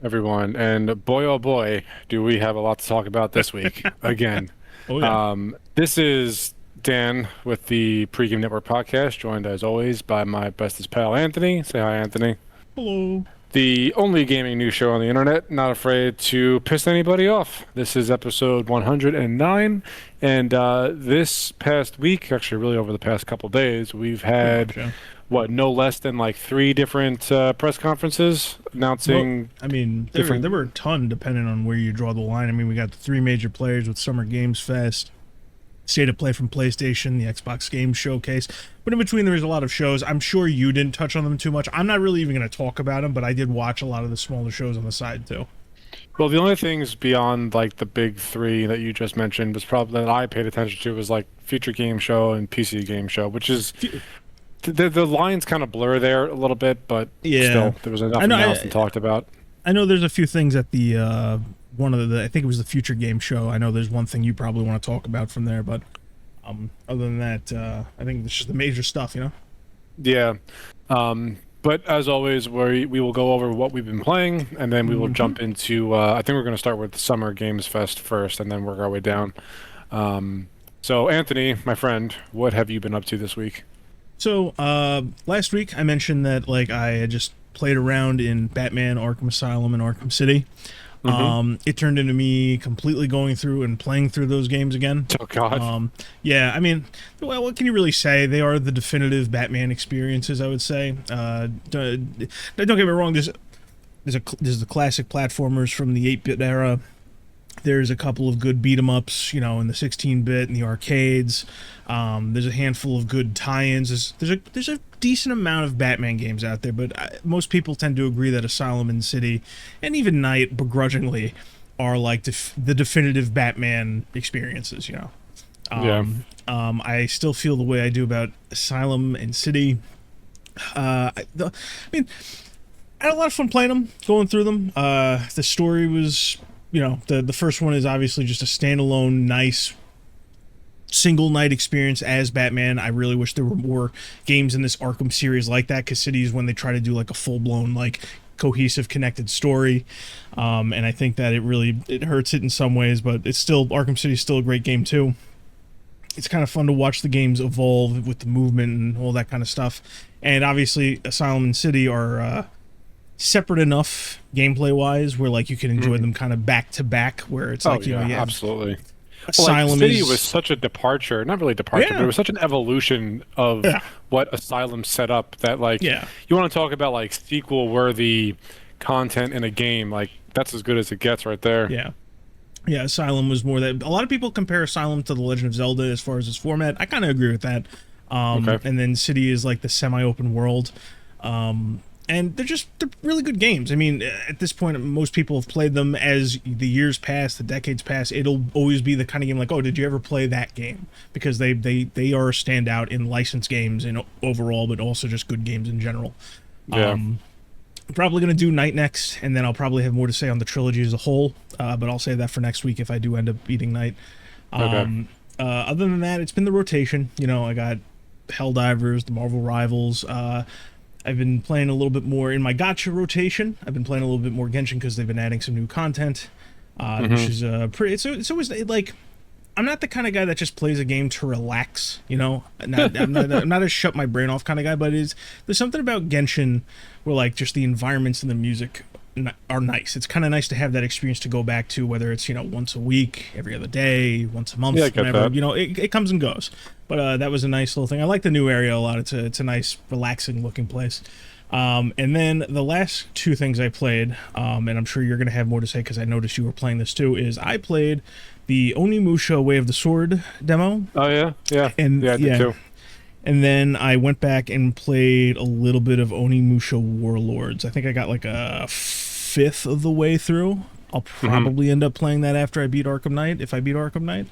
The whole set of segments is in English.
everyone. And boy, oh boy, do we have a lot to talk about this week again. Oh yeah. This is Dan with the Pregame Network podcast, joined as always by my bestest pal, Anthony. Say hi, Anthony. Hello. The only gaming news show on the internet, not afraid to piss anybody off. This is episode 109, and this past week, actually really over the past couple days, we've had, no less than like 3 different press conferences announcing there were a ton depending on where you draw the line. I mean, we got the 3 major players with Summer Games Fest, State of Play from PlayStation, the Xbox Games Showcase. But in between, there was a lot of shows. I'm sure you didn't touch on them too much. I'm not really even going to talk about them, but I did watch a lot of the smaller shows on the side, too. Well, the only things beyond like the big 3 that you just mentioned was probably that I paid attention to was like Future Game Show and PC Game Show, which is the lines kind of blur there a little bit, but still there was enough else to talked about. I know there's a few things at the one of the I think it was the Future Game Show. I know there's one thing you probably want to talk about from there, but other than that, I think it's just the major stuff, you know. Yeah. But as always, we will go over what we've been playing, and then we will jump into, I think we're going to start with the Summer Games Fest first, and then work our way down. So, Anthony, my friend, what have you been up to this week? So, last week I mentioned that I had just played around in Batman Arkham Asylum and Arkham City. It turned into me completely going through and playing through those games again. Oh, God. Yeah, I mean, well, what can you really say? They are the definitive Batman experiences, I would say. Don't get me wrong, there's the classic platformers from the 8-bit era. There's a couple of good beat-em-ups, in the 16-bit and the arcades. There's a handful of good tie-ins. There's a decent amount of Batman games out there, but most people tend to agree that Asylum and City, and even Night, begrudgingly, are like the definitive Batman experiences. I still feel the way I do about Asylum and City. I had a lot of fun playing them, going through them. The story was, the first one is obviously just a standalone, nice single night experience as Batman. I really wish there were more games in this Arkham series like that, because City is when they try to do like a full-blown, cohesive, connected story. And I think that it hurts it in some ways, but Arkham City is still a great game too. It's kind of fun to watch the games evolve with the movement and all that kind of stuff. And obviously Asylum and City are separate enough gameplay-wise where you can enjoy them kind of back-to-back, where it's absolutely. Asylum City was such a departure, not really departure, but it was such an evolution of what Asylum set up that you want to talk about sequel-worthy content in a game, that's as good as it gets right there. Yeah, Asylum was more that. A lot of people compare Asylum to The Legend of Zelda as far as its format. I kind of agree with that. And then City is the semi-open world. And they're really good games. I mean, at this point, most people have played them. As the years pass, the decades pass, it'll always be the kind of game oh, did you ever play that game? Because they are standout in licensed games and overall, but also just good games in general. Yeah. I'm probably going to do Night next, and then I'll probably have more to say on the trilogy as a whole, but I'll save that for next week if I do end up beating Night. Other than that, it's been the rotation. I got Helldivers, the Marvel Rivals. I've been playing a little bit more in my gacha rotation. I've been playing a little bit more Genshin because they've been adding some new content, which is pretty. It's always I'm not the kind of guy that just plays a game to relax. I'm not a shut my brain off kind of guy. But there's something about Genshin where just the environments and the music are nice. It's kind of nice to have that experience to go back to, whether it's once a week, every other day, once a month, whenever. It comes and goes. But that was a nice little thing. I like the new area a lot. It's a nice, relaxing looking place. And then the last 2 things I played, and I'm sure you're going to have more to say because I noticed you were playing this too, is I played the Onimusha Way of the Sword demo. Oh, yeah? Yeah. I did too. And then I went back and played a little bit of Onimusha Warlords. I think I got a fifth of the way through. I'll probably end up playing that after I beat Arkham Knight, if I beat Arkham Knight.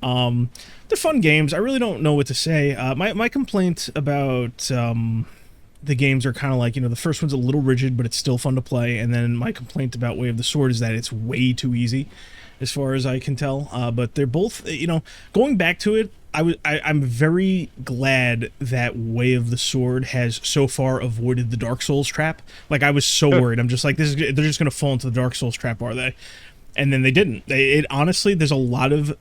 They're fun games. I really don't know what to say. My complaint about the games are kind of the first one's a little rigid, but it's still fun to play. And then my complaint about Way of the Sword is that it's way too easy, as far as I can tell. But they're both, going back to it, I'm very glad that Way of the Sword has so far avoided the Dark Souls trap. Like, I was so worried. I'm just like, they're just gonna fall into the Dark Souls trap, are they? And then they didn't. It honestly, there's a lot of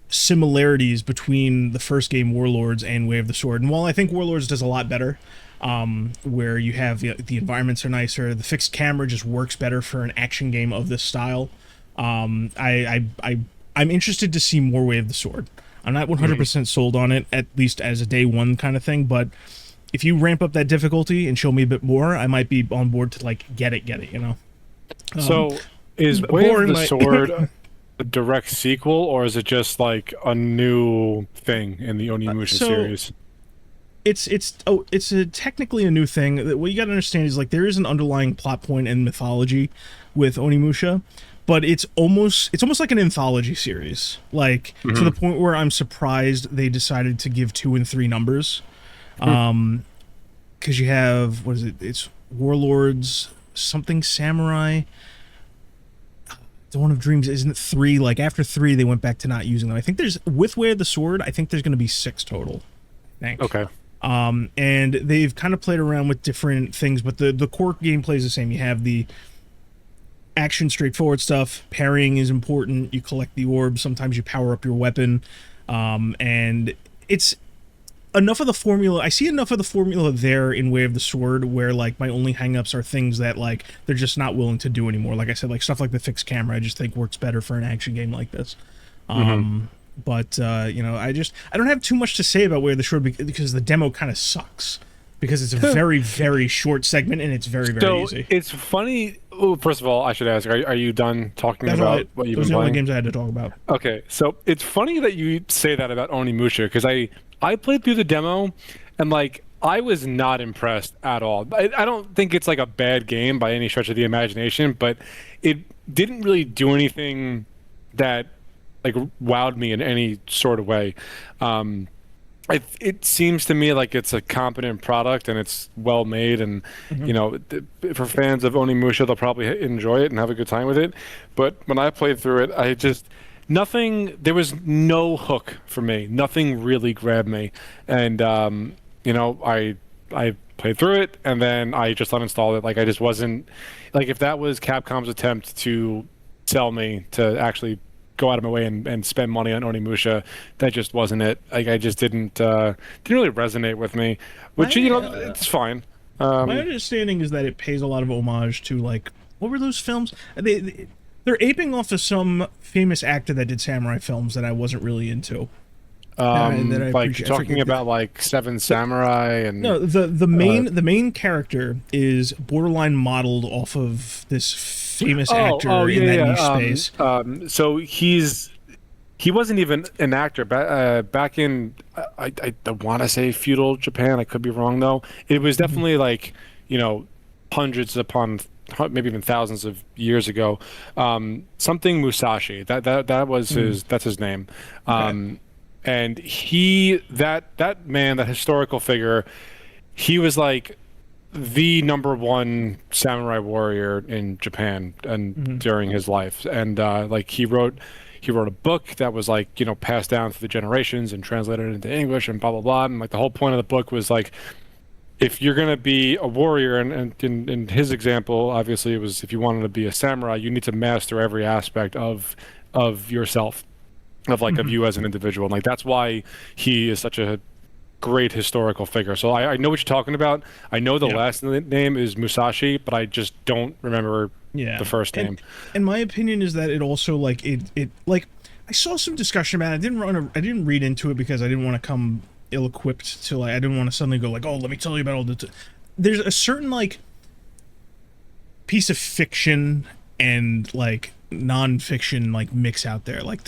similarities between the first game, Warlords, and Way of the Sword. And while I think Warlords does a lot better, where you have the environments are nicer, the fixed camera just works better for an action game of this style. I'm interested to see more Way of the Sword. I'm not 100% sold on it, at least as a day one kind of thing, but if you ramp up that difficulty and show me a bit more, I might be on board to, like, get it, you know? So, is Way of the Sword a direct sequel, or is it just, like, a new thing in the Onimusha series? It's technically a new thing. What you gotta understand is, like, there is an underlying plot point and mythology with Onimusha, but it's almost like an anthology series, like to the point where I'm surprised they decided to give 2 and 3 numbers, because you have, what is it? It's Warlords, something Samurai. Dawn of Dreams, isn't it 3? Like, after 3, they went back to not using them. I think there's, with Way of the Sword, I think there's going to be 6 total. I think. Okay. And they've kind of played around with different things, but the core gameplay is the same. You have the action, straightforward stuff. Parrying is important. You collect the orbs. Sometimes you power up your weapon. And it's enough of the formula. I see enough of the formula there in Way of the Sword, where, like, my only hangups are things that, like, they're just not willing to do anymore. Like I said, like, stuff like the fixed camera, I just think works better for an action game like this. But you know, I don't have too much to say about Way of the Sword because the demo kind of sucks. Because it's a very, very short segment, and it's very, very easy. It's funny. Oh, first of all, I should ask: Are you done talking about what you've been playing? Those are the only games I had to talk about. Okay, so it's funny that you say that about Onimusha, because I played through the demo, and, like, I was not impressed at all. I don't think it's, like, a bad game by any stretch of the imagination, but it didn't really do anything that, like, wowed me in any sort of way. It seems to me like it's a competent product and it's well made, and you know, for fans of Onimusha, they'll probably enjoy it and have a good time with it. But when I played through it, there was no hook for me. Nothing really grabbed me, and you know, I played through it and then I just uninstalled it. Like, I just wasn't, like, if that was Capcom's attempt to sell me to actually go out of my way and spend money on Onimusha, that just wasn't it. Like, I just didn't really resonate with me, which, you know, it's fine. My understanding is that it pays a lot of homage to, like, what were those films? They're aping off of some famous actor that did samurai films that I wasn't really into. Like, you're talking about, like, Seven Samurai and... No, the main character is borderline modeled off of this famous actor in that niche space. So he wasn't even an actor back in, I want to say feudal Japan. I could be wrong though. It was definitely like, you know, hundreds upon maybe even thousands of years ago. Something Musashi. That was that's his name. Okay. And that man, that historical figure, he was like the #1 samurai warrior in Japan and during his life. And like, he wrote a book that was, like, you know, passed down through the generations and translated into English and blah blah blah. And, like, the whole point of the book was, like, if you're gonna be a warrior, and in his example, obviously it was, if you wanted to be a samurai, you need to master every aspect of yourself, of, like, of you as an individual. And, like, that's why he is such a great historical figure. So I know what you're talking about. I know the last name is Musashi, but I just don't remember the first name. And my opinion is that it also, like, it like, I saw some discussion about it. I didn't read into it because I didn't want to come ill-equipped to, like, I didn't want to suddenly go, like, oh, let me tell you about all the there's a certain, like, piece of fiction and, like, non-fiction, like, mix out there. Like,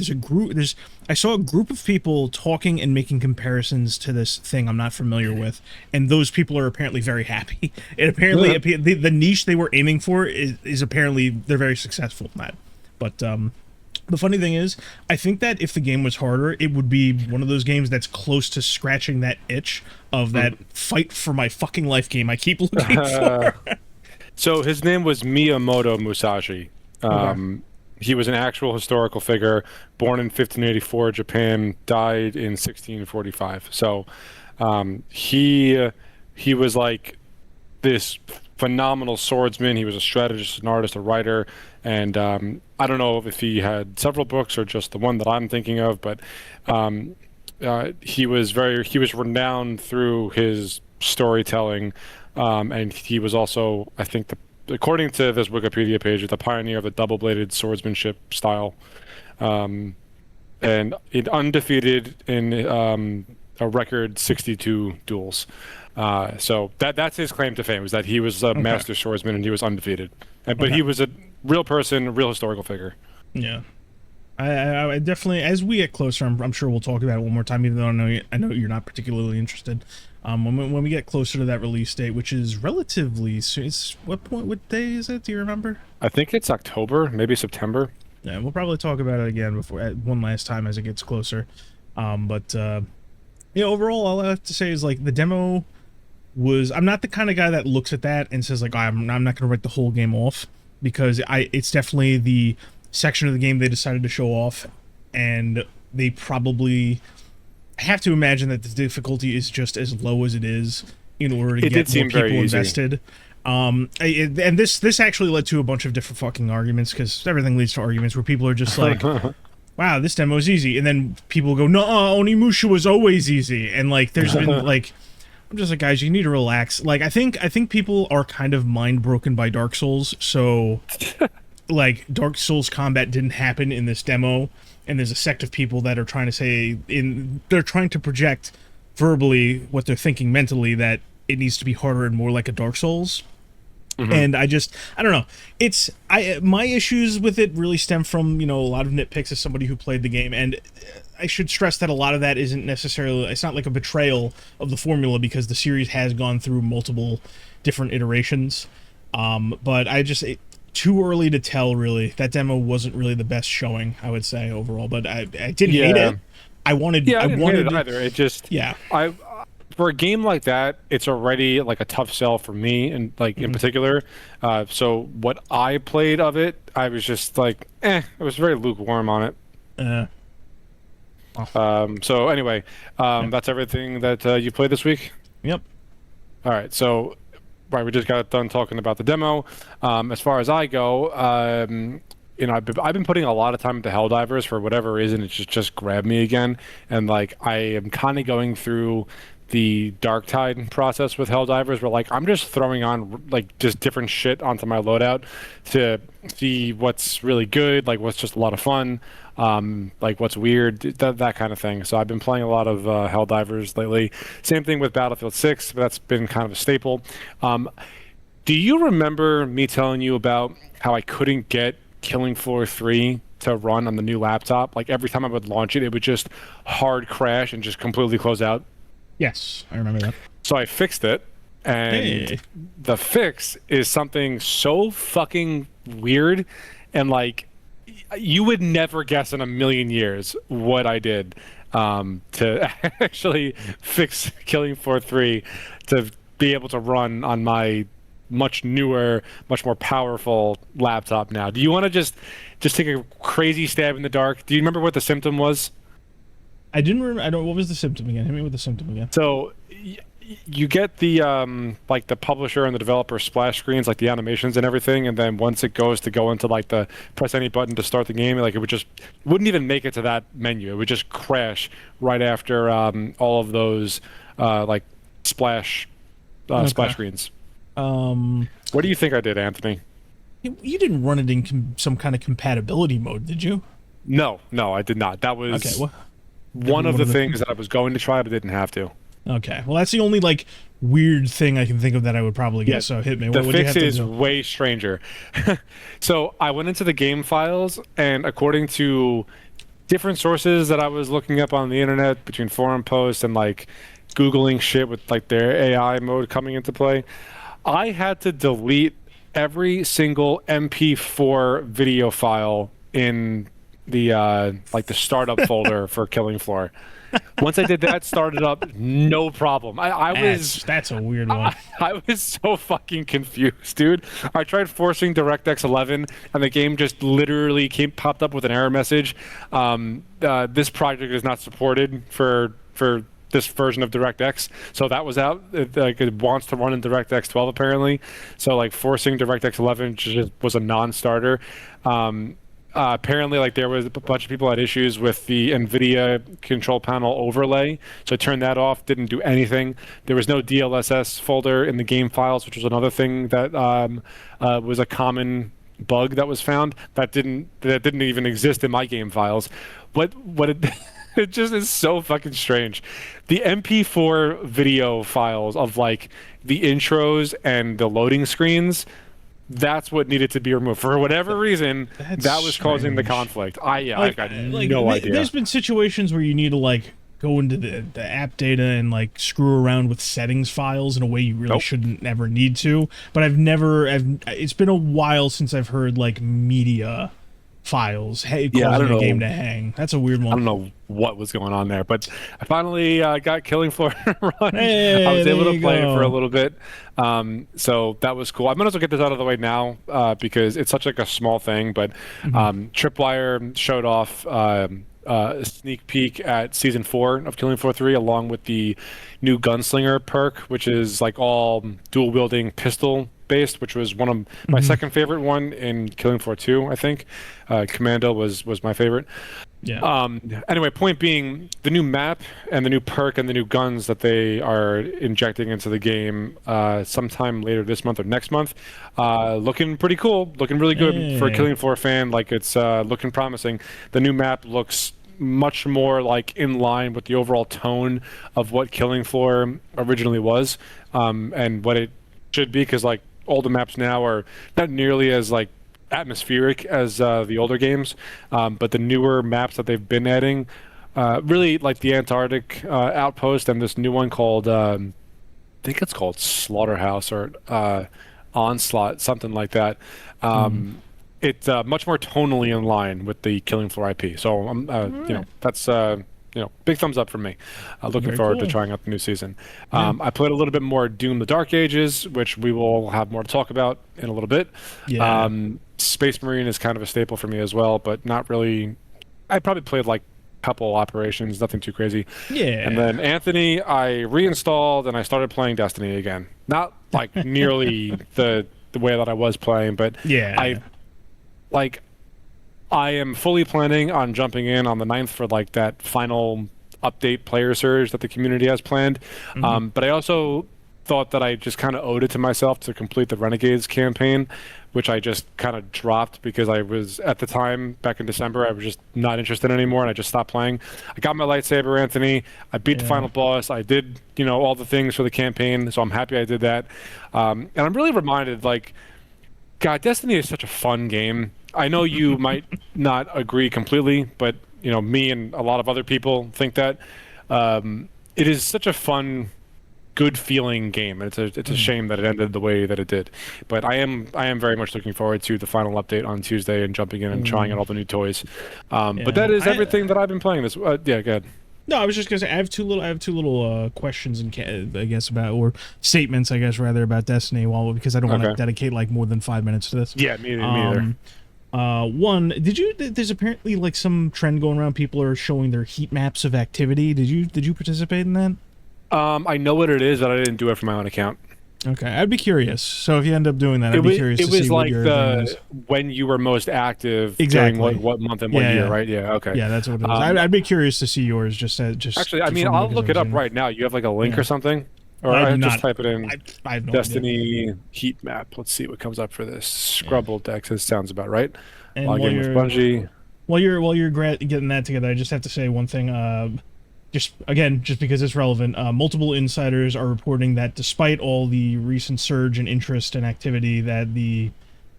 I saw a group of people talking and making comparisons to this thing I'm not familiar with, and those people are apparently very happy. And apparently the niche they were aiming for is apparently, they're very successful in that. But the funny thing is, I think that if the game was harder, it would be one of those games that's close to scratching that itch of that fight for my fucking life game I keep looking for. So his name was Miyamoto Musashi. Okay. He was an actual historical figure, born in 1584 Japan, died in 1645. So he was like this phenomenal swordsman. He was a strategist, an artist, a writer, and I don't know if he had several books or just the one that I'm thinking of, but he was renowned through his storytelling, and he was also, I think, according to this Wikipedia page, the pioneer of the double-bladed swordsmanship style, and undefeated in a record 62 duels. So that's his claim to fame, is that he was a master swordsman and he was undefeated. But he was a real person, a real historical figure. Yeah. I definitely, as we get closer, I'm sure we'll talk about it one more time, even though I know you're not particularly interested. When we get closer to that release date, which is relatively soon, what day is it? Do you remember? I think it's October, maybe September. Yeah, we'll probably talk about it again one last time as it gets closer. Yeah, overall, all I have to say is, like, the demo was, I'm not the kind of guy that looks at that and says, like, I'm not going to write the whole game off, because it's definitely the section of the game they decided to show off, and they probably have to imagine that the difficulty is just as low as it is in order to get more people invested. And this actually led to a bunch of different fucking arguments, because everything leads to arguments where people are just like, wow, this demo is easy, and then people go, no, Onimusha was always easy, and like there's been like, I'm just like, guys, you need to relax. Like, I think people are kind of mind broken by Dark Souls, so like Dark Souls combat didn't happen in this demo, and there's a sect of people that are trying to say, they're trying to project verbally what they're thinking mentally, that it needs to be harder and more like a Dark Souls. Mm-hmm. And I don't know. My issues with it really stem from, a lot of nitpicks as somebody who played the game, and I should stress that a lot of that isn't necessarily, it's not like a betrayal of the formula, because the series has gone through multiple different iterations. But too early to tell, really. That demo wasn't really the best showing, I would say, overall, but I didn't hate it. I didn't hate it either. It just, for a game like that, it's already like a tough sell for me, and like in particular. So what I played of it, I was just like, I was very lukewarm on it. So anyway, that's everything that you played this week? Yep. All right, so we just got done talking about the demo. As far as I go, I've been putting a lot of time into Helldivers for whatever reason. It's just grabbed me again, and like I am kind of going through the Darktide process with Helldivers, where like I'm just throwing on like just different shit onto my loadout to see what's really good, like what's just a lot of fun, like what's weird, that kind of thing. So I've been playing a lot of Helldivers lately. Same thing with Battlefield 6, but that's been kind of a staple. Do you remember me telling you about how I couldn't get Killing Floor 3 to run on the new laptop? Like every time I would launch it, it would just hard crash and just completely close out. Yes, I remember that. So I fixed it, and the fix is something so fucking weird, and like you would never guess in a million years what I did to actually fix Killing Floor 3 to be able to run on my much newer, much more powerful laptop now. Do you want to just take a crazy stab in the dark? Do you remember what the symptom was? I didn't remember. What was the symptom again? Hit me with the symptom again. So you get the like the publisher and the developer splash screens, like the animations and everything, and then once it goes to go into like the press any button to start the game, like it wouldn't even make it to that menu. It would just crash right after all of those like splash screens. What do you think I did, Anthony? You didn't run it in some kind of compatibility mode, did you? No, I did not. That was one of the things that I was going to try, but didn't have to. Okay, well, that's the only like weird thing I can think of that I would probably get. So hit me. The fix is way stranger. So I went into the game files, and according to different sources that I was looking up on the internet, between forum posts and like Googling shit with like their AI mode coming into play, I had to delete every single MP4 video file in the like the startup folder for Killing Floor. Once I did that, started up, no problem. That's a weird one. I was so fucking confused, dude. I tried forcing DirectX 11, and the game just literally popped up with an error message. This project is not supported for this version of DirectX, so that was out. It wants to run in DirectX 12 apparently. So like forcing DirectX 11 just was a non-starter. Apparently, like there was a bunch of people had issues with the NVIDIA control panel overlay, so I turned that off. Didn't do anything. There was no DLSS folder in the game files, which was another thing that was a common bug that was found that didn't even exist in my game files. What it it just is so fucking strange. The MP4 video files of like the intros and the loading screens. That's what needed to be removed for whatever reason. That was causing the conflict. I got no idea. There's been situations where you need to like go into the app data and like screw around with settings files in a way you really shouldn't ever need to. But it's been a while since I've heard like media files causing a game to hang. That's a weird one. I don't know what was going on there, but I finally got Killing Floor run. Hey, I was able to play it for a little bit, so that was cool. I might as well get this out of the way now because it's such like a small thing, but Tripwire showed off a sneak peek at Season 4 of Killing Floor 3 along with the new Gunslinger perk, which is like all dual-wielding pistol based, which was one of my second favorite one in Killing Floor 2, I think. Commando was my favorite. Yeah. Anyway, point being, the new map and the new perk and the new guns that they are injecting into the game sometime later this month or next month, looking pretty cool, looking really good for a Killing Floor fan. Like it's looking promising. The new map looks much more like in line with the overall tone of what Killing Floor originally was, and what it should be, because like all the maps now are not nearly as like atmospheric as the older games, but the newer maps that they've been adding, really like the Antarctic outpost and this new one called I think it's called Slaughterhouse or Onslaught, something like that. It's much more tonally in line with the Killing Floor IP. So that's big thumbs up from me. Looking forward to trying out the new season. I played a little bit more Doom: The Dark Ages, which we will have more to talk about in a little bit. Yeah. Space Marine is kind of a staple for me as well, but not really. I probably played like a couple operations, nothing too crazy. Yeah. And then Anthony, I reinstalled and I started playing Destiny again. Not like nearly the way that I was playing, but I am fully planning on jumping in on the 9th for like that final update player surge that the community has planned. But I also thought that I just kind of owed it to myself to complete the Renegades campaign, which I just kind of dropped because I was, at the time, back in December, I was just not interested anymore and I just stopped playing. I got my lightsaber, Anthony. I beat the final boss. I did, all the things for the campaign, so I'm happy I did that. And I'm really reminded, like, God, Destiny is such a fun game. I know you might not agree completely, but me and a lot of other people think that it is such a fun, good feeling game. It's a shame that it ended the way that it did. But I am very much looking forward to the final update on Tuesday and jumping in and trying out all the new toys. But that is everything that I've been playing this. Go ahead. No, I was just gonna say I have two little questions and I guess about, or statements I guess rather, about Destiny. Because I don't want to dedicate like more than 5 minutes to this. Yeah, me either. One, there's apparently like some trend going around. People are showing their heat maps of activity. Did you participate in that? I know what it is, but I didn't do it for my own account. Okay, I'd be curious. So if you end up doing that, I'd be curious to see what your opinion is. When you were most active exactly. during what month and what year, right? Yeah, okay. Yeah, that's what it is. I'd be curious to see yours. Actually, I mean, I'll look it up right now. You have like a link or something? Or I just type it in. I have no Destiny heat map. Let's see what comes up for this. Scrubble Dex. This sounds about right. And log in with Bungie. While you're getting that together, I just have to say one thing. Just because it's relevant, multiple insiders are reporting that despite all the recent surge in interest and activity, that the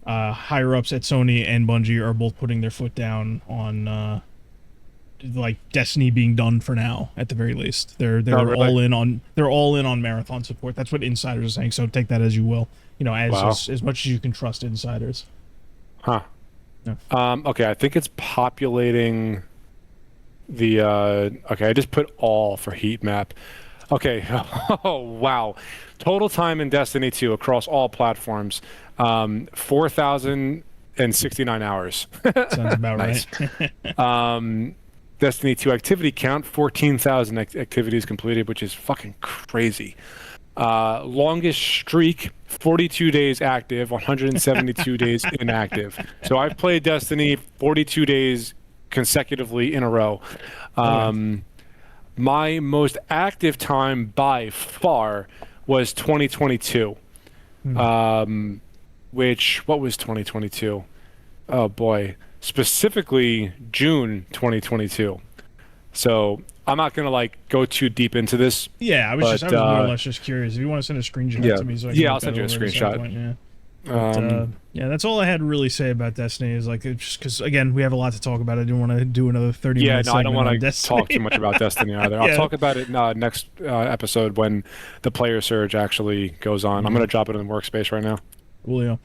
higher ups at Sony and Bungie are both putting their foot down on like Destiny being done for now, at the very least. They're all in on marathon support. That's what insiders are saying. So take that as you will. As much as you can trust insiders. Huh. Yeah. Okay, I think it's populating okay, I just put all for heat map. Okay. Oh, wow. Total time in Destiny 2 across all platforms, 4,069 hours. Sounds about Nice. right. Destiny 2 activity count, 14,000 activities completed, which is fucking crazy. Longest streak, 42 days active, 172 days inactive. So I've played Destiny 42 days consecutively in a row. My most active time by far was 2022. What was 2022? Oh boy, specifically June 2022. So I'm not gonna like go too deep into this. Yeah, I was more or less just curious. If you want to send a screenshot to me, so I can I'll send you a screenshot. Yeah. But, yeah, that's all I had to really say about Destiny. Is like just because again we have a lot to talk about. I didn't want to do another 30 minute Yeah, no, I don't want to Destiny. talk too much about Destiny either. I'll talk about it next episode when the player surge actually goes on. I'm gonna drop it in the workspace right now. Coolio.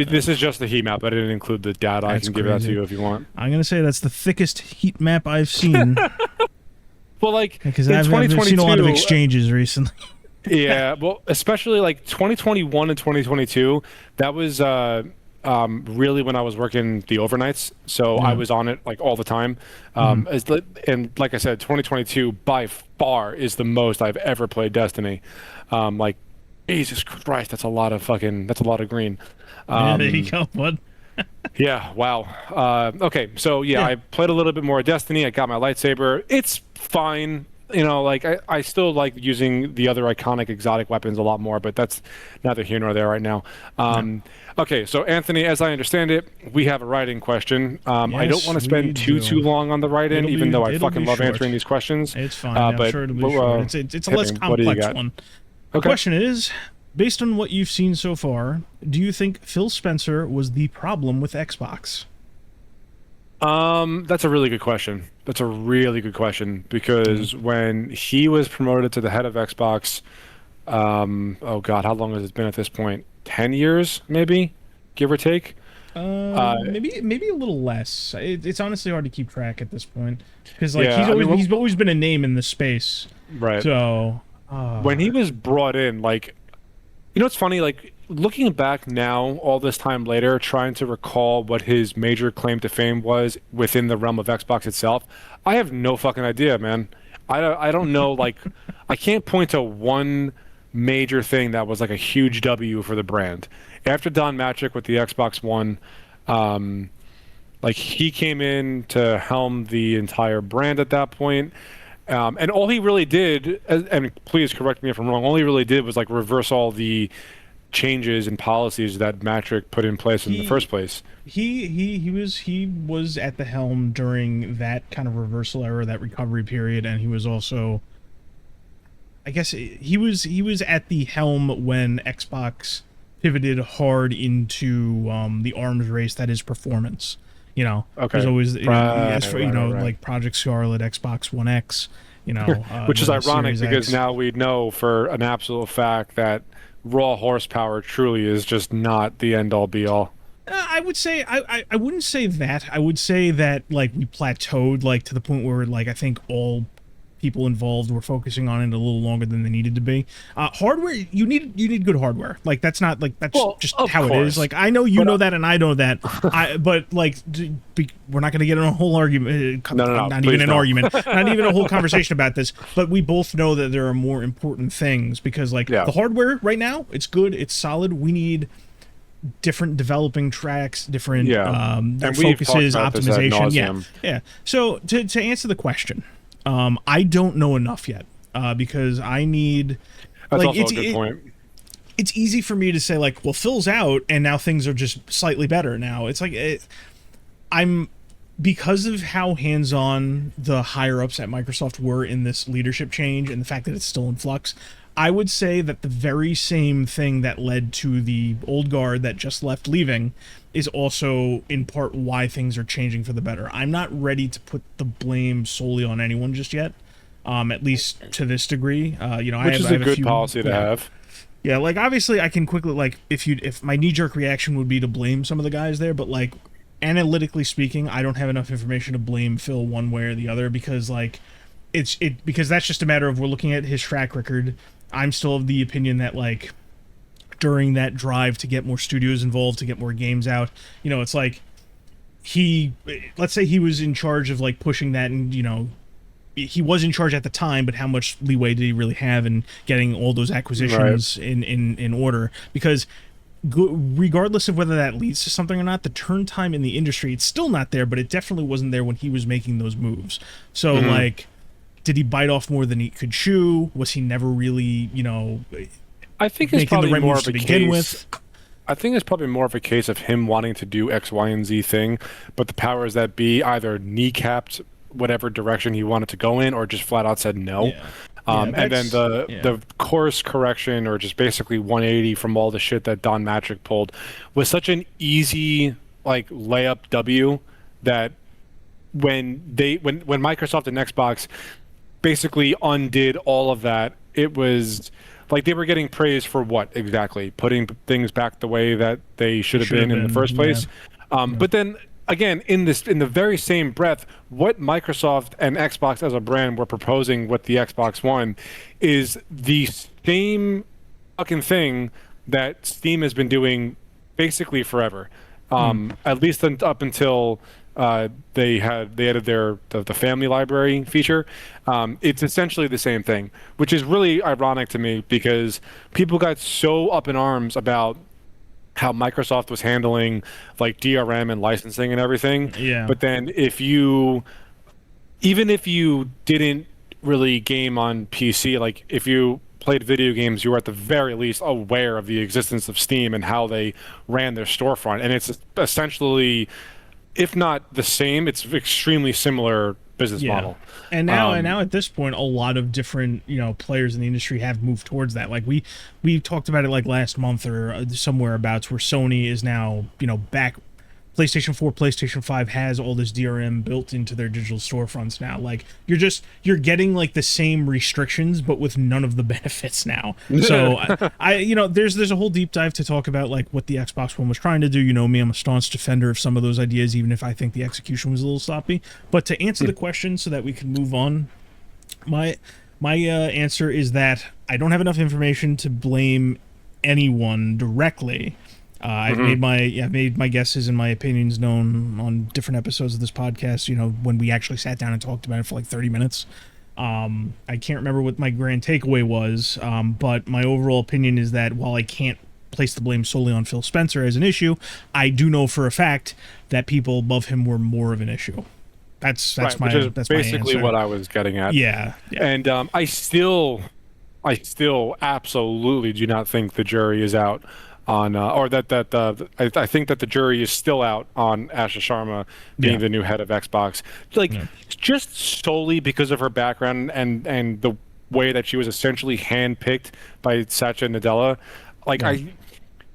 This is just the heat map. I didn't include the data. I can give that to you if you want. I'm gonna say that's the thickest heat map I've seen. Well, like because I've seen a lot of exchanges recently. Yeah, well, especially like 2021 and 2022, that was really when I was working the overnights, so I was on it like all the time. And like I said, 2022 by far is the most I've ever played Destiny. Like, Jesus Christ, that's a lot of green. There you go, bud. Yeah, wow. Okay, so yeah, I played a little bit more Destiny. I got my lightsaber. It's fine. You know, like I still like using the other iconic exotic weapons a lot more, but that's neither here nor there right now. Okay, so Anthony, as I understand it, we have a writing question. I don't want to spend too long on the write-in, even though I fucking love answering these questions. It's fine. I'm sure it'll be short. It's a less complex one. The question is, based on what you've seen so far, do you think Phil Spencer was the problem with Xbox? That's a really good question. Because when he was promoted to the head of Xbox, oh God, how long has it been at this point? 10 years, maybe, give or take. Maybe a little less. It's honestly hard to keep track at this point because like he's always been a name in the space, right? So when he was brought in, like, you know, it's funny, like, looking back now, all this time later, trying to recall what his major claim to fame was within the realm of Xbox itself, I have no fucking idea, man. I don't know, like, I can't point to one major thing that was like a huge W for the brand. After Don Matrick with the Xbox One, like, he came in to helm the entire brand at that point. And all he really did, and please correct me if I'm wrong, all he really did was like reverse all the changes and policies that Matrick put in place in the first place. He was at the helm during that kind of reversal era, that recovery period, and he was also, I guess he was at the helm when Xbox pivoted hard into the arms race that is performance. You know, there's always like Project Scarlet, Xbox One X, you know, which is ironic because now we know for an absolute fact that raw horsepower truly is just not the end all be all. I would say I wouldn't say that. I would say that like we plateaued like to the point where like I think all people involved were focusing on it a little longer than they needed to be. Hardware, you need good hardware. Like that's not like that's just how it is. Like I know you know that and I know that. But like we're not going to get in a whole argument. Not even an argument. Not even a whole conversation about this. But we both know that there are more important things because like the hardware right now, it's good, it's solid. We need different developing tracks, different focuses, optimization. Yeah. So to answer the question. I don't know enough yet because I need. That's also a good point. It's easy for me to say like, well, Phil's out, and now things are just slightly better. Now it's like I'm because of how hands-on the higher ups at Microsoft were in this leadership change, and the fact that it's still in flux. I would say that the very same thing that led to the old guard that just left leaving is also in part why things are changing for the better. I'm not ready to put the blame solely on anyone just yet, at least to this degree. Which is a good policy to have. Yeah, like obviously I can quickly like if my knee-jerk reaction would be to blame some of the guys there, but like analytically speaking, I don't have enough information to blame Phil one way or the other, because like because that's just a matter of, we're looking at his track record. I'm still of the opinion that like during that drive to get more studios involved, to get more games out, it's like let's say he was in charge of like pushing that, and he was in charge at the time, but how much leeway did he really have in getting all those acquisitions in order? Because regardless of whether that leads to something or not, the turn time in the industry, it's still not there, but it definitely wasn't there when he was making those moves. So like, did he bite off more than he could chew? Was he never really, I think it's probably more of a case. with? I think it's probably more of a case of him wanting to do X, Y, and Z thing, but the powers that be either kneecapped whatever direction he wanted to go in, or just flat out said no. Yeah. And then the course correction, or just basically 180 from all the shit that Don Matrick pulled, was such an easy like layup W that when Microsoft and Xbox basically undid all of that, it was like they were getting praise for what exactly? Putting things back the way that they should have been in the first place. But then again, in the very same breath, what Microsoft and Xbox as a brand were proposing with the Xbox One is the same fucking thing that Steam has been doing basically forever. At least up until they added the family library feature. It's essentially the same thing, which is really ironic to me, because people got so up in arms about how Microsoft was handling like DRM and licensing and everything. Yeah. But then even if you didn't really game on PC, like if you played video games, you were at the very least aware of the existence of Steam and how they ran their storefront. And it's essentially, if not the same, it's extremely similar business model. And now at this point, a lot of different players in the industry have moved towards that. Like we talked about it like last month or somewhere abouts, where Sony is now back. PlayStation 4, PlayStation 5 has all this DRM built into their digital storefronts now. Like you're getting like the same restrictions, but with none of the benefits now. So there's a whole deep dive to talk about like what the Xbox One was trying to do. Me, I'm a staunch defender of some of those ideas, even if I think the execution was a little sloppy. But to answer the question so that we can move on, my answer is that I don't have enough information to blame anyone directly. I've made my guesses and my opinions known on different episodes of this podcast, when we actually sat down and talked about it for like 30 minutes. I can't remember what my grand takeaway was, but my overall opinion is that while I can't place the blame solely on Phil Spencer as an issue, I do know for a fact that people above him were more of an issue. That's basically my what I was getting at. Yeah. And I still absolutely do not think the jury is out on, I think that the jury is still out on Asha Sharma being the new head of Xbox. Just solely because of her background and the way that she was essentially handpicked by Satya Nadella.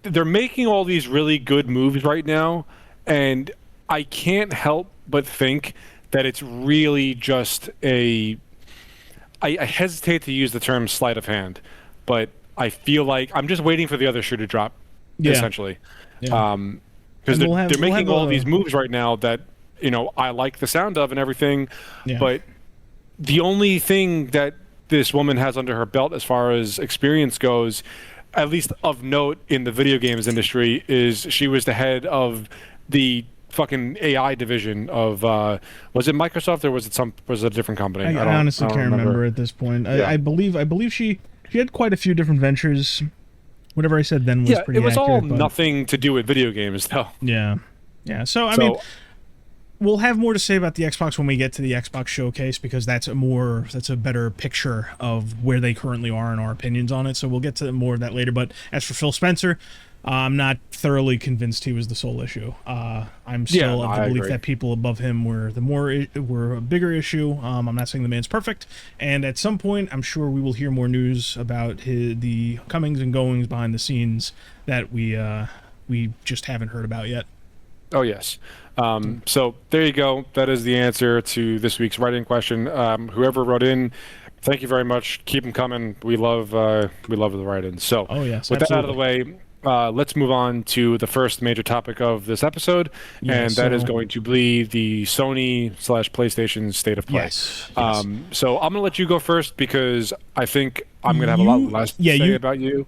They're making all these really good moves right now, and I can't help but think that it's really just I hesitate to use the term sleight of hand, but I feel like I'm just waiting for the other shoe to drop, essentially. Because they're making all these moves right now that, I like the sound of and everything, but the only thing that this woman has under her belt as far as experience goes, at least of note in the video games industry, is she was the head of the fucking AI division of was it Microsoft or was it a different company? I honestly can't remember at this point. I believe she had quite a few different ventures. Whatever I said then was pretty accurate. It was all nothing to do with video games, though. Yeah. So I mean, we'll have more to say about the Xbox when we get to the Xbox showcase, because that's a better picture of where they currently are and our opinions on it. So we'll get to more of that later. But as for Phil Spencer, I'm not thoroughly convinced he was the sole issue. I'm still of the belief that people above him were a bigger issue. I'm not saying the man's perfect, and at some point, I'm sure we will hear more news about the comings and goings behind the scenes that we just haven't heard about yet. Oh yes. So there you go. That is the answer to this week's write-in question. Whoever wrote in, thank you very much. Keep them coming. We love the write-ins. So yes, with that out of the way, let's move on to the first major topic of this episode, and that is going to be the Sony/PlayStation State of Play. Yes. So I'm gonna let you go first because I think I'm gonna have a lot less to say about you.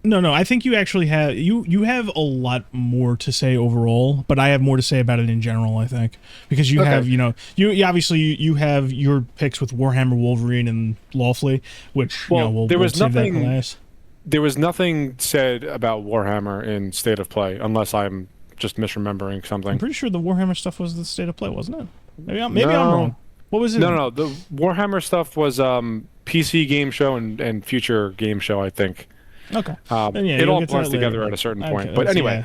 No, I think you actually have you have a lot more to say overall, but I have more to say about it in general, I think. Because you have, you obviously you have your picks with Warhammer, Wolverine, and Laufey, which we'll save that for last. There was nothing said about Warhammer in State of Play, unless I'm just misremembering something. I'm pretty sure the Warhammer stuff was the State of Play, wasn't it? Maybe I'm wrong. What was it? No. The Warhammer stuff was PC game show and future game show, I think. Okay. It all blends together at a certain point. But anyway,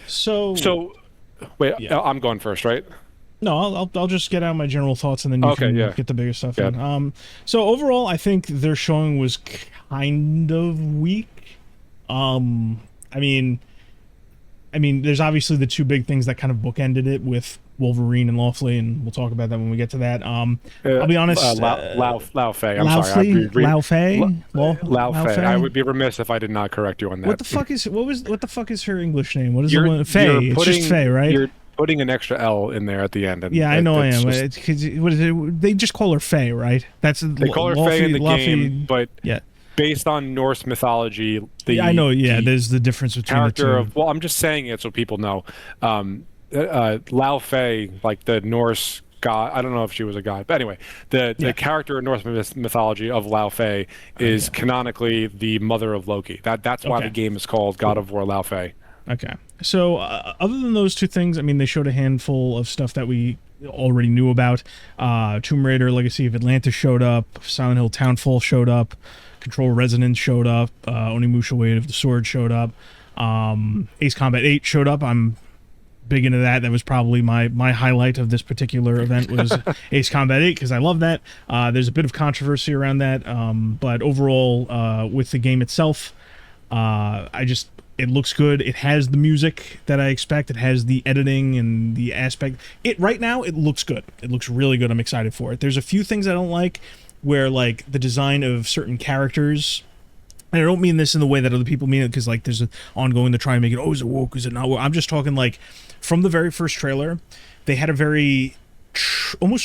so wait, I'm going first, right? No, I'll just get out my general thoughts and then you can get the bigger stuff in. So overall, I think their showing was kind of weak. I mean, there's obviously the two big things that kind of bookended it with Wolverine and Laufey, and we'll talk about that when we get to that. I'll be honest. Laufey. I'm sorry. Laufey. I would be remiss if I did not correct you on that. What the fuck is her English name? What is the one? Faye. It's just Faye, right? You're putting an extra L in there at the end. And I know I am. What is it? They just call her Faye, right? They call her Faye in the game, but based on Norse mythology, I know. Yeah, there's the difference between the two. Well, I'm just saying it so people know. Laufey, like the Norse god, I don't know if she was a god, but anyway, the character in Norse mythology of Laufey is canonically the mother of Loki. That's why the game is called God of War Laufey. Okay. So other than those two things, I mean, they showed a handful of stuff that we already knew about. Tomb Raider Legacy of Atlantis showed up. Silent Hill Townfall showed up. Control Resonance showed up. Onimusha Weight of the Sword showed up. Ace Combat 8 showed up. I'm big into that. That was probably my highlight of this particular event was Ace Combat 8 because I love that. There's a bit of controversy around that, but overall, with the game itself, it looks good. It has the music that I expect. It has the editing and the aspect. Right now, it looks good. It looks really good. I'm excited for it. There's a few things I don't like where, like, the design of certain characters, and I don't mean this in the way that other people mean it, because, like, there's an ongoing to try and make it, is it woke, is it not woke? I'm just talking, like, from the very first trailer, they had a very You're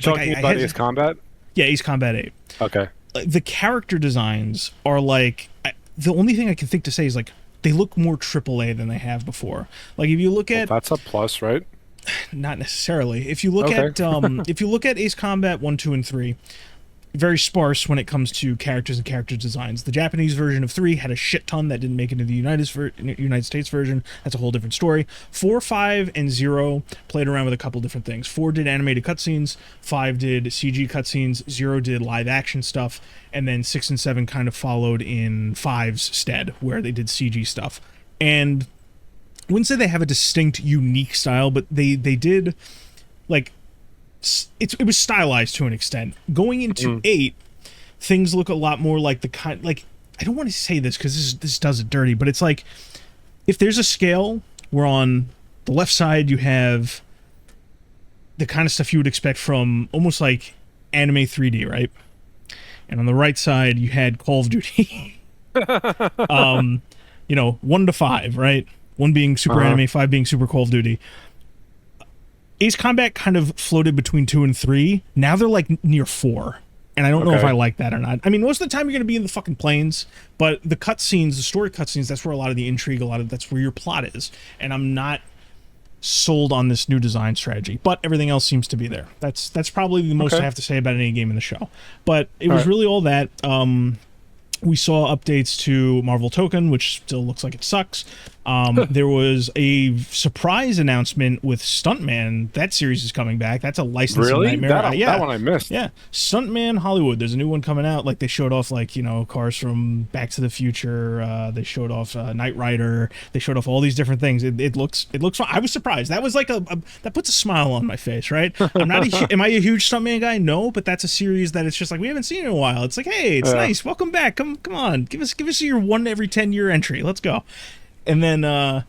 talking about Ace Combat? Yeah, Ace Combat 8. Okay. The character designs are, like, the only thing I can think to say is, like, they look more AAA than they have before. Like, if you look at... that's a plus, right? Not necessarily. If you look at Ace Combat 1, 2, and 3... very sparse when it comes to characters and character designs. The Japanese version of 3 had a shit ton that didn't make it into the United States version. That's a whole different story. 4, 5, and 0 played around with a couple different things. 4 did animated cutscenes, 5 did CG cutscenes, 0 did live action stuff, and then 6 and 7 kind of followed in 5's stead, where they did CG stuff. And I wouldn't say they have a distinct, unique style, but they did, like... it was stylized to an extent. Going into 8, things look a lot more like the kind, like, I don't want to say this because this does it dirty, but it's like, if there's a scale where on the left side you have the kind of stuff you would expect from almost like anime 3D, right? And on the right side you had Call of Duty. 1 to 5, right? 1 being super anime, 5 being super Call of Duty. Ace Combat kind of floated between 2 and 3. Now they're like near 4. And I don't know if I like that or not. I mean, most of the time you're going to be in the fucking plains, but the cutscenes, the story cutscenes, that's where a lot of the intrigue, that's where your plot is. And I'm not sold on this new design strategy, but everything else seems to be there. That's probably the most I have to say about any game in the show. But it was really all that. We saw updates to Marvel Token, which still looks like it sucks. There was a surprise announcement with Stuntman. That series is coming back. That's a licensing nightmare. That one I missed. Yeah, Stuntman Hollywood. There's a new one coming out. Like, they showed off, like, cars from Back to the Future. They showed off Knight Rider. They showed off all these different things. It looks fun. I was surprised. That was like that puts a smile on my face, right? I'm not. Am I a huge Stuntman guy? No, but that's a series that it's just like we haven't seen in a while. It's like, hey, it's nice. Welcome back. Come on. Give us your 1 every 10-year entry. Let's go. And then, I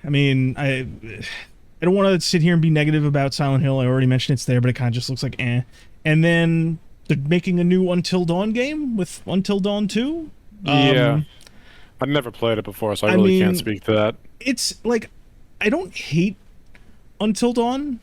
don't want to sit here and be negative about Silent Hill. I already mentioned it's there, but it kind of just looks like eh. And then they're making a new Until Dawn game with Until Dawn 2. I've never played it before, so I really can't speak to that. It's like, I don't hate Until Dawn.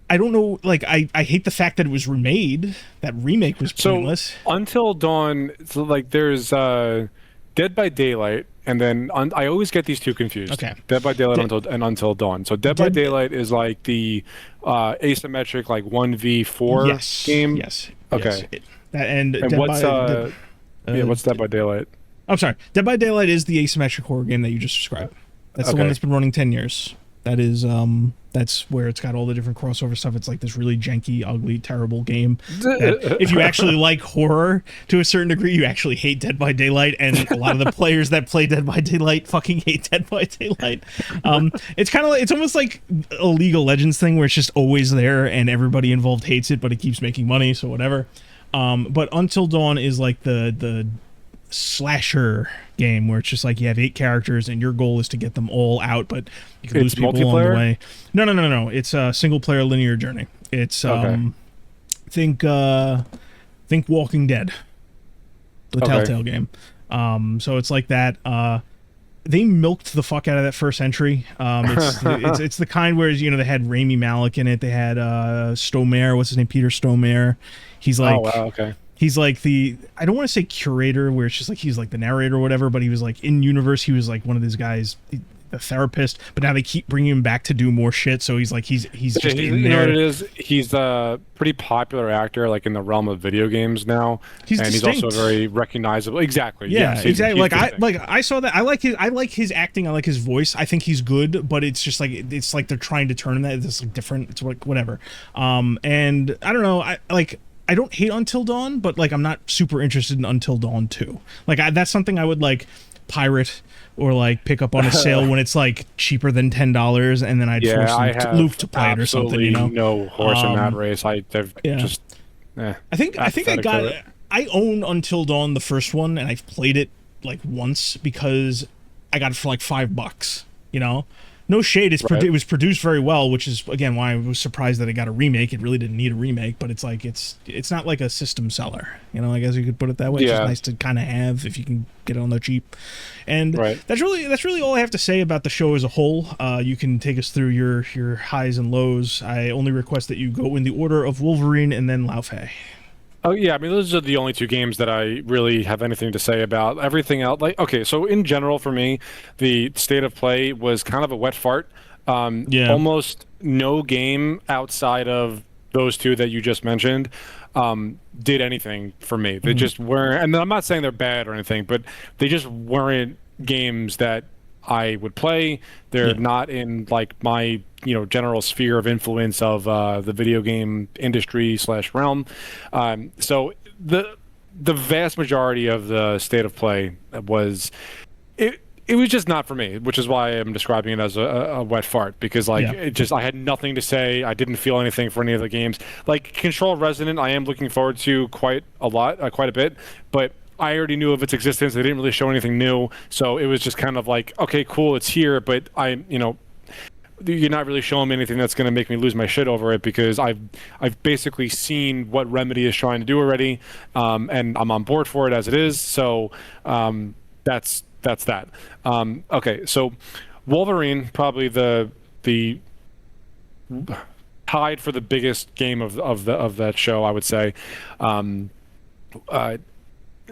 I don't know, like, I hate the fact that it was remade. That remake was pointless. So, Until Dawn, so like, there's Dead by Daylight, and then I always get these two confused. Okay. Dead by Daylight and Until Dawn. So Dead by Daylight is like the asymmetric, like 1v4 game? Yes. Okay. Yes. And what's Dead by Daylight? I'm sorry. Dead by Daylight is the asymmetric horror game that you just described. That's the one that's been running 10 years. That is, that's where it's got all the different crossover stuff. It's like this really janky, ugly, terrible game. That if you actually like horror to a certain degree, you actually hate Dead by Daylight, and a lot of the players that play Dead by Daylight fucking hate Dead by Daylight. It's kind of like, it's almost like a League of Legends thing where it's just always there and everybody involved hates it, but it keeps making money, so whatever. But Until Dawn is like the slasher game where it's just like you have 8 characters and your goal is to get them all out, but you can lose people along the way. No. It's a single player linear journey. It's think Walking Dead, the Telltale game. So it's like that. They milked the fuck out of that first entry. It's the kind where, you know, they had Rami Malek in it. They had Stormare, what's his name, Peter Stormare. He's like, oh wow, okay. He's like the, I don't want to say curator, where it's just like he's like the narrator or whatever, but he was like in universe, he was like one of these guys, the therapist, but now they keep bringing him back to do more shit, so he's like he's just in there. You know what it is? He's a pretty popular actor, like in the realm of video games now. He's also very recognizable. Exactly. Yeah, yes, exactly. I saw that. I like his acting. I like his voice. I think he's good, but it's just like it's like they're trying to turn that. It's like different. It's like whatever. And I don't know. I don't hate Until Dawn, but like I'm not super interested in Until Dawn 2. Like that's something I would like pirate or like pick up on a sale when it's like cheaper than $10, and then I'd force Luke to play it or something. You know, no horse in that race. I think I own Until Dawn, the first one, and I've played it like once because I got it for like $5. You know. No shade, it was produced very well, which is, again, why I was surprised that it got a remake. It really didn't need a remake, but it's like, it's not like a system seller. You know, I guess you could put it that way. It's just nice to kind of have if you can get it on the cheap. And that's really all I have to say about the show as a whole. You can take us through your highs and lows. I only request that you go in the order of Wolverine and then Laufey. Oh yeah, I mean those are the only 2 games that I really have anything to say about. Everything else, like, okay, so in general for me, the state of play was kind of a wet fart. Almost no game outside of those 2 that you just mentioned did anything for me. They just weren't, and I'm not saying they're bad or anything, but they just weren't games that I would play. They're not in like my general sphere of influence of the video game industry / realm. So the vast majority of the state of play was it was just not for me, which is why I'm describing it as a wet fart, because like I had nothing to say. I didn't feel anything for any of the games. Like Control Resonant, I am looking forward to quite a bit, but I already knew of its existence. They didn't really show anything new, so it was just kind of like, okay, cool, it's here, but you're not really showing me anything that's going to make me lose my shit over it, because I've basically seen what Remedy is trying to do already, and I'm on board for it as it is. So that's that. Okay, so Wolverine, probably the tied for the biggest game of that show, I would say.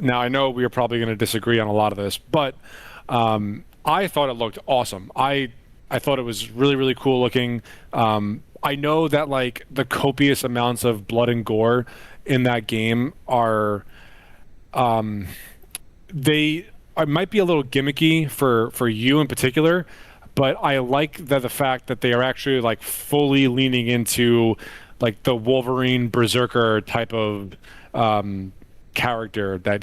Now, I know we are probably going to disagree on a lot of this, but I thought it looked awesome. I thought it was really, really cool looking. I know that like the copious amounts of blood and gore in that game are, they might be a little gimmicky for you in particular, but I like the fact that they are actually like fully leaning into like the Wolverine Berserker type of character that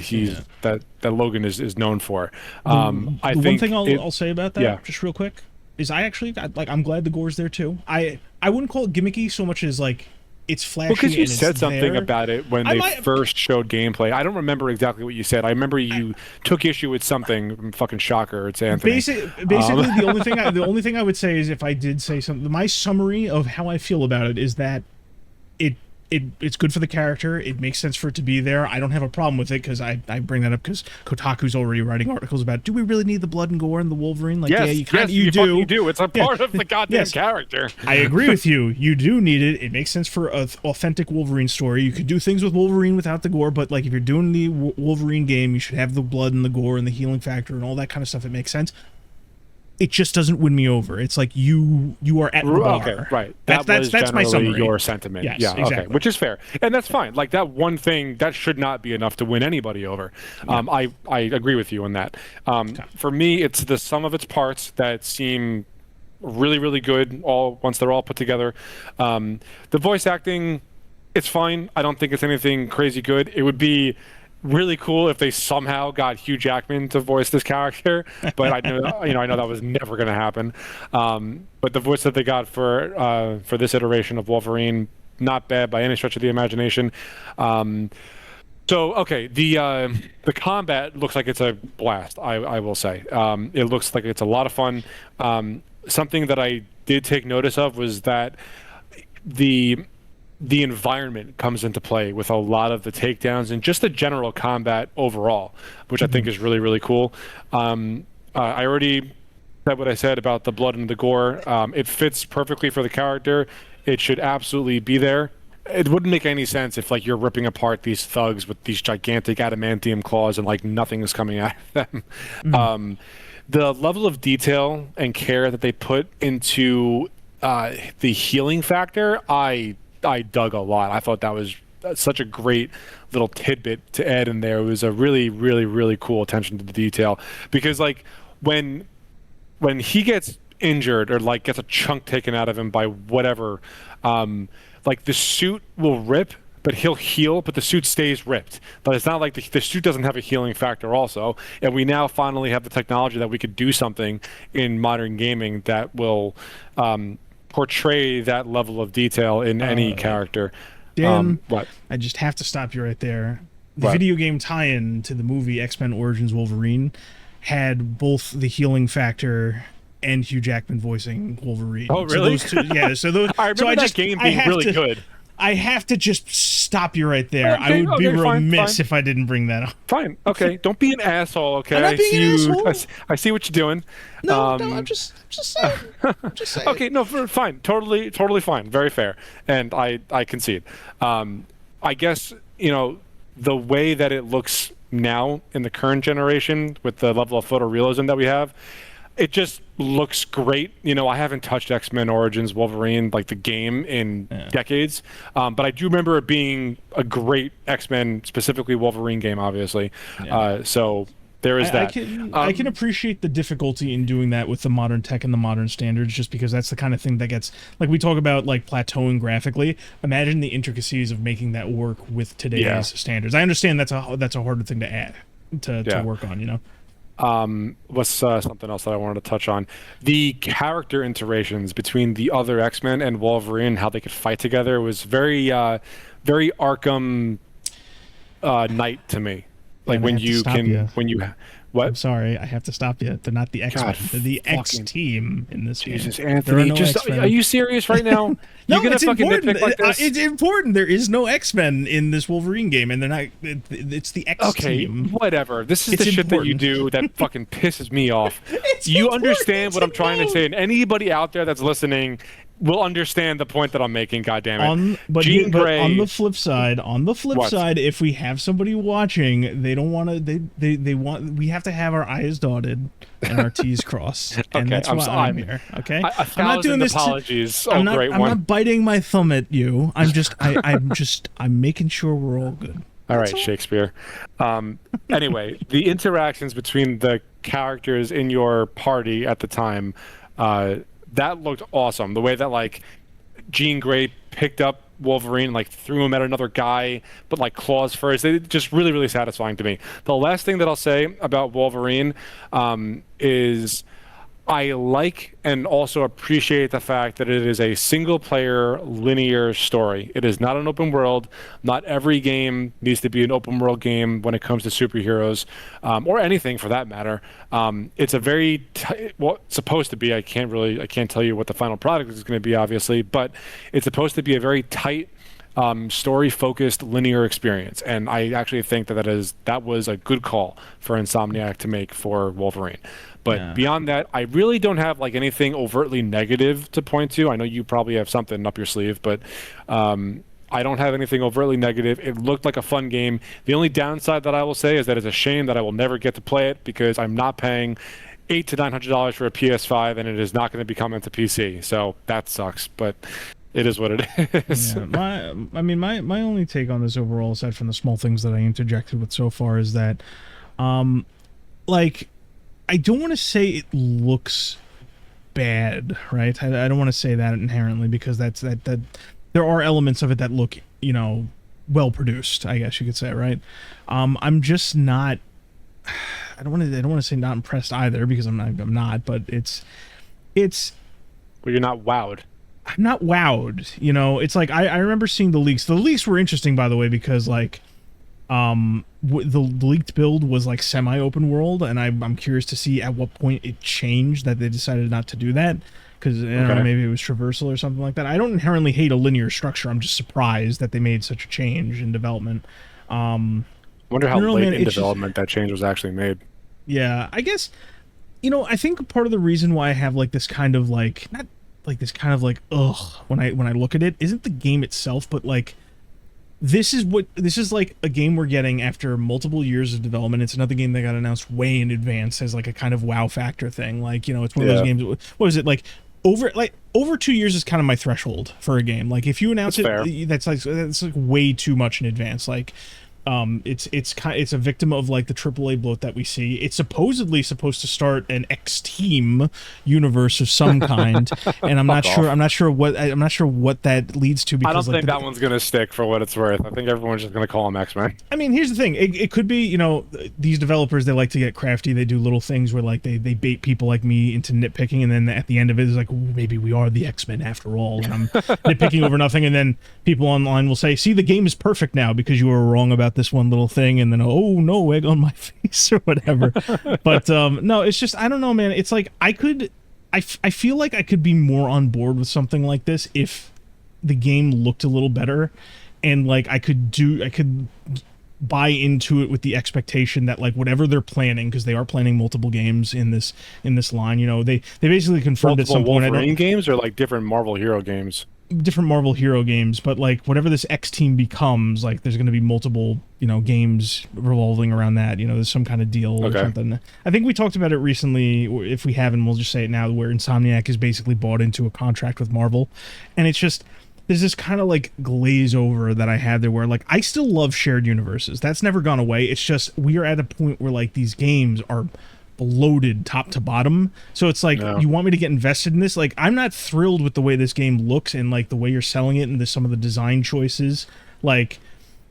that Logan is known for. I think one thing I'll say about that, just real quick, is I'm glad the gore's there too. I wouldn't call it gimmicky so much as like it's flashy. Because you said something about it when they first showed gameplay. I don't remember exactly what you said. I remember you took issue with something. Fucking shocker! It's Anthony. Basically, the only thing I would say is, if I did say something, my summary of how I feel about it is that it's good for the character. It makes sense for it to be there. I don't have a problem with it because I bring that up because Kotaku's already writing articles about, do we really need the blood and gore in the Wolverine? Like, yes, yeah, you do. You do. It's a part of the goddamn character. I agree with you. You do need it. It makes sense for an authentic Wolverine story. You could do things with Wolverine without the gore, but like if you're doing the Wolverine game, you should have the blood and the gore and the healing factor and all that kind of stuff. It makes sense. It just doesn't win me over. It's like you are at the bar. Okay, right. That's my summary. Your sentiment. Yes, yeah, exactly. Okay, which is fair, and that's fine. Like that one thing that should not be enough to win anybody over. I agree with you on that. For me, it's the sum of its parts that seem really, really good. Once they're all put together, the voice acting, it's fine. I don't think it's anything crazy good. It would be really cool if they somehow got Hugh Jackman to voice this character, but I know I know that was never going to happen. But the voice that they got for this iteration of Wolverine, not bad by any stretch of the imagination. So okay, the combat looks like it's a blast. I will say it looks like it's a lot of fun. Something that I did take notice of was that the environment comes into play with a lot of the takedowns and just the general combat overall, which I think is really, really cool. I already said what I said about the blood and the gore. It fits perfectly for the character. It should absolutely be there. It wouldn't make any sense if like you're ripping apart these thugs with these gigantic adamantium claws and like nothing is coming out of them. The level of detail and care that they put into the healing factor, I dug a lot. I thought that was such a great little tidbit to add in there. It was a really, really, really cool attention to the detail, because like when he gets injured or like gets a chunk taken out of him by whatever, like the suit will rip, but he'll heal, but the suit stays ripped. But it's not like the suit doesn't have a healing factor also. And we now finally have the technology that we could do something in modern gaming that will portray that level of detail in any character. Dan, what? I just have to stop you right there. The video game tie-in to the movie X-Men Origins Wolverine had both the healing factor and Hugh Jackman voicing Wolverine. Oh, really? So those two, yeah. So those. I remember that game being really good. I have to just stop you right there. Okay, I would be remiss fine. if I didn't bring that up. Fine. Okay. Don't be an asshole. Okay. I'm not being an asshole. I see what you're doing. No, I'm just saying. Just saying. Okay. No, fine. Totally fine. Very fair. And I concede. I guess the way that it looks now in the current generation with the level of photorealism that we have, it just looks great. I haven't touched X-Men Origins Wolverine, like the game, in decades. But I do remember it being a great X-Men, specifically Wolverine game, obviously. Yeah. So there is that. I can appreciate the difficulty in doing that with the modern tech and the modern standards, just because that's the kind of thing that gets, like we talk about, like plateauing graphically. Imagine the intricacies of making that work with today's standards. I understand that's a harder thing to add to work on. What's something else that I wanted to touch on? The character iterations between the other X-Men and Wolverine, how they could fight together, was very Arkham Knight to me. Like when you what? I'm sorry, I have to stop you. They're not the X-Men. They're the X-Team in this game. Jesus, Anthony, are you serious right now? No, it's important. It's important. There is no X-Men in this Wolverine game, and they're not. It's the X-Team. Okay, whatever. This is the shit that you do that fucking pisses me off. You understand what I'm trying to say, and anybody out there that's listening will understand the point that I'm making. Goddammit. But on the flip side, if we have somebody watching, they don't want to. They want. We have to have our I's dotted and our T's crossed, and that's why I'm here. Okay, I'm not doing this. Apologies. I'm not biting my thumb at you. I'm making sure we're all good. All right, Shakespeare. Anyway, the interactions between the characters in your party at the time. That looked awesome. The way that like Jean Grey picked up Wolverine, like threw him at another guy, but like claws first. They just really, really satisfying to me. The last thing that I'll say about Wolverine is I like and also appreciate the fact that it is a single-player linear story. It is not an open world. Not every game needs to be an open world game when it comes to superheroes, or anything for that matter. It's a very well, it's supposed to be. I can't tell you what the final product is going to be, obviously, but it's supposed to be a very tight story-focused linear experience, and I actually think that was a good call for Insomniac to make for Wolverine. But beyond that, I really don't have like anything overtly negative to point to. I know you probably have something up your sleeve, but I don't have anything overtly negative. It looked like a fun game. The only downside that I will say is that it's a shame that I will never get to play it because I'm not paying $800 to $900 for a PS5, and it is not going to be coming to PC. So that sucks, but it is what it is. Yeah, my only take on this overall, aside from the small things that I interjected with so far, is that, like, I don't want to say it looks bad, right? I don't want to say that inherently because that there are elements of it that look, well produced, I guess you could say, right? I'm just not. I don't want to say not impressed either because I'm not, but it's. Well, you're not wowed. I'm not wowed, It's like I remember seeing the leaks. The leaks were interesting, by the way, because like, the leaked build was like semi-open world, and I'm curious to see at what point it changed that they decided not to do that. Because I don't know, maybe it was traversal or something like that. I don't inherently hate a linear structure. I'm just surprised that they made such a change in development. Wonder how late in development that change was actually made. Yeah, I guess, I think part of the reason why I have like this kind of like, not like this kind of like, ugh, when I look at it, isn't the game itself, but like, this is like a game we're getting after multiple years of development. It's another game that got announced way in advance as like a kind of wow factor thing. Like, it's one of those games. What is it like? Over 2 years is kind of my threshold for a game. Like if you announce that's like way too much in advance. Like it's a victim of like the AAA bloat that we see. It's supposedly supposed to start an X-Team universe of some kind, and I'm not sure what that leads to. Because I don't think that one's gonna stick for what it's worth. I think everyone's just gonna call them X-Men. I mean, here's the thing: it could be, these developers, they like to get crafty. They do little things where like they bait people like me into nitpicking, and then at the end of it is like, maybe we are the X-Men after all, and I'm nitpicking over nothing. And then people online will say, "See, the game is perfect now because you were wrong about this one little thing," and then, oh no, egg on my face or whatever. But no, it's just, I don't know, man. It's like I feel like I could be more on board with something like this if the game looked a little better, and like I could buy into it with the expectation that like whatever they're planning, because they are planning multiple games in this line, they basically confirmed multiple at some point. Wolverine games or like different Marvel hero games? Different Marvel hero games, but like whatever this X-Team becomes, like there's going to be multiple, games revolving around that. There's some kind of deal or something. I think we talked about it recently. If we haven't, we'll just say it now, where Insomniac is basically bought into a contract with Marvel, and it's just, there's this kind of like glaze over that I had there where like I still love shared universes. That's never gone away. It's just we are at a point where like these games are bloated top to bottom, so it's like, you want me to get invested in this? Like, I'm not thrilled with the way this game looks and like the way you're selling it and some of the design choices. Like,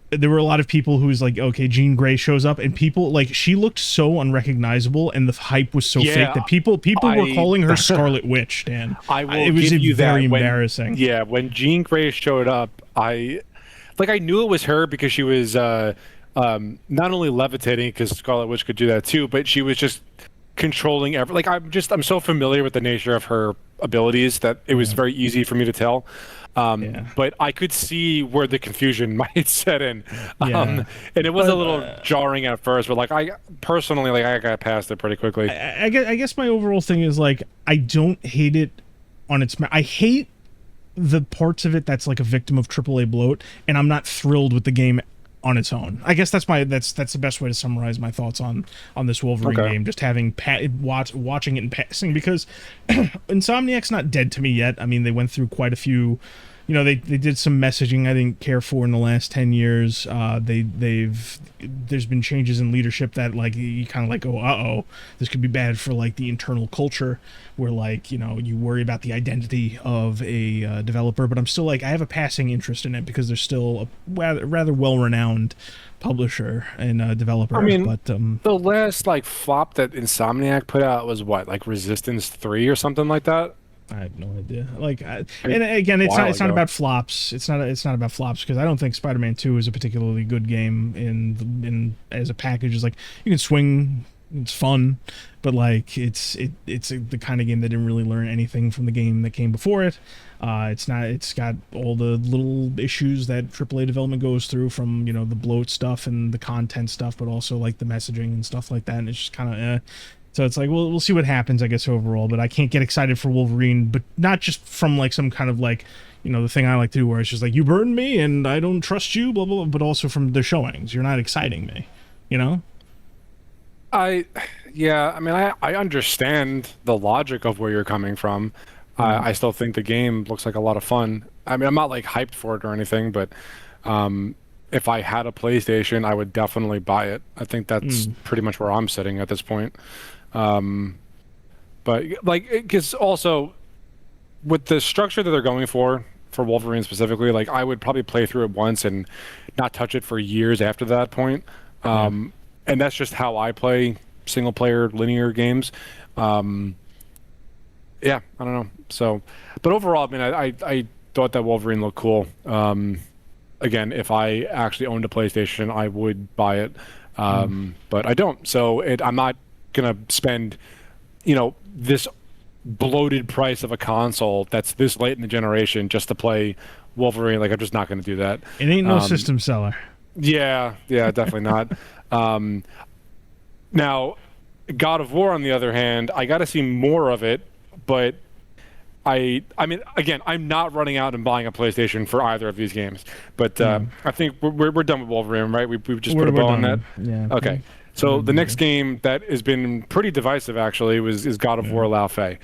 there were a lot of people who was like, okay, Jean Grey shows up, and people like, she looked so unrecognizable, and the hype was so fake that people were calling her Scarlet Witch. Dan, it was very embarrassing. When Jean Grey showed up, I knew it was her because she was not only levitating, because Scarlet Witch could do that too, but she was just controlling I'm so familiar with the nature of her abilities that it was very easy for me to tell. But I could see where the confusion might set in. And it was a little jarring at first, but like I personally, like I got past it pretty quickly. I guess my overall thing is like, I don't hate it on its I hate the parts of it that's like a victim of AAA bloat, and I'm not thrilled with the game on its own. I guess that's the best way to summarize my thoughts on this Wolverine game. Just having watching it in passing, because Insomniac's not dead to me yet. I mean, they went through quite a few. They did some messaging I didn't care for in the last 10 years. There's been changes in leadership that like you kind of like, oh, this could be bad for like the internal culture, where like you worry about the identity of a developer. But I'm still like, I have a passing interest in it because they're still a rather well-renowned publisher and developer. I mean, but the last like flop that Insomniac put out was what, like Resistance 3 or something like that? I have no idea. Like, and again, it's not about flops. It's not about flops, because I don't think Spider-Man 2 is a particularly good game in as a package. It's like, you can swing, it's fun, but like it's the kind of game that didn't really learn anything from the game that came before it. It's not. It's got all the little issues that AAA development goes through, from the bloat stuff and the content stuff, but also like the messaging and stuff like that. And it's just kind of so it's like, we'll see what happens, I guess, overall. But I can't get excited for Wolverine, but not just from like some kind of like the thing I like to do where it's just like, you burned me and I don't trust you, blah blah blah. But also from the showings, you're not exciting me, Yeah, I mean, I understand the logic of where you're coming from. I still think the game looks like a lot of fun. I mean, I'm not like hyped for it or anything, but if I had a PlayStation, I would definitely buy it. I think that's pretty much where I'm sitting at this point. But like, because also with the structure that they're going for Wolverine specifically, like I would probably play through it once and not touch it for years after that point. And that's just how I play single player linear games. Yeah, I don't know. So, but overall, I mean, I thought that Wolverine looked cool. Again, if I actually owned a PlayStation, I would buy it. But I don't. So I'm not gonna spend, this bloated price of a console that's this late in the generation just to play Wolverine. Like, I'm just not gonna do that. It ain't no system seller. Yeah, definitely not. Now, God of War, on the other hand, I got to see more of it, but I mean, again, I'm not running out and buying a PlayStation for either of these games. But I think we're done with Wolverine, right? We've just put a bow on that. Yeah. Okay. So the next game that has been pretty divisive, actually, is God of War Laufey.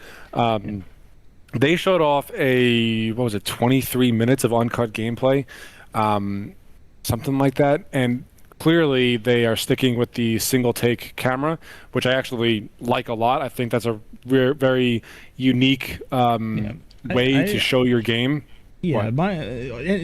They showed off 23 minutes of uncut gameplay, something like that, and clearly they are sticking with the single take camera, which I actually like a lot. I think that's a very unique way to show your game. Yeah,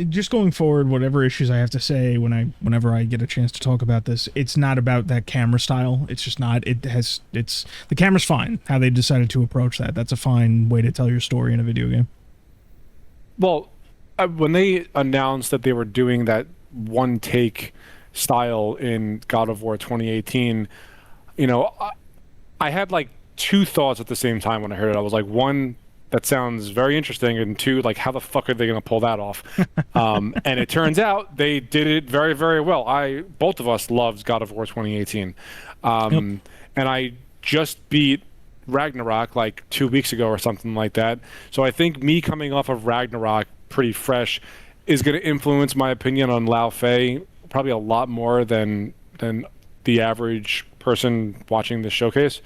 just going forward, whatever issues I have to say whenever I get a chance to talk about this, it's not about that camera style. It's just not. The camera's fine. How they decided to approach that's a fine way to tell your story in a video game. Well, when they announced that they were doing that one take style in God of War 2018, I had like two thoughts at the same time when I heard it. I was like, one, that sounds very interesting, and two, like, how the fuck are they going to pull that off? And it turns out they did it very, very well. Both of us loved God of War 2018, and I just beat Ragnarok like 2 weeks ago or something like that. So I think me coming off of Ragnarok pretty fresh is going to influence my opinion on Laufey probably a lot more than the average person watching this showcase.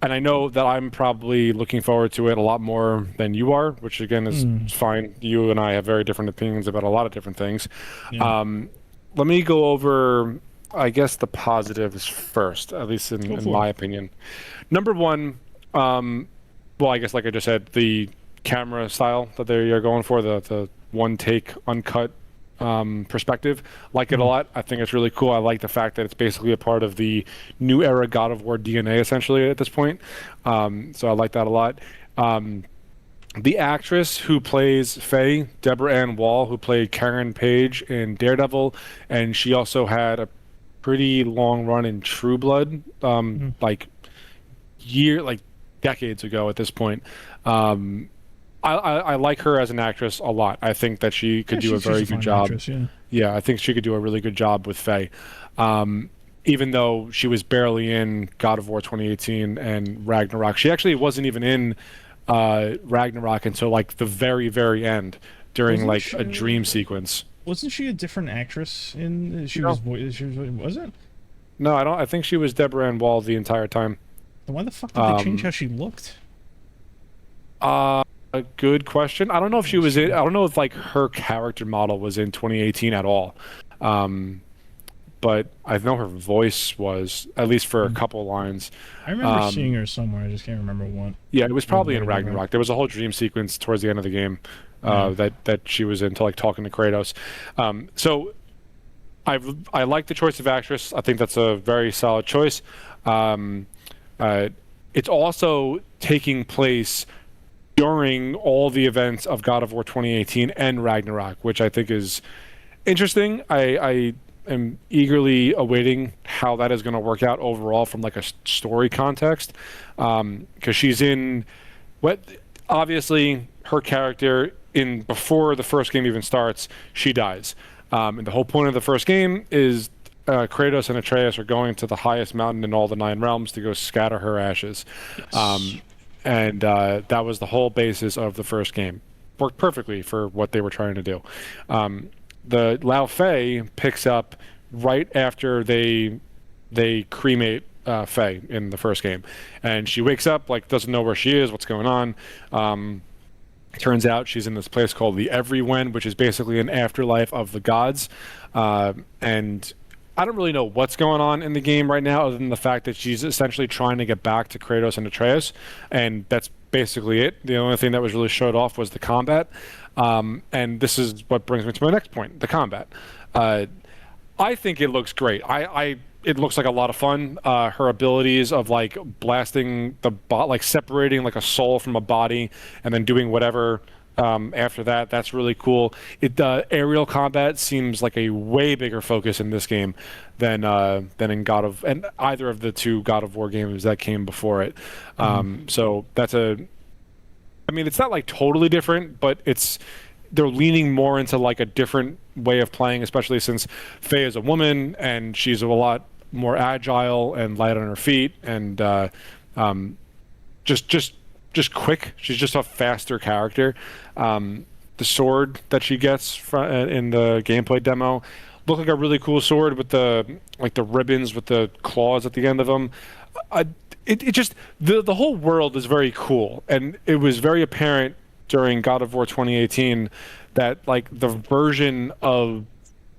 And I know that I'm probably looking forward to it a lot more than you are, which again is fine. You and I have very different opinions about a lot of different things. Yeah. Let me go over, I guess, the positives first, at least in my opinion. Number one, well, I guess like I just said, the camera style that they're going for, the one take uncut perspective, like it a lot. I think it's really cool. I like the fact that it's basically a part of the new era God of War DNA essentially at this point. So I like that a lot. The actress who plays Faye, Deborah Ann Wall, who played Karen Page in Daredevil, and she also had a pretty long run in True Blood, like decades ago at this point. I like her as an actress a lot. I think that she could do a very good job. Actress, yeah, I think she could do a really good job with Faye. Even though she was barely in God of War 2018 and Ragnarok. She actually wasn't even in Ragnarok until like the very, very end during a dream sequence. Wasn't she a different actress in was it? No, I don't. I think she was Deborah Ann Wall the entire time. Then why the fuck did they change how she looked? A good question. I don't know if she was in. I don't know if like her character model was in 2018 at all. But I know her voice was, at least for a couple lines. I remember seeing her somewhere. I just can't remember what. Yeah, it was probably in Ragnarok. There was a whole dream sequence towards the end of the game that she was into, like talking to Kratos. So I like the choice of actress. I think that's a very solid choice. It's also taking place during all the events of God of War 2018 and Ragnarok, which I think is interesting. I am eagerly awaiting how that is going to work out overall from like a story context, because she's in what obviously her character in before the first game even starts, she dies. And the whole point of the first game is Kratos and Atreus are going to the highest mountain in all the 9 realms to go scatter her ashes. Yes. And that was the whole basis of the first game. Worked perfectly for what they were trying to do. The Laufey picks up right after they cremate Faye in the first game, and she wakes up like doesn't know where she is, what's going on. Turns out she's in this place called the Everywhen, which is basically an afterlife of the gods. And I don't really know what's going on in the game right now, other than the fact that she's essentially trying to get back to Kratos and Atreus, and that's basically it. The only thing that was really showed off was the combat. And this is what brings me to my next point: the combat. I think it looks great. It looks like a lot of fun. Her abilities of like blasting like separating like a soul from a body, and then doing whatever after that. That's really cool. Aerial combat seems like a way bigger focus in this game than in and either of the 2 God of War games that came before it. So that's I mean, it's not like totally different, but they're leaning more into like a different way of playing, especially since Faye is a woman and she's a lot more agile and light on her feet and just quick. She's just a faster character. The sword that she gets in the gameplay demo looked like a really cool sword with the ribbons with the claws at the end of them. It just the whole world is very cool, and it was very apparent during God of War 2018 that like the version of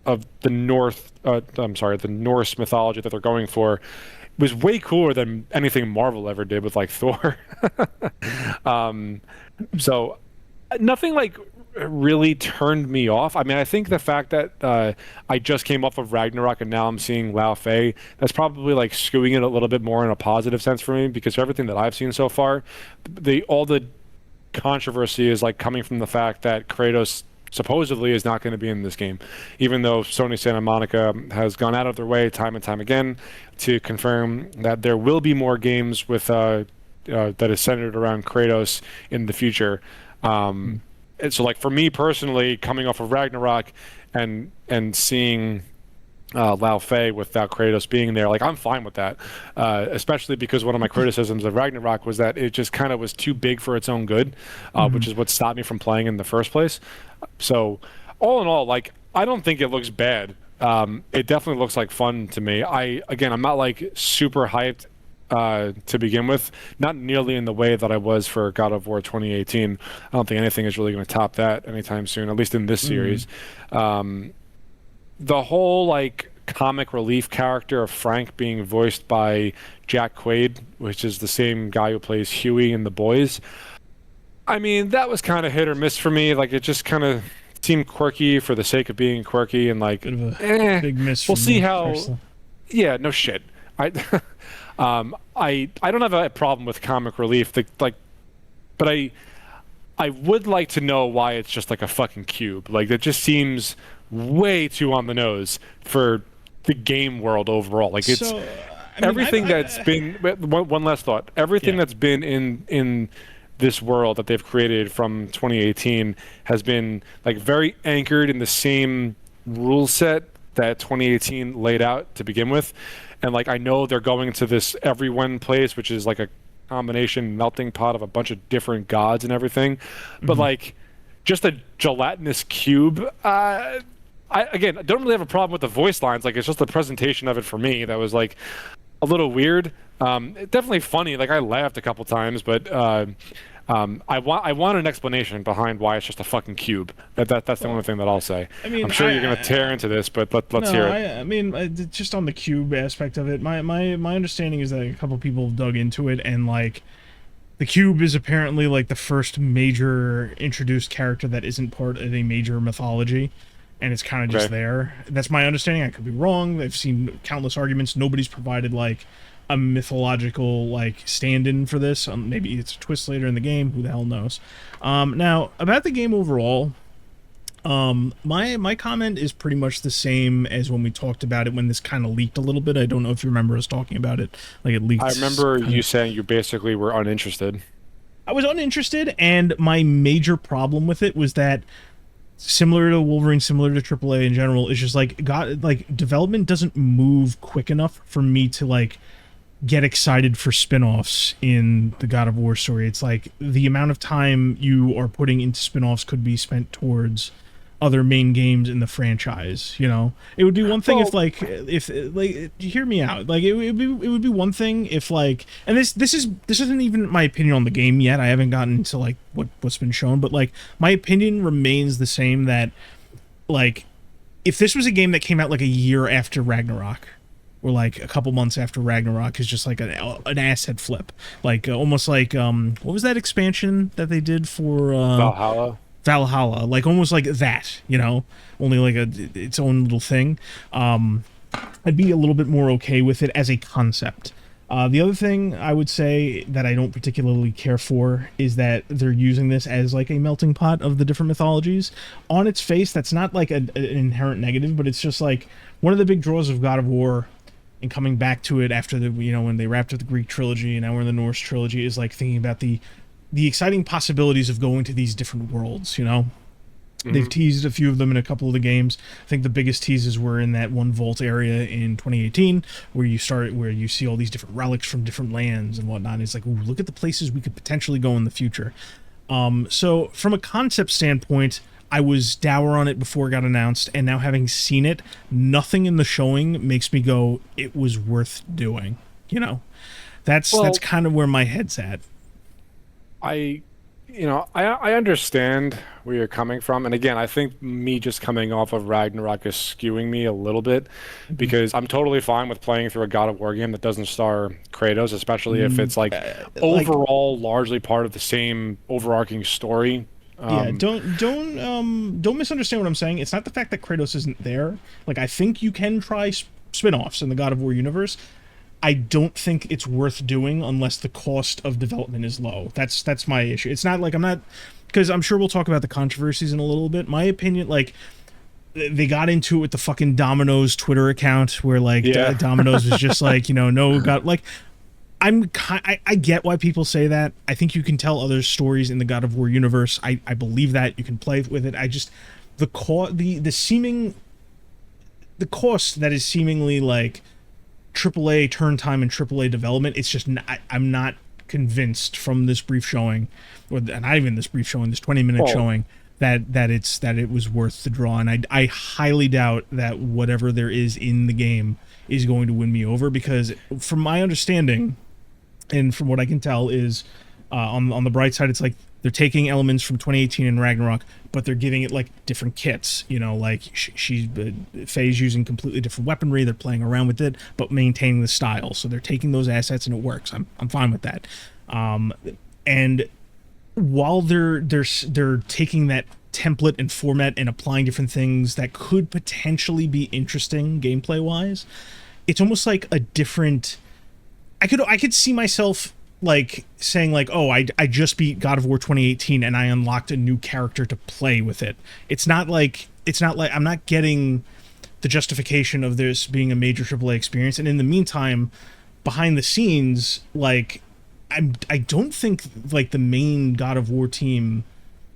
the the Norse mythology that they're going for was way cooler than anything Marvel ever did with like Thor. So nothing like really turned me off. I mean, I think the fact that I just came off of Ragnarok and now I'm seeing Laufey, that's probably like skewing it a little bit more in a positive sense for me, because for everything that I've seen so far, all the controversy is like coming from the fact that Kratos supposedly is not going to be in this game, even though Sony Santa Monica has gone out of their way time and time again to confirm that there will be more games with that is centered around Kratos in the future. And so like for me personally, coming off of Ragnarok and seeing Laufey without Kratos being there, like I'm fine with that, especially because one of my criticisms of Ragnarok was that it just kind of was too big for its own good, which is what stopped me from playing in the first place. So all in all, like I don't think it looks bad. It definitely looks like fun to me. I'm not like super hyped to begin with, not nearly in the way that I was for God of War 2018. I don't think anything is really going to top that anytime soon, at least in this series. The whole like comic relief character of Frank being voiced by Jack Quaid, which is the same guy who plays Huey in The Boys. I mean, that was kind of hit or miss for me. Like it just kind of seemed quirky for the sake of being quirky, and like big miss. We'll see how. Personally. Yeah, no shit. I don't have a problem with comic relief, but I would like to know why it's just like a fucking cube. Like that just seems way too on the nose for the game world overall. Like it's everything that's been. One last thought. Everything that's been in this world that they've created from 2018 has been like very anchored in the same rule set that 2018 laid out to begin with. And like I know they're going to this Everywhen place, which is like a combination melting pot of a bunch of different gods and everything, but like just a gelatinous cube. I don't really have a problem with the voice lines. Like it's just the presentation of it for me that was like a little weird. Definitely funny. Like I laughed a couple times, but I want an explanation behind why it's just a fucking cube. That's the only thing that I'll say. I mean, I'm sure you're going to tear into this, but let's hear it. I mean, just on the cube aspect of it, my understanding is that a couple people dug into it, and like the cube is apparently like the first major introduced character that isn't part of a major mythology, and it's kind of just there. That's my understanding. I could be wrong. I've seen countless arguments. Nobody's provided like a mythological like stand-in for this. Maybe it's a twist later in the game, who the hell knows. Now about the game overall, my comment is pretty much the same as when we talked about it when this kind of leaked a little bit. I don't know if you remember us talking about it, like it leaked. I remember you saying you basically were uninterested. I was uninterested, and my major problem with it was that similar to Wolverine, similar to AAA in general, is just like development doesn't move quick enough for me to like get excited for spin-offs in the God of War story. It's like the amount of time you are putting into spin-offs could be spent towards other main games in the franchise, you know. It would be one thing if hear me out. Like it would be one thing if like, and this isn't even my opinion on the game yet. I haven't gotten into like what's been shown, but like my opinion remains the same that like if this was a game that came out like a year after Ragnarok, or like a couple months after Ragnarok, is just like an asset flip, like almost like what was that expansion that they did for Valhalla, like almost like that, you know, only like its own little thing. I'd be a little bit more okay with it as a concept. The other thing I would say that I don't particularly care for is that they're using this as like a melting pot of the different mythologies. On its face, that's not like an inherent negative, but it's just like one of the big draws of God of War and coming back to it after the, you know, when they wrapped up the Greek trilogy and now we're in the Norse trilogy, is like thinking about the exciting possibilities of going to these different worlds, you know? Mm-hmm. They've teased a few of them in a couple of the games. I think the biggest teases were in that one vault area in 2018 where you see all these different relics from different lands and whatnot. It's like, ooh, look at the places we could potentially go in the future. So from a concept standpoint, I was dour on it before it got announced, and now having seen it, nothing in the showing makes me go, it was worth doing, you know? That's kind of where my head's at. I understand where you're coming from. And again, I think me just coming off of Ragnarok is skewing me a little bit, because I'm totally fine with playing through a God of War game that doesn't star Kratos, especially if it's like overall largely part of the same overarching story. Don't misunderstand what I'm saying. It's not the fact that Kratos isn't there. Like, I think you can try spin-offs in the God of War universe. I don't think it's worth doing unless the cost of development is low. That's my issue. It's not like I'm not, because I'm sure we'll talk about the controversies in a little bit. My opinion, like, they got into it with the fucking Domino's Twitter account where like Domino's was just like, you know, no, got like, I get why people say that. I think you can tell other stories in the God of War universe. I believe that you can play with it. I just the cost that is seemingly like AAA turn time and AAA development. It's just I'm not convinced from this brief showing, or not even this brief showing, this 20-minute showing, that it was worth the draw. And I highly doubt that whatever there is in the game is going to win me over, because from my understanding and from what I can tell is on the bright side, it's like they're taking elements from 2018 and Ragnarok, but they're giving it like different kits, you know, like Faye's using completely different weaponry. They're playing around with it, but maintaining the style. So they're taking those assets and it works. I'm fine with that. And while they're taking that template and format and applying different things that could potentially be interesting gameplay wise, it's almost like a different, I could see myself like saying like, oh, I just beat God of War 2018 and I unlocked a new character to play with it. It's not like I'm not getting the justification of this being a major AAA experience. And in the meantime, behind the scenes, like I don't think like the main God of War team,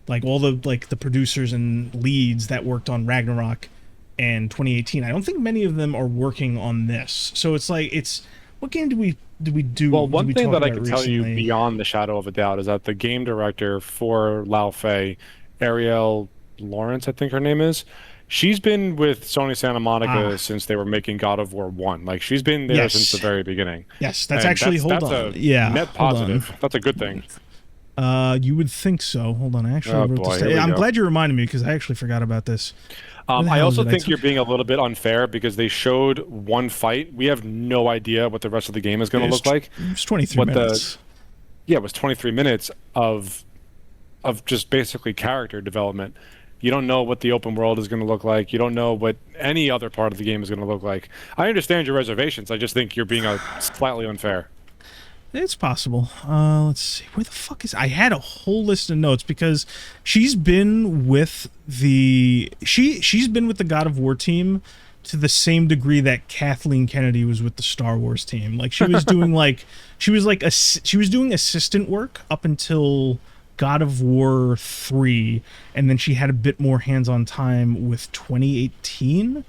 like all the like the producers and leads that worked on Ragnarok and 2018, I don't think many of them are working on this. So it's like, what game do we do? Well, one thing that I can tell you beyond the shadow of a doubt is that the game director for Laufey, Ariel Lawrence, I think her name is, she's been with Sony Santa Monica since they were making God of War 1. Like, she's been there since the very beginning. Yes, that's actually, that's a net positive. That's a good thing. You would think so. Hold on, I actually wrote this down. I'm glad you reminded me, because I actually forgot about this. I also think you're being a little bit unfair, because they showed one fight. We have no idea what the rest of the game is going to look like. It was 23 minutes. It was 23 minutes of just basically character development. You don't know what the open world is going to look like. You don't know what any other part of the game is going to look like. I understand your reservations. I just think you're being slightly unfair. It's possible. Let's see. Where the fuck is... I had a whole list of notes, because she's been with the... She's been with the God of War team to the same degree that Kathleen Kennedy was with the Star Wars team. Like she was doing she was doing assistant work up until God of War 3, and then she had a bit more hands-on time with 2018.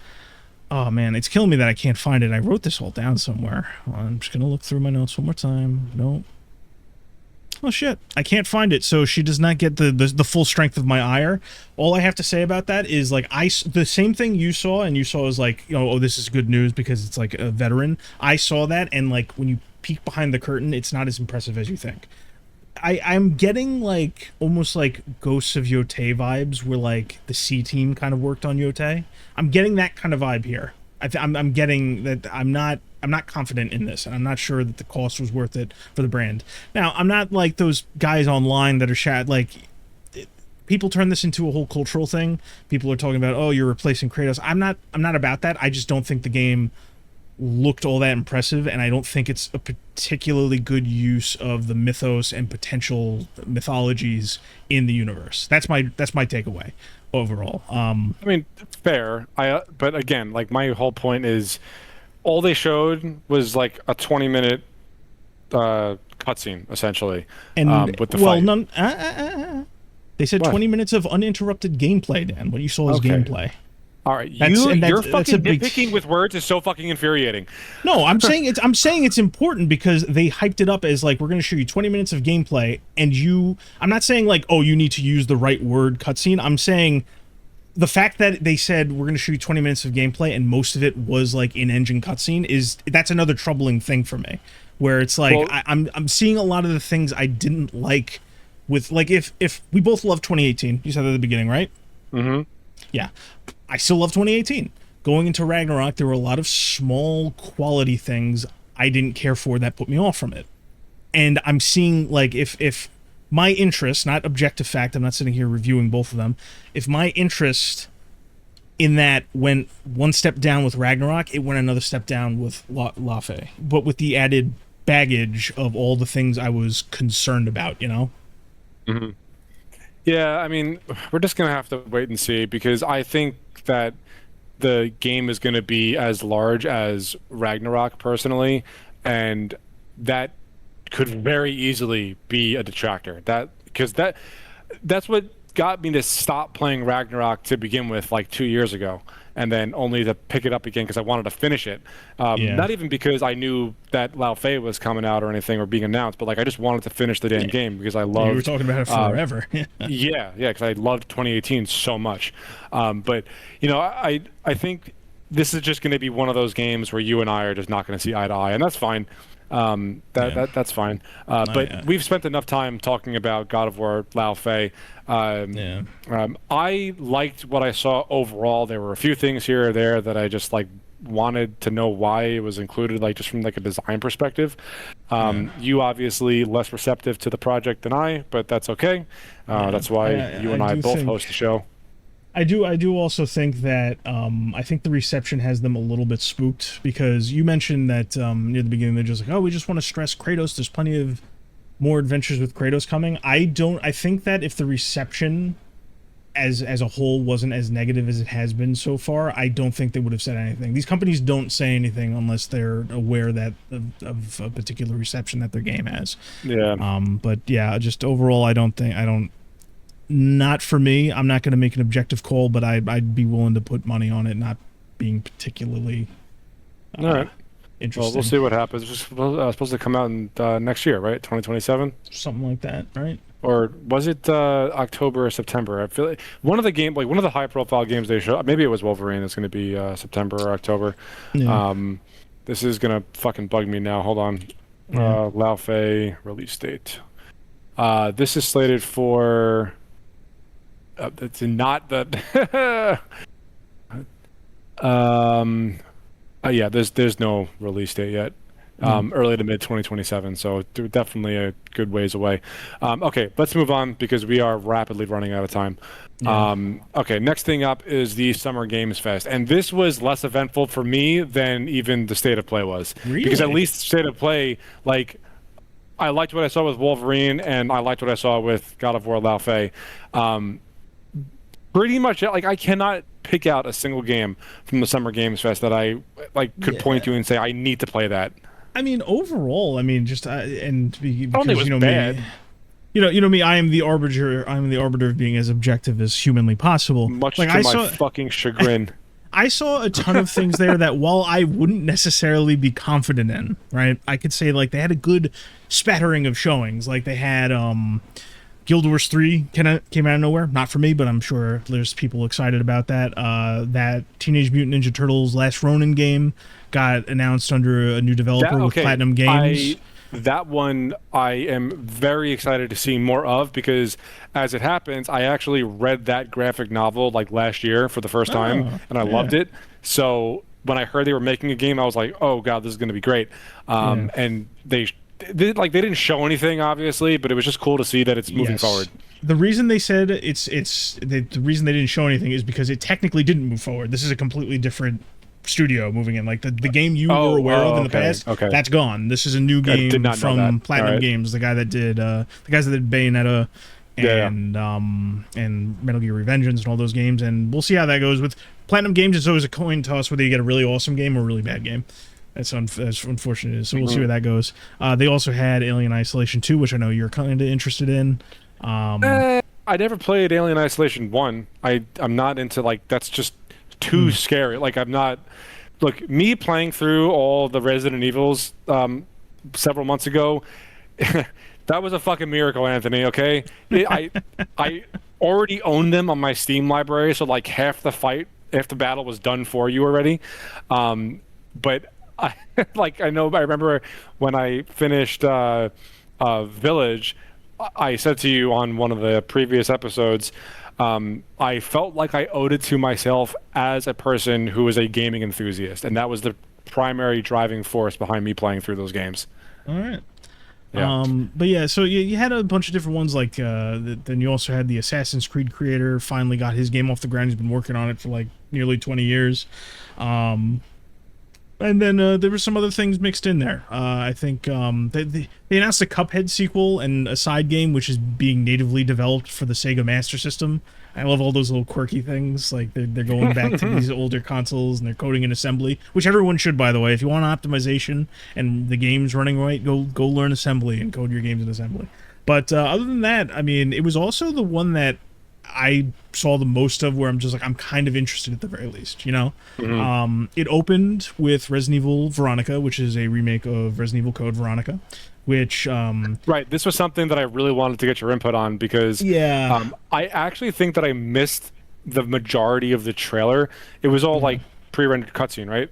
Oh man, it's killing me that I can't find it. I wrote this all down somewhere. I'm just gonna look through my notes one more time. Nope. Oh shit, I can't find it. So she does not get the full strength of my ire. All I have to say about that is like the same thing you saw, and you saw is like, you know, oh, this is good news because it's like a veteran. I saw that, and like when you peek behind the curtain, it's not as impressive as you think. I'm getting like almost like Ghosts of Yotei vibes, where like the C team kind of worked on Yotei. I'm getting that kind of vibe here. I'm getting that. I'm not confident in this, and I'm not sure that the cost was worth it for the brand. Now, I'm not like those guys online that are people turn this into a whole cultural thing. People are talking about, oh, you're replacing Kratos. I'm not about that. I just don't think the game looked all that impressive, and I don't think it's a particularly good use of the mythos and potential mythologies in the universe. That's my takeaway overall. I mean, fair. But again, like my whole point is, all they showed was like a 20-minute cutscene, essentially, and with the fight. They said what? 20 minutes of uninterrupted gameplay, Dan. What you saw is gameplay. All right, you're fucking nitpicking with words is so fucking infuriating. No, I'm saying it's important because they hyped it up as like, we're going to show you 20 minutes of gameplay, and I'm not saying like, oh, you need to use the right word cutscene. I'm saying the fact that they said we're going to show you 20 minutes of gameplay and most of it was like in-engine cutscene that's another troubling thing for me, where it's like, well, I'm seeing a lot of the things I didn't like with, like, if we both love 2018, you said that at the beginning, right? Mm-hmm. Yeah. I still love 2018. Going into Ragnarok, there were a lot of small quality things I didn't care for that put me off from it. And I'm seeing, like, if my interest, not objective fact, I'm not sitting here reviewing both of them, if my interest in that went one step down with Ragnarok, it went another step down with Laufey. But with the added baggage of all the things I was concerned about, you know? Mm-hmm. Yeah, I mean, we're just going to have to wait and see, because I think that the game is going to be as large as Ragnarok, personally, and that could very easily be a detractor. Because that's what got me to stop playing Ragnarok to begin with, like 2 years ago, and then only to pick it up again because I wanted to finish it. Not even because I knew that Laufey was coming out or anything or being announced, but like I just wanted to finish the damn game because I loved. You were talking about it forever. yeah, because I loved 2018 so much. But you know, I think this is just going to be one of those games where you and I are just not going to see eye to eye, and that's fine. That's fine. But we've spent enough time talking about God of War Laufey. I liked what I saw overall. There were a few things here or there that I just like wanted to know why it was included, like just from like a design perspective. You obviously less receptive to the project than I, but that's okay. That's why you and I both host the show. I do also think that I think the reception has them a little bit spooked, because you mentioned that near the beginning they're just like, oh, we just want to stress Kratos. There's plenty of more adventures with Kratos coming. I think that if the reception as a whole wasn't as negative as it has been so far, I don't think they would have said anything. These companies don't say anything unless they're aware that of a particular reception that their game has. Yeah. But yeah, just overall, not for me. I'm not going to make an objective call, but I'd be willing to put money on it not being particularly all right. Interesting. Well, we'll see what happens. It's supposed to come out in next year, right? 2027? Something like that, right? Or was it October or September? I feel like one of the high-profile games they showed, maybe it was Wolverine, is going to be September or October. Yeah. This is going to fucking bug me now. Hold on. Laufey release date. This is slated for... it's not the... yeah, there's no release date yet. Early to mid 2027, so definitely a good ways away. Okay, let's move on because we are rapidly running out of time. Okay, next thing up is the Summer Games Fest, and this was less eventful for me than even the State of Play was. Really? Because at least State of Play, like, I liked what I saw with Wolverine, and I liked what I saw with God of War Laufey. Pretty much, like, I cannot pick out a single game from the Summer Games Fest that I could point to and say I need to play that. I mean, overall, I mean, just and I don't think it was bad. Me, you know me. I am the arbiter. I'm the arbiter of being as objective as humanly possible. Much to my fucking chagrin. I saw a ton of things there that while I wouldn't necessarily be confident in, right? I could say like they had a good spattering of showings. Like they had Guild Wars 3 came out of nowhere. Not for me, but I'm sure there's people excited about that. That Teenage Mutant Ninja Turtles Last Ronin game got announced under a new developer with Platinum Games. That one I am very excited to see more of, because as it happens, I actually read that graphic novel like last year for the first time, and I loved it. So when I heard they were making a game, I was like, oh god, this is going to be great. And they didn't show anything, obviously, but it was just cool to see that it's moving forward. The reason they said the reason they didn't show anything is because it technically didn't move forward. This is a completely different studio moving in. Like the game you were aware of in the past, that's gone. This is a new game from Platinum Games, the guys that did Bayonetta and Metal Gear Revengeance and all those games, and we'll see how that goes with Platinum Games. It's always a coin toss whether you get a really awesome game or a really bad game. That's unfortunate. So we'll see where that goes. They also had Alien Isolation 2, which I know you're kind of interested in. I never played Alien Isolation 1. I'm not into that's just too scary. I'm not. Look, me playing through all the Resident Evils several months ago, that was a fucking miracle, Anthony. Okay, I already owned them on my Steam library, so half the battle was done for you already. But I remember when I finished Village, I said to you on one of the previous episodes, I felt like I owed it to myself as a person who is a gaming enthusiast, and that was the primary driving force behind me playing through those games. All right. Yeah. But yeah, so you had a bunch of different ones. Then you also had the Assassin's Creed creator finally got his game off the ground. He's been working on it for nearly 20 years. And then there were some other things mixed in there. I think they announced a Cuphead sequel and a side game, which is being natively developed for the Sega Master System. I love all those little quirky things. They're going back to these older consoles and they're coding in assembly, which everyone should, by the way. If you want optimization and the game's running right, go learn assembly and code your games in assembly. But other than that, I mean, it was also the one that I saw the most of where I'm just I'm kind of interested at the very least, you know? It opened with Resident Evil Veronica, which is a remake of Resident Evil Code Veronica, which... Right, this was something that I really wanted to get your input on because I actually think that I missed the majority of the trailer. It was all pre-rendered cutscene, right?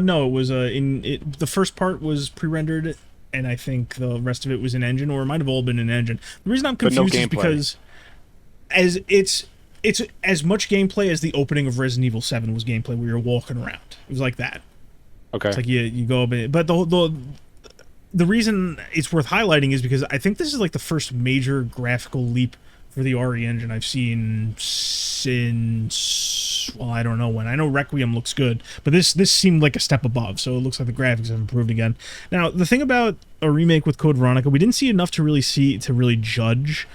No, it was the first part was pre-rendered, and I think the rest of it was in engine, or it might have all been in engine. The reason I'm confused is because... As it's as much gameplay as the opening of Resident Evil 7 was gameplay where you're walking around. It was like that. Okay. It's you go a bit, but the reason it's worth highlighting is because I think this is the first major graphical leap for the RE engine I've seen since, well, I don't know when. I know Requiem looks good, but this seemed like a step above, so it looks like the graphics have improved again. Now, the thing about a remake with Code Veronica, we didn't see enough to really judge.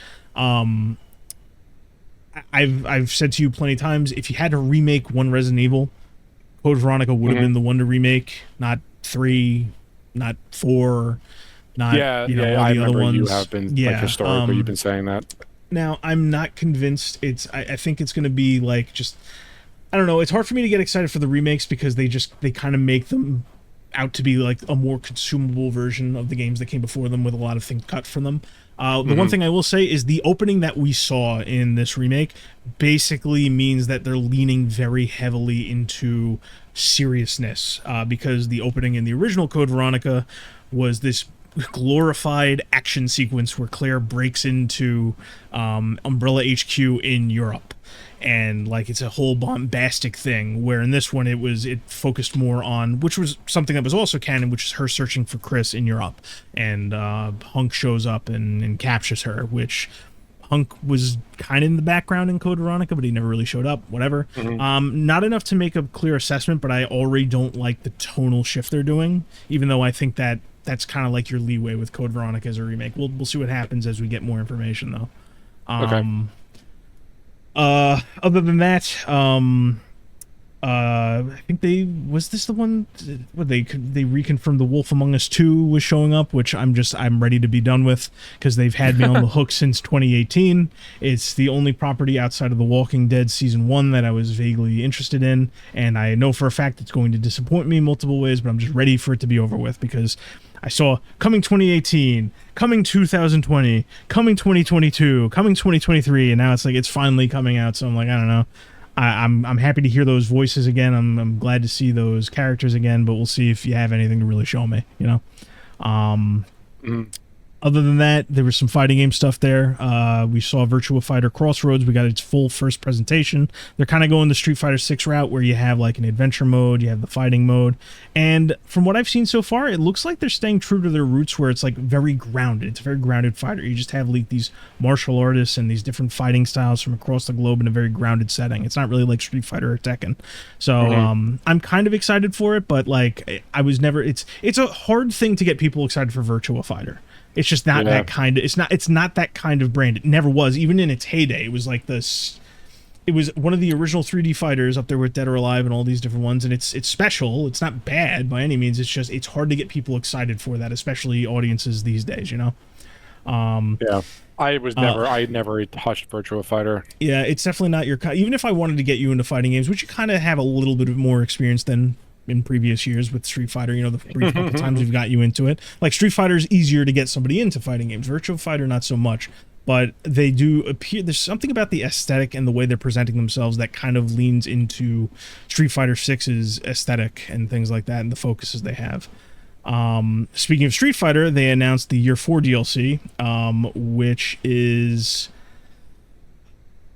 I've said to you plenty of times, if you had to remake one Resident Evil, Code Veronica would have been the one to remake, not 3, not 4, not all the other ones. You have been historically you've been saying that. Now, I'm not convinced. I think it's going to be I don't know. It's hard for me to get excited for the remakes because they kind of make them out to be a more consumable version of the games that came before them with a lot of things cut from them. The one thing I will say is the opening that we saw in this remake basically means that they're leaning very heavily into seriousness, because the opening in the original Code Veronica was this glorified action sequence where Claire breaks into Umbrella HQ in Europe. And it's a whole bombastic thing, where in this one it focused more on, which was something that was also canon, which is her searching for Chris in Europe, and Hunk shows up and captures her, which Hunk was kind of in the background in Code Veronica, but he never really showed up, whatever. Not enough to make a clear assessment, but I already don't like the tonal shift they're doing, even though I think that's kind of your leeway with Code Veronica as a remake. We'll see what happens as we get more information, though. Okay. Other than that, I think was this the one where they reconfirmed the Wolf Among Us 2 was showing up, which I'm ready to be done with because they've had me on the hook since 2018. It's the only property outside of The Walking Dead season 1 that I was vaguely interested in, and I know for a fact it's going to disappoint me in multiple ways, but I'm just ready for it to be over with because I saw coming 2018, coming 2020, coming 2022, coming 2023, and now it's like it's finally coming out. So I'm like, I don't know. I'm happy to hear those voices again. I'm glad to see those characters again, but we'll see if you have anything to really show me, you know. Other than that, there was some fighting game stuff there. We saw Virtua Fighter Crossroads. We got its full first presentation. They're kind of going the Street Fighter 6 route where you have like an adventure mode, you have the fighting mode. And from what I've seen so far, it looks like they're staying true to their roots where it's like very grounded. It's a very grounded fighter. You just have like these martial artists and these different fighting styles from across the globe in a very grounded setting. It's not really like Street Fighter or Tekken. So I'm kind of excited for it, but like I was never, it's a hard thing to get people excited for Virtua Fighter. It's just not that kind of. It's not that kind of brand. It never was. Even in its heyday, it was like this. It was one of the original 3D fighters up there with Dead or Alive and all these different ones. And it's special. It's not bad by any means. It's just it's hard to get people excited for that, especially audiences these days. You know. Yeah. I never touched Virtua Fighter. Yeah, it's definitely not your. Even if I wanted to get you into fighting games, which you kind of have a little bit of more experience than in previous years with Street Fighter, you know, the brief couple times we've got you into it. Like Street Fighter is easier to get somebody into fighting games. Virtua Fighter, not so much. But they do appear, there's something about the aesthetic and the way they're presenting themselves that kind of leans into Street Fighter 6's aesthetic and things like that and the focuses they have. Speaking of Street Fighter, they announced the Year 4 DLC, which is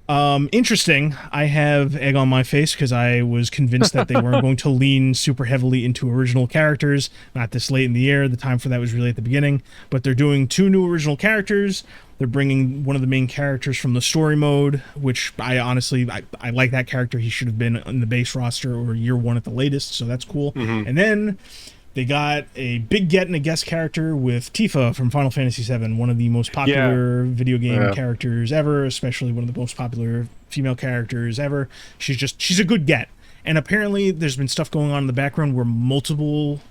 interesting. I have egg on my face because I was convinced that they weren't going to lean super heavily into original characters, not this late in the year. The time for that was really at the beginning. But they're doing 2 new original characters. They're bringing one of the main characters from the story mode, which I honestly like that character. He should have been in the base roster or Year 1 at the latest, so that's cool. And then they got a big get and a guest character with Tifa from Final Fantasy VII, one of the most popular video game characters ever, especially one of the most popular female characters ever. She's a good get. And apparently there's been stuff going on in the background where multiple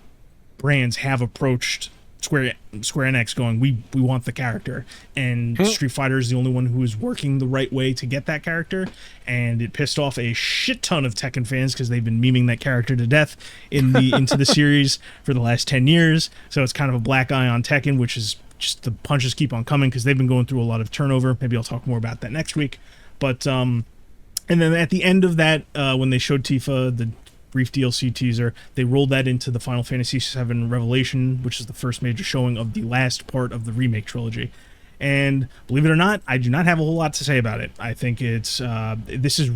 brands have approached Square Enix going, we want the character, and Street Fighter is the only one who is working the right way to get that character, and it pissed off a shit ton of Tekken fans because they've been memeing that character to death into the series for the last 10 years. So it's kind of a black eye on Tekken, which is just the punches keep on coming because they've been going through a lot of turnover. Maybe I'll talk more about that next week. But and then at the end of that, when they showed Tifa the brief DLC teaser, they rolled that into the Final Fantasy VII Revelation, which is the first major showing of the last part of the remake trilogy. And believe it or not, I do not have a whole lot to say about it. I think it's this is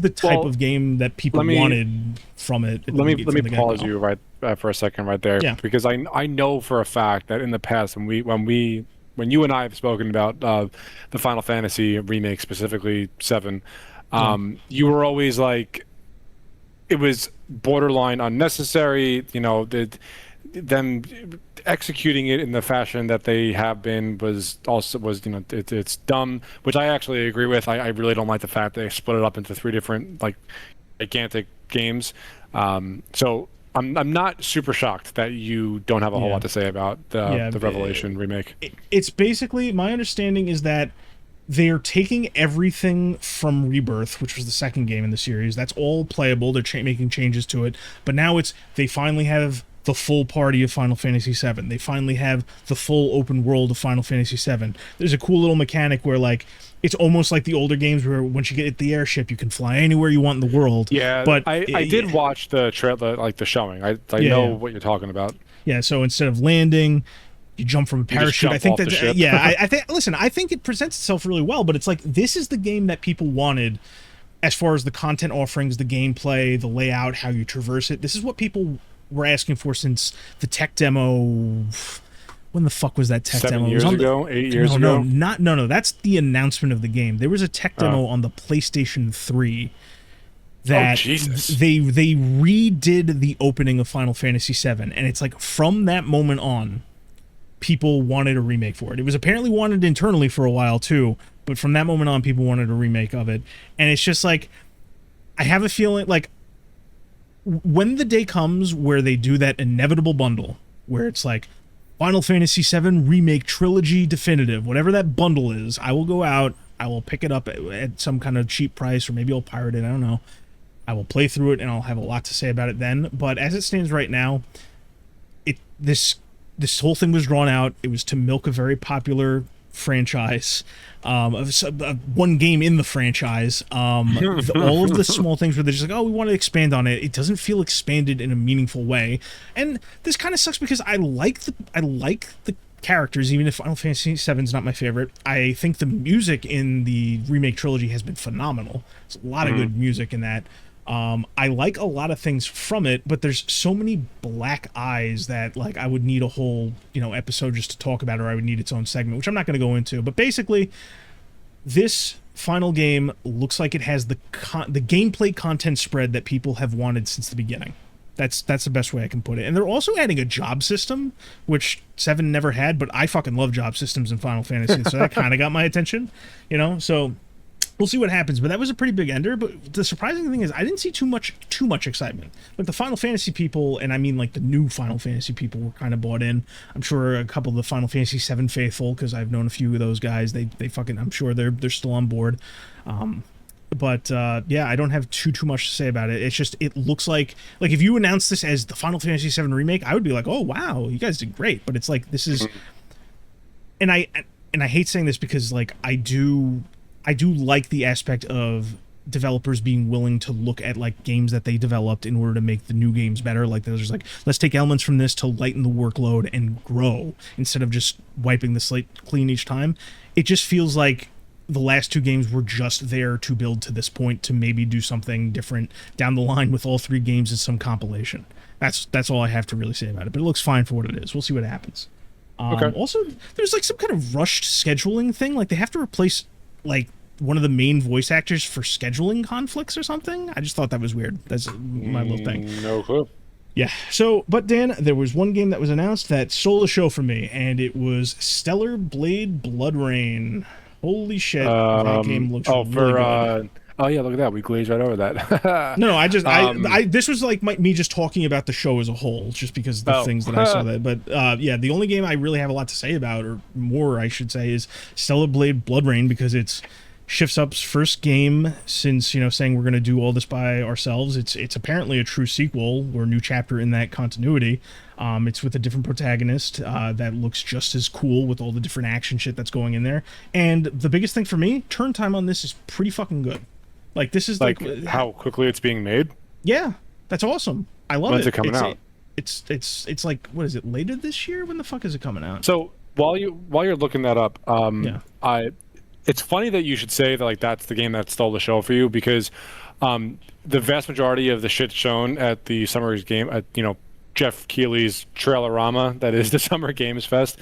the type of game that people wanted from it. Let me pause you right for a second right there, because I know for a fact that in the past when you and I have spoken about the Final Fantasy remake, specifically 7, you were always like, it was borderline unnecessary, you know, them executing it in the fashion that they have been was you know, it's dumb, which I actually agree with. I really don't like the fact they split it up into 3 different like gigantic games. So I'm not super shocked that you don't have a whole lot to say about the Revelation remake. It's basically, my understanding is that they're taking everything from Rebirth, which was the second game in the series. That's all playable. They're making changes to it. But now they finally have the full party of Final Fantasy VII. They finally have the full open world of Final Fantasy VII. There's a cool little mechanic where, like, it's almost like the older games where once you get at the airship, you can fly anywhere you want in the world. Yeah, but I did watch the trailer, like the showing. I know what you're talking about. Yeah, so instead of landing, you jump from a parachute. I think that I think it presents itself really well, but it's like, this is the game that people wanted as far as the content offerings, the gameplay, the layout, how you traverse it. This is what people were asking for since the tech demo. When the fuck was that tech demo? 7 years ago? 8 years ago? No, that's the announcement of the game. There was a tech demo on the PlayStation 3 that they redid the opening of Final Fantasy VII, and it's like, from that moment on, people wanted a remake for it. It was apparently wanted internally for a while too, But from that moment on, people wanted a remake of it, and it's just like I have a feeling like when the day comes where they do that inevitable bundle, where it's like Final Fantasy VII Remake Trilogy Definitive, whatever that bundle is, I will go out, I will pick it up at some kind of cheap price, or maybe I'll pirate it, I don't know. I will play through it, and I'll have a lot to say about it then. But as it stands right now, this whole thing was drawn out. It was to milk a very popular franchise, one game in the franchise. All of the small things where they're just like, oh, we want to expand on it. It doesn't feel expanded in a meaningful way, and this kind of sucks because I like the characters, even if Final Fantasy VII is not my favorite. I think the music in the remake trilogy has been phenomenal. There's a lot of good music in that. I like a lot of things from it, but there's so many black eyes that like I would need a whole episode just to talk about, or I would need its own segment, which I'm not going to go into. But basically, this final game looks like it has the gameplay content spread that people have wanted since the beginning. That's the best way I can put it. And they're also adding a job system, which 7 never had, but I fucking love job systems in Final Fantasy, so that kind of got my attention, so we'll see what happens. But that was a pretty big ender. But the surprising thing is I didn't see too much excitement. Like the Final Fantasy people, and I mean like the new Final Fantasy people, were kind of bought in. I'm sure a couple of the Final Fantasy VII faithful, because I've known a few of those guys, they fucking, I'm sure they're still on board. But I don't have too much to say about it. It's just, it looks like if you announce this as the Final Fantasy VII remake, I would be like, oh wow, you guys did great. But it's like, this is, and I hate saying this because like I do like the aspect of developers being willing to look at like games that they developed in order to make the new games better. Like there's just like, let's take elements from this to lighten the workload and grow instead of just wiping the slate clean each time. It just feels like the last 2 games were just there to build to this point to maybe do something different down the line with all 3 games as some compilation. That's all I have to really say about it, but it looks fine for what it is. We'll see what happens. Okay. Also, there's like some kind of rushed scheduling thing. Like they have to replace like one of the main voice actors for scheduling conflicts or something. I just thought that was weird. That's my little thing. No clue. Yeah. So, but Dan, there was one game that was announced that stole the show from me, and it was Stellar Blade Blood Rain. Holy shit, that game looks really good. Oh yeah, look at that. We glazed right over that. No, I this was like me just talking about the show as a whole, just because of the things that I saw that. But the only game I really have a lot to say about, or more I should say, is Stellar Blade Blood Rain, because it's Shift Up's first game since saying we're going to do all this by ourselves. It's apparently a true sequel or new chapter in that continuity. It's with a different protagonist that looks just as cool with all the different action shit that's going in there. And the biggest thing for me, turn time on this is pretty fucking good. Like this is like how quickly it's being made. Yeah, that's awesome. I love it. When's it coming out? It's like, what is it, later this year? When the fuck is it coming out? So while you're looking that up, it's funny that you should say that like that's the game that stole the show for you, because the vast majority of the shit shown at the summer game at Geoff Keighley's Trailerama, that is the Summer Games Fest,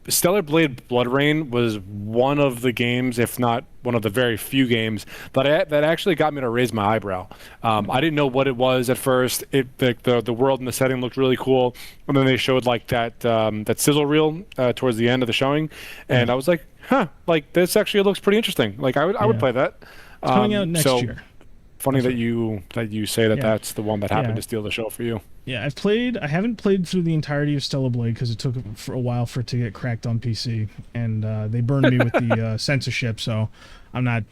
Stellar Blade Blood Rain was one of the games, if not one of the very few games that actually got me to raise my eyebrow. I didn't know what it was at first. The world and the setting looked really cool, and then they showed like that sizzle reel towards the end of the showing, and I was like, huh, like this actually looks pretty interesting. Like I would play that. It's coming out next year. Funny that you say that's the one that happened to steal the show for you. Yeah, I haven't played through the entirety of Stellar Blade because it took for a while for it to get cracked on PC, and they burned me with the censorship, so I'm not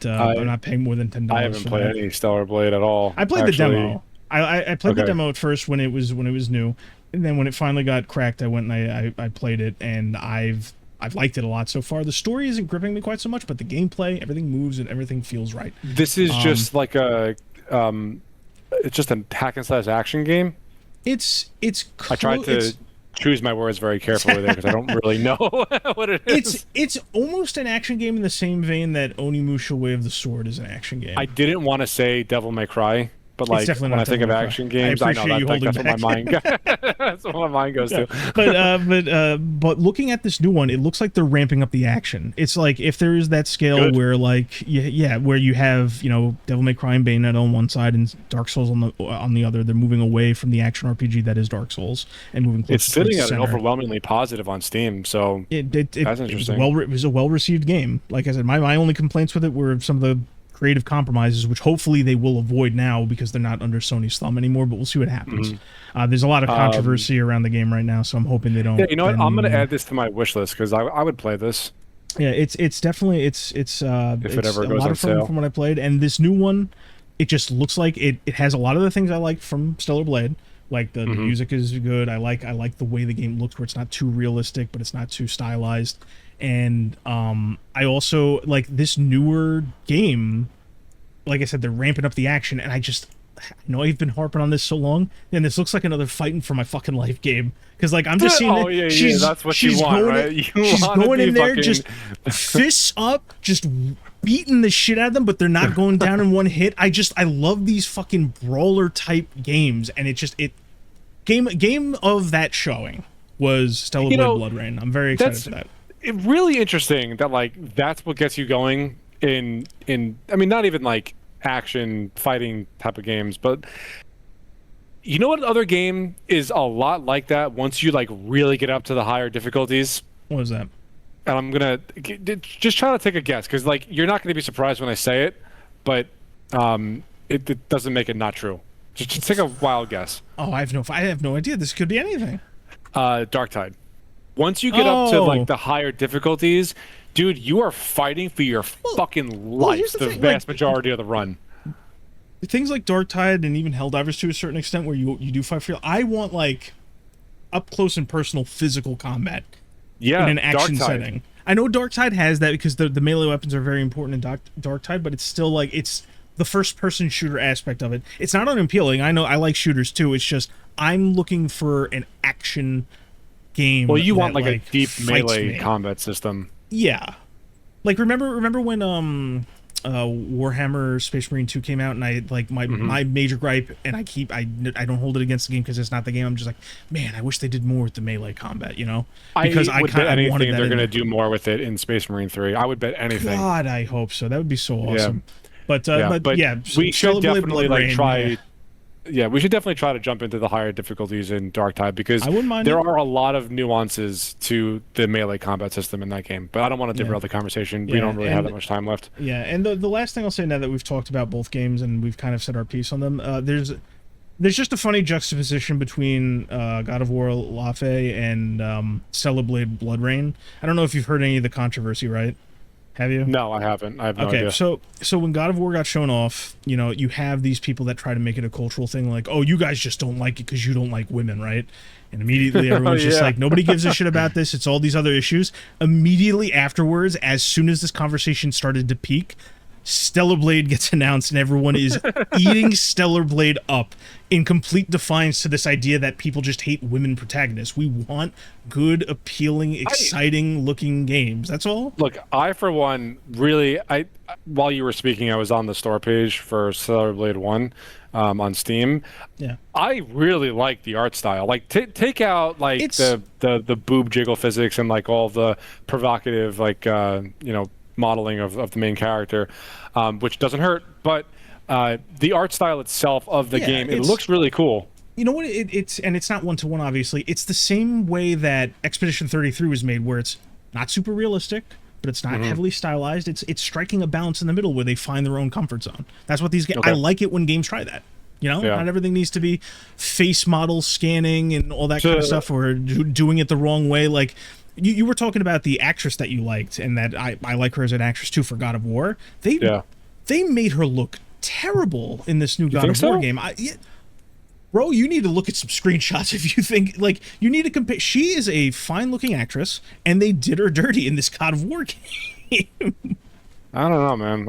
paying more than $10. I haven't played any Stellar Blade at all. I played the demo. I played the demo at first when it was new, and then when it finally got cracked, I went and I played it, and I've liked it a lot so far. The story isn't gripping me quite so much, but the gameplay, everything moves and everything feels right. This is just like it's just a hack and slash action game. I tried to choose my words very carefully there because I don't really know what it is. It's almost an action game in the same vein that Onimusha Way of the Sword is an action game. I didn't want to say Devil May Cry but like definitely when not I think of Devil May Cry. action games, I know appreciate you that's what my holding mind that's what my mind goes to. But looking at this new one, it looks like they're ramping up the action. It's like if there is that scale Good. where like where you have, you know, Devil May Cry and Bayonetta on one side and Dark Souls on the other, they're moving away from the action RPG that is Dark Souls and moving closer. It's sitting towards at the an center. overwhelmingly positive on Steam, so that's interesting. It was a well-received game. Like I said, my only complaints with it were some of the creative compromises, which hopefully they will avoid now because they're not under Sony's thumb anymore, but we'll see what happens. There's a lot of controversy around the game right now, so I'm hoping they don't. Yeah, you know what? I'm going to add this to my wish list because I would play this. Yeah, it's definitely if it ever a goes lot on of fun sale. from what I played, and this new one, it just looks like it has a lot of the things I liked from Stellar Blade. Like the music is good. I like the way the game looks, where it's not too realistic, but it's not too stylized. And I also like this newer game. Like I said, they're ramping up the action, and I know I've been harping on this so long, and this looks like another fighting for my fucking life game. Because like I'm just seeing that's what you want, right? She's going in there, just fists up, just beating the shit out of them, but they're not going down in one hit. I love these fucking brawler type games, and game of that showing was Stellar Blade Blood Rain. I'm very excited for that. It's really interesting that like that's what gets you going in I mean, not even like action fighting type of games, but you know what other game is a lot like that once you like really get up to the higher difficulties? What was that? And I'm gonna just try to take a guess because like you're not gonna be surprised when I say it, but it doesn't make it not true. Just take a wild guess. Oh, I have no idea. This could be anything. Dark Tide. Once you get up to like the higher difficulties, dude, you are fighting for your fucking life the vast majority of the run. Things like Dark Tide and even Helldivers to a certain extent where you do fight for I want like up close and personal physical combat in an action setting. I know Dark Tide has that because the melee weapons are very important in Dark Tide, but it's still like it's the first person shooter aspect of it. It's not unappealing. I know I like shooters too. It's just I'm looking for an action game. Well, you want like a deep melee combat system. Yeah. Like remember when Warhammer Space Marine 2 came out, and I like my major gripe, and I don't hold it against the game because it's not the game. I'm just like, man, I wish they did more with the melee combat, you know? Because I would bet anything they're going to do more with it in Space Marine 3. I would bet anything. God, I hope so. That would be so awesome. Yeah. But we should definitely like try. Yeah. Yeah, we should definitely try to jump into the higher difficulties in Dark Tide because there are a lot of nuances to the melee combat system in that game. But I don't want to derail the conversation. We don't really have that much time left. Yeah, and the last thing I'll say now that we've talked about both games and we've kind of said our piece on them, there's just a funny juxtaposition between God of War Laufey and Stellar Blade Blood Rain. I don't know if you've heard any of the controversy, right? Have you? No, I haven't. I have no idea. So when God of War got shown off, you know, you have these people that try to make it a cultural thing, like, oh, you guys just don't like it because you don't like women, right? And immediately everyone's just like, nobody gives a shit about this. It's all these other issues. Immediately afterwards, as soon as this conversation started to peak, Stellar Blade gets announced and everyone is eating Stellar Blade up in complete defiance to this idea that people just hate women protagonists. We want good, appealing, exciting looking games. That's all. Look, I for one really while you were speaking, I was on the store page for Stellar Blade 1 on Steam. Yeah. I really like the art style. Like take out like the boob jiggle physics and like all the provocative like modeling of the main character, which doesn't hurt, but the art style itself of the game, it looks really cool. You know what? It's not one-to-one, obviously. It's the same way that Expedition 33 was made, where it's not super realistic, but it's not heavily stylized. It's striking a balance in the middle where they find their own comfort zone. That's what these games... I like it when games try that. You know, not everything needs to be face model scanning and all that kind of stuff, or doing it the wrong way. Like, you were talking about the actress that you liked, and that I like her as an actress too for God of War. They made her look terrible in this new God of War game. Bro, you need to look at some screenshots if you think, like, you need to compare. She is a fine-looking actress, and they did her dirty in this God of War game. I don't know, man.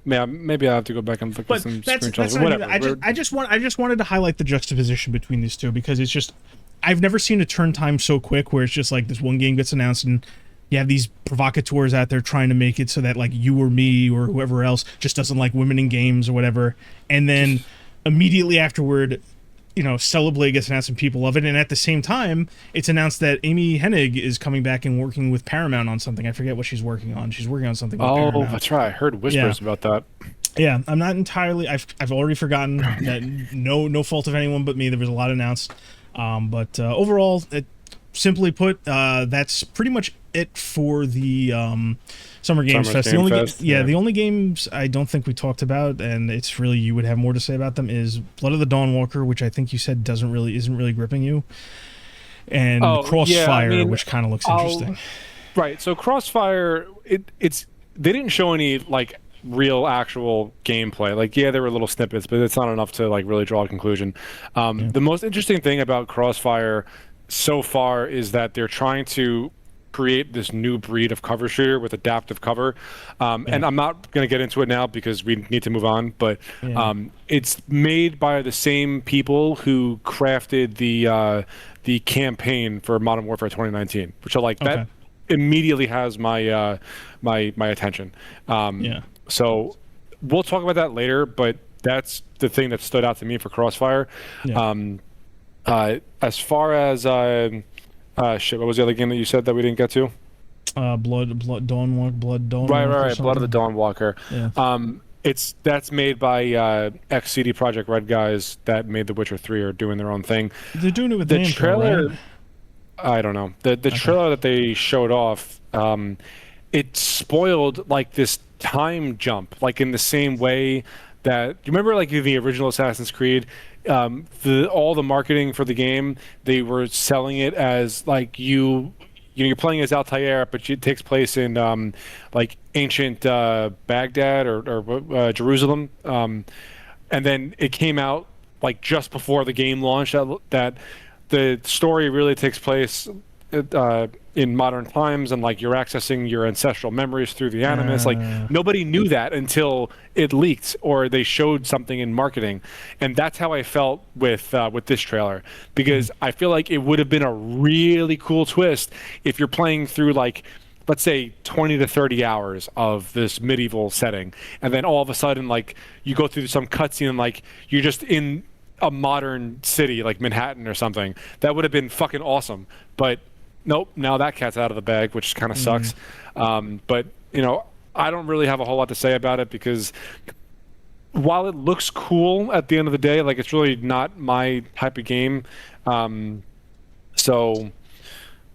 Maybe I have to go back and look at some screenshots. Whatever. I just wanted to highlight the juxtaposition between these two, because it's just, I've never seen a turn time so quick where it's just like this one game gets announced and you have these provocateurs out there trying to make it so that like you or me or whoever else just doesn't like women in games or whatever, and then immediately afterward, Celeblade gets announced and people love it, and at the same time, it's announced that Amy Hennig is coming back and working with Paramount on something. I forget what she's working on. She's working on something with Paramount. Oh, that's right. I heard whispers about that. Yeah, I'm not entirely. I've already forgotten that. No fault of anyone but me. There was a lot announced, but overall, simply put, that's pretty much it for the Summer Games Fest. The only games I don't think we talked about, and it's really you would have more to say about them, is Blood of the Dawnwalker, which I think you said isn't really gripping you, and Crossfire, which kind of looks interesting. Right. So Crossfire, it's they didn't show any like real actual gameplay. Like, yeah, there were little snippets, but it's not enough to like really draw a conclusion. The most interesting thing about Crossfire so far is that they're trying to create this new breed of cover shooter with adaptive cover, and I'm not going to get into it now because we need to move on, but it's made by the same people who crafted the campaign for Modern Warfare 2019, which are like that immediately has my my attention. So we'll talk about that later, but that's the thing that stood out to me for Crossfire. As far as what was the other game that you said that we didn't get to? Blood Dawnwalker. Right. Blood of the Dawnwalker. That's made by ex CD Projekt Red guys that made The Witcher 3 are doing their own thing. They're doing it with the trailer. Right? I don't know. The trailer that they showed off, it spoiled like this time jump, like in the same way that you remember like the original Assassin's Creed. All the marketing for the game, they were selling it as like you're playing as Altair, but it takes place in like ancient Baghdad or Jerusalem, and then it came out like just before the game launched that the story really takes place in modern times, and like you're accessing your ancestral memories through the Animus. Like nobody knew that until it leaked or they showed something in marketing, and that's how I felt with this trailer, because I feel like it would have been a really cool twist if you're playing through like, let's say 20 to 30 hours of this medieval setting, and then all of a sudden like you go through some cutscene and like you're just in a modern city like Manhattan or something. That would have been fucking awesome, but nope, now that cat's out of the bag, which kind of sucks. But I don't really have a whole lot to say about it, because while it looks cool at the end of the day, like it's really not my type of game. So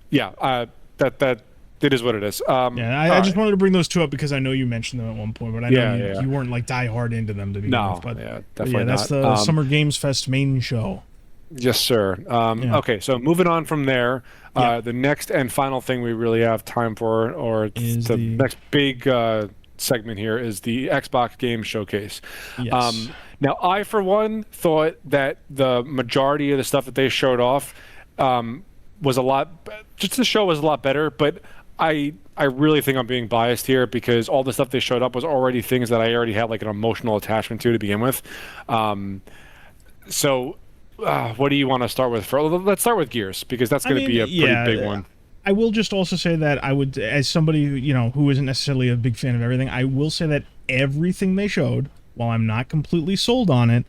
yeah, that it is what it is. I just wanted to bring those two up because I know you mentioned them at one point, but I know you weren't like die hard into them to begin with. But definitely that's the Summer Games Fest main show. Yes, sir. Okay, so moving on from there, the next and final thing we really have time for, or the next big segment here, is the Xbox Game Showcase. Yes. Now, I, for one, thought that the majority of the stuff that they showed off was a lot, just the show was a lot better, but I really think I'm being biased here, because all the stuff they showed up was already things that I already had like an emotional attachment to begin with. So what do you want to start with? Let's start with Gears, because that's going to be a pretty big one. I will just also say that I would, as somebody who isn't necessarily a big fan of everything, I will say that everything they showed, while I'm not completely sold on it,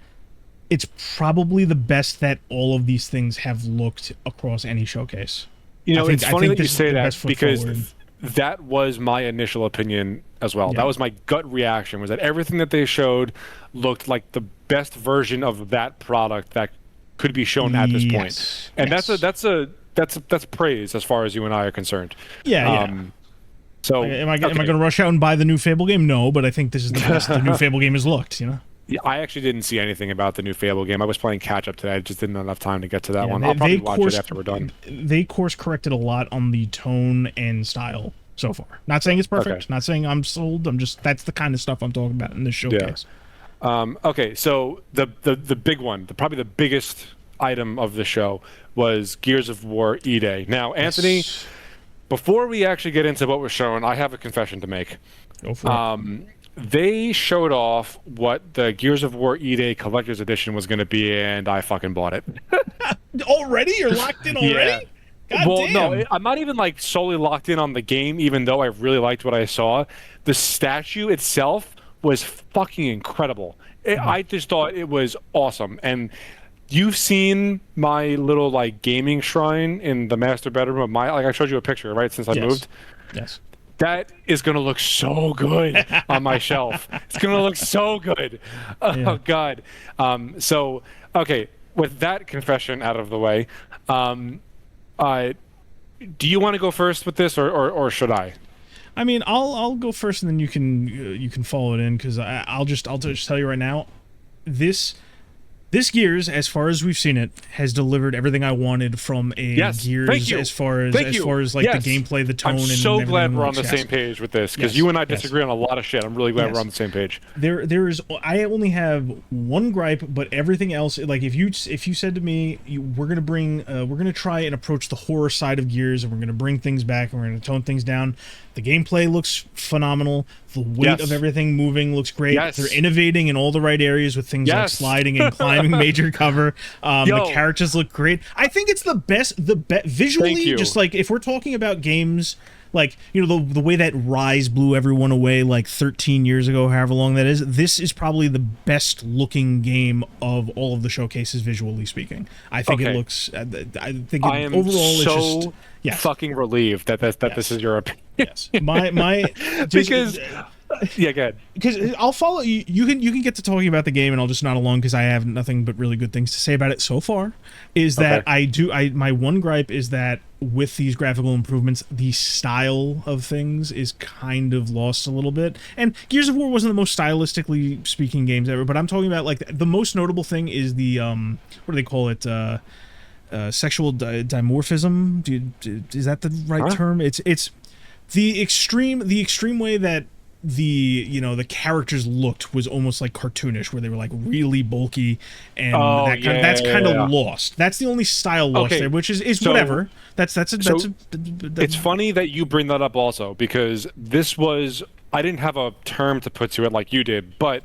it's probably the best that all of these things have looked across any showcase. It's funny that you say that, because that was my initial opinion as well. That was my gut reaction, was that everything that they showed looked like the best version of that product that could be shown at this point. And that's praise as far as you and I are concerned. So am I going to rush out and buy the new Fable game? No, but I think this is the best the new Fable game has looked, Yeah, I actually didn't see anything about the new Fable game. I was playing catch up today. I just didn't have enough time to get to that one. I'll probably watch it after we're done. They course corrected a lot on the tone and style so far. Not saying it's perfect. Not saying I'm sold. That's the kind of stuff I'm talking about in this showcase. Okay, so the big one, probably the biggest item of the show, was Gears of War E-Day. Now, Anthony, before we actually get into what was shown, I have a confession to make. Go for it. They showed off what the Gears of War E-Day Collector's Edition was going to be, and I fucking bought it. Already? You're locked in already? God Well, damn. no, I'm not even like solely locked in on the game, even though I really liked what I saw. The statue itself was fucking incredible. I just thought it was awesome. And you've seen my little like gaming shrine in the master bedroom of my, like I showed you a picture, right? Since I moved. Yes. That is going to look so good on my shelf. It's going to look so good. Oh, God. So, okay, with that confession out of the way, do you want to go first with this, or should I? I mean, I'll go first, and then you can follow it in, because I'll just tell you right now, this Gears, as far as we've seen it, has delivered everything I wanted from a Gears as far as like the gameplay, the tone. I'm and so everything glad we're on looks. the same page with this, because you and I disagree on a lot of shit. I'm really glad we're on the same page. I only have one gripe, but everything else, like if you said to me, we're gonna try and approach the horror side of Gears, and we're gonna bring things back, and we're gonna tone things down. The gameplay looks phenomenal. The weight of everything moving looks great. They're innovating in all the right areas with things like sliding and climbing major cover. The characters look great. I think it's the best. Visually, just like if we're talking about games, like, you know, the way that Rise blew everyone away like 13 years ago, however long that is, this is probably the best looking game of all of the showcases, visually speaking. I think it looks. I think overall it's just. Yes. Fucking relieved that this is your opinion. Yes, my because go ahead. Because I'll follow you. You can get to talking about the game, and I'll just nod along because I have nothing but really good things to say about it so far. Is that my one gripe is that with these graphical improvements, the style of things is kind of lost a little bit. And Gears of War wasn't the most stylistically speaking games ever, but I'm talking about like the most notable thing is the what do they call it? Sexual dimorphism. Is that the right term? It's the extreme way that the characters looked was almost like cartoonish, where they were like really bulky, and that's kind of lost. That's the only style lost there, which is so, whatever. It's funny that you bring that up also, because this was, I didn't have a term to put to it like you did, but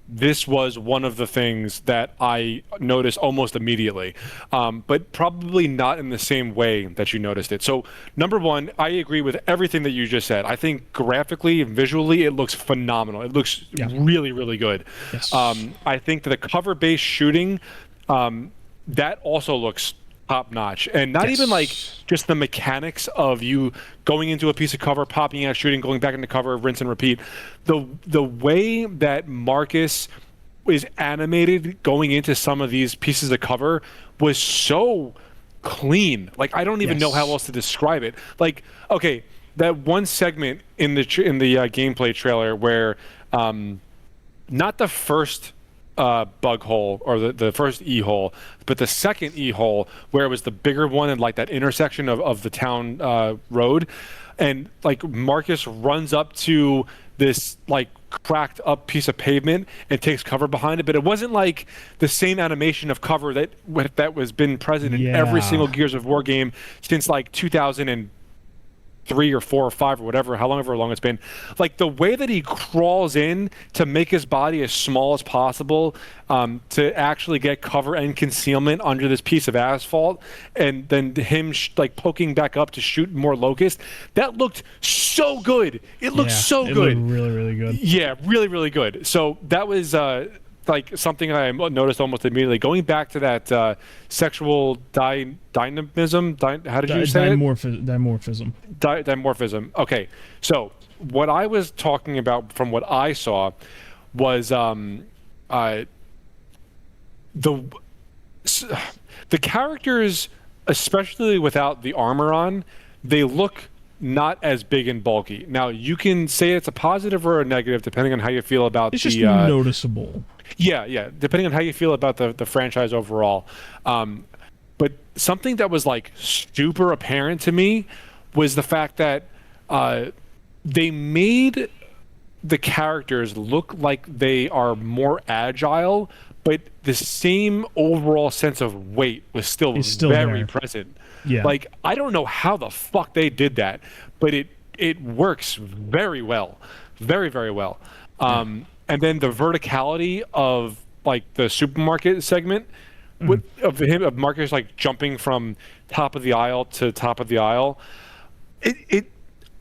this was one of the things that I noticed almost immediately, but probably not in the same way that you noticed it. So, number one, I agree with everything that you just said. I think graphically and visually, it looks phenomenal. It looks really, really good. Yes. I think that the cover-based shooting, that also looks top notch, and not even like just the mechanics of you going into a piece of cover, popping out, shooting, going back into cover, rinse and repeat. The way that Marcus is animated going into some of these pieces of cover was so clean. Like, I don't even know how else to describe it. Like, okay, that one segment in the gameplay trailer where not the first bug hole or the first e-hole, but the second e-hole where it was the bigger one and like that intersection of the town road, and like Marcus runs up to this like cracked up piece of pavement and takes cover behind it, but it wasn't like the same animation of cover that was been present in every single Gears of War game since like 2003 or 4 or 5 or whatever, however long it's been. Like the way that he crawls in to make his body as small as possible, to actually get cover and concealment under this piece of asphalt, and then him like poking back up to shoot more locusts, that looked so good. It looked so good. Looked really, really good. Yeah, really, really good. So that was like something I noticed almost immediately. Going back to that sexual dynamism, how did you say it? Dimorphism. Dimorphism. Okay, so what I was talking about from what I saw was the characters, especially without the armor on, they look not as big and bulky. Now, you can say it's a positive or a negative depending on how you feel about it's just noticeable. Yeah, depending on how you feel about the franchise overall. But something that was like super apparent to me was the fact that they made the characters look like they are more agile, but the same overall sense of weight was still very present. Yeah. Like, I don't know how the fuck they did that, but it works very well. Very, very well. And then the verticality of like the supermarket segment of Marcus like jumping from top of the aisle to top of the aisle.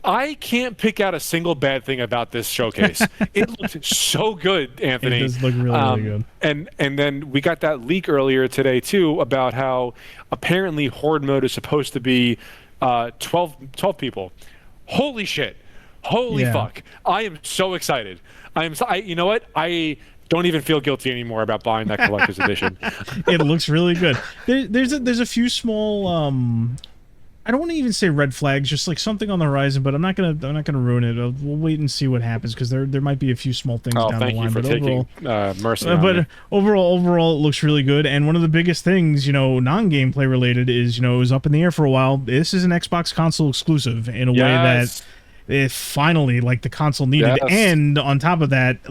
I can't pick out a single bad thing about this showcase. It looked so good, Anthony. It does look really good. And then we got that leak earlier today too about how apparently Horde mode is supposed to be 12 people. Holy shit! Holy fuck! I am so excited. You know what? I don't even feel guilty anymore about buying that collector's edition. It looks really good. There's a few small I don't want to even say red flags, just like something on the horizon, but I'm not gonna ruin it. We'll wait and see what happens because there might be a few small things down the line. Thank you for taking mercy on me. Overall, it looks really good. And one of the biggest things, non-gameplay related, is it was up in the air for a while. This is an Xbox console exclusive in a way that it finally the console needed. And on top of that,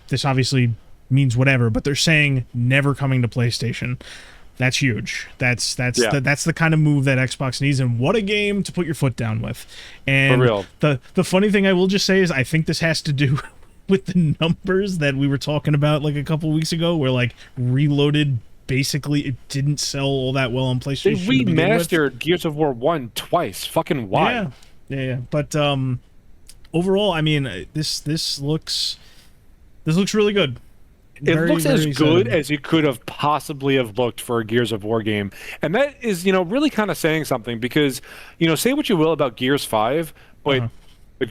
this obviously means whatever, but they're saying never coming to PlayStation. That's huge. That's the kind of move that Xbox needs, and what a game to put your foot down with. And for real. The funny thing I will just say is I think this has to do with the numbers that we were talking about a couple weeks ago, where Reloaded basically it didn't sell all that well on PlayStation. They remastered Gears of War 1 twice. Fucking why? Yeah. But overall, I mean, this looks really good. It looks as good as it could have possibly have looked for a Gears of War game. And that is, really kind of saying something because, say what you will about Gears 5, but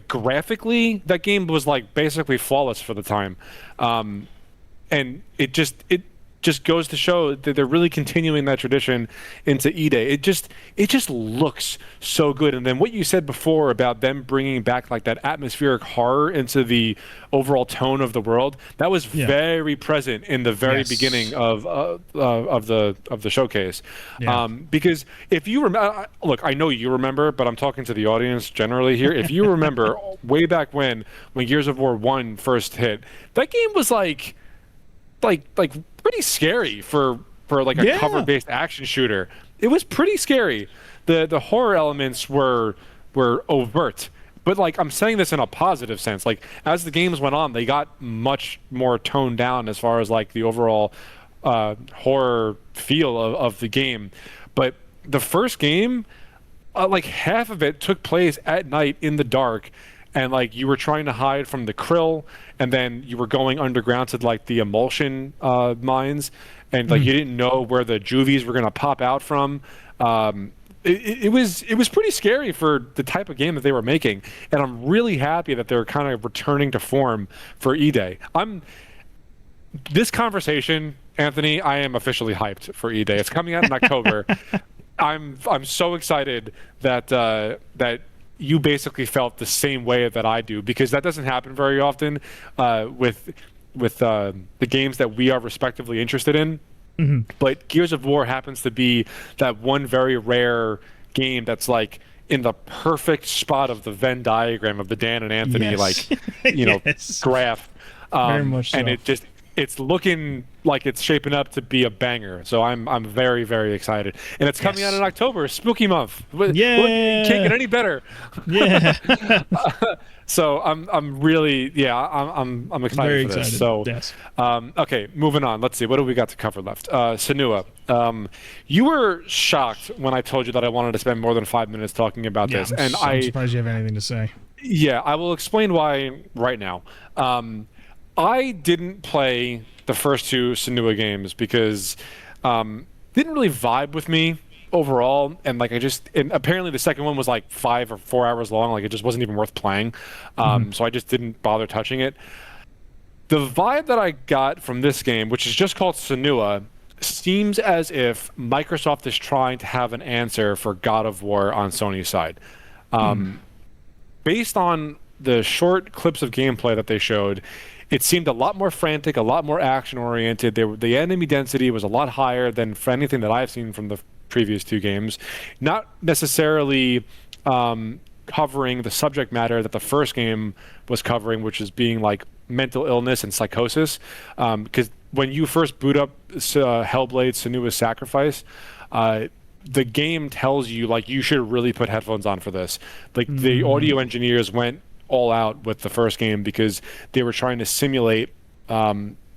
graphically, that game was basically flawless for the time. And it just goes to show that they're really continuing that tradition into E-Day. It just looks so good. And then what you said before about them bringing back that atmospheric horror into the overall tone of the world, that was very present in the very beginning of the showcase. Because if you remember, look, I know you remember, but I'm talking to the audience generally here. If you remember way back when Gears of War 1 first hit, that game was like pretty scary for a cover-based action shooter. It was pretty scary. The horror elements were overt, but I'm saying this in a positive sense. As the games went on, they got much more toned down as far as the overall horror feel of the game. But the first game, half of it took place at night in the dark. And you were trying to hide from the krill, and then you were going underground to the emulsion mines, and you didn't know where the juvies were going to pop out from. It was pretty scary for the type of game that they were making, and I'm really happy that they're kind of returning to form for E-Day. This conversation, Anthony, I am officially hyped for E-Day. It's coming out in October. I'm so excited that you basically felt the same way that I do, because that doesn't happen very often with the games that we are respectively interested in. Mm-hmm. But Gears of War happens to be that one very rare game that's in the perfect spot of the Venn diagram of the Dan and Anthony graph. Very much so. And it's looking like it's shaping up to be a banger. So I'm very, very excited. And it's coming out in October, spooky month. Yeah. Can't get any better. Yeah. So I'm really I'm excited very for this. Excited. So okay, moving on. Let's see, what do we got to cover left? Senua. You were shocked when I told you that I wanted to spend more than 5 minutes talking about this. And I'm surprised you have anything to say. Yeah, I will explain why right now. I didn't play the first two Senua games because didn't really vibe with me overall, and and apparently the second one was 5 or 4 hours long. It just wasn't even worth playing. So I just didn't bother touching it. The vibe that I got from this game, which is just called Senua, seems as if Microsoft is trying to have an answer for God of War on Sony's side. Based on the short clips of gameplay that they showed, it seemed a lot more frantic, a lot more action-oriented. The enemy density was a lot higher than for anything that I've seen from the previous two games. Not necessarily covering the subject matter that the first game was covering, which is being mental illness and psychosis. Because when you first boot up Hellblade: Senua's Sacrifice, the game tells you you should really put headphones on for this. The audio engineers went all out with the first game because they were trying to simulate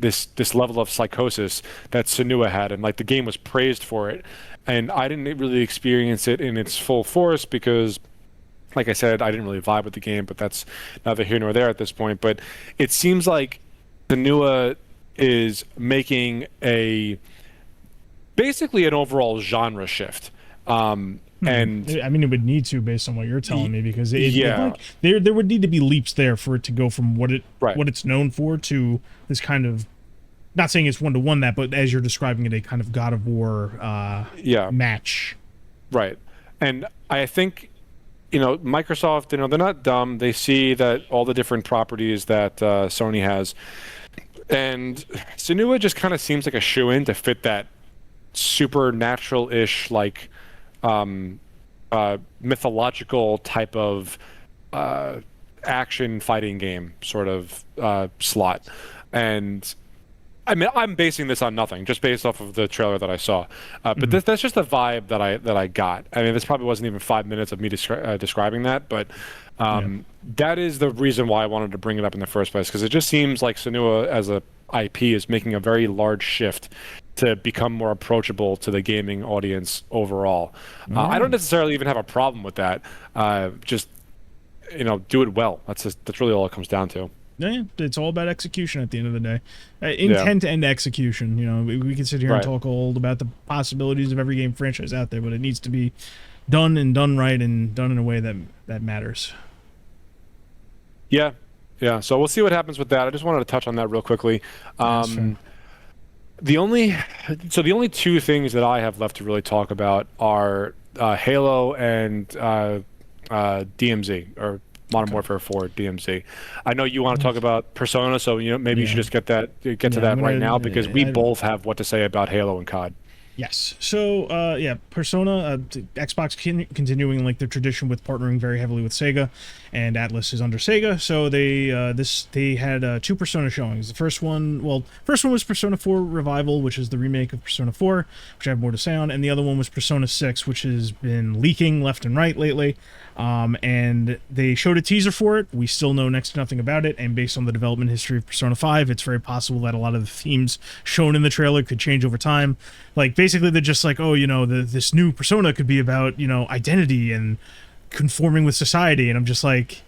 this level of psychosis that Senua had, and like the game was praised for it, and I didn't really experience it in its full force because, like I said, I didn't really vibe with the game, but that's neither here nor there at this point. But it seems like Senua is making basically an overall genre shift. And I mean, it would need to, based on what you're telling me, because yeah, there would need to be leaps there for it to go from what it's known for to this kind of, not saying it's 1-to-1 that, but as you're describing it, a kind of God of War match. Right. And I think, Microsoft, they're not dumb. They see that all the different properties that Sony has, and Senua just kind of seems like a shoo-in to fit that supernatural-ish, like mythological type of action fighting game sort of slot. And I mean, I'm basing this on nothing, just based off of the trailer that I saw. But that's just the vibe that I got. I mean, this probably wasn't even 5 minutes of me describing that, but that is the reason why I wanted to bring it up in the first place, because it just seems like Senua as a IP is making a very large shift to become more approachable to the gaming audience overall. I don't necessarily even have a problem with that. Just do it well. That's really all it comes down to. Yeah, it's all about execution at the end of the day. Intent and execution. We can sit here and talk all about the possibilities of every game franchise out there, but it needs to be done and done right and done in a way that matters. Yeah. So we'll see what happens with that. I just wanted to touch on that real quickly. The only two things that I have left to really talk about are Halo and DMZ, or Modern Warfare 4 DMZ. I know you want to talk about Persona, so maybe you should just get to that right now, because we both have what to say about Halo and COD. Yes. So, Persona, Xbox continuing like their tradition with partnering very heavily with Sega, and Atlas is under Sega. So they had two Persona showings. The first one was Persona 4 Revival, which is the remake of Persona 4, which I have more to say on, and the other one was Persona 6, which has been leaking left and right lately. And they showed a teaser for it. We still know next to nothing about it, and based on the development history of Persona 5, it's very possible that a lot of the themes shown in the trailer could change over time. Like, basically, they're just like, this new Persona could be about, identity and conforming with society, and I'm just like,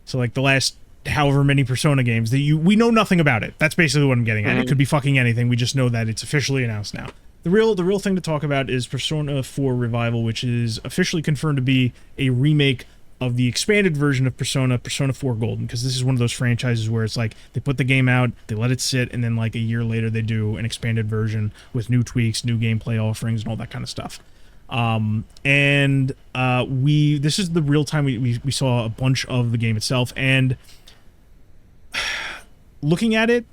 so like the last however many Persona games that we know nothing about it. That's basically what I'm getting at. It could be fucking anything. We just know that it's officially announced now. The real thing to talk about is Persona 4 Revival, which is officially confirmed to be a remake of the expanded version of Persona 4 Golden, because this is one of those franchises where it's like they put the game out, they let it sit, and then like a year later they do an expanded version with new tweaks, new gameplay offerings, and all that kind of stuff. This is the real time we saw a bunch of the game itself, and looking at it,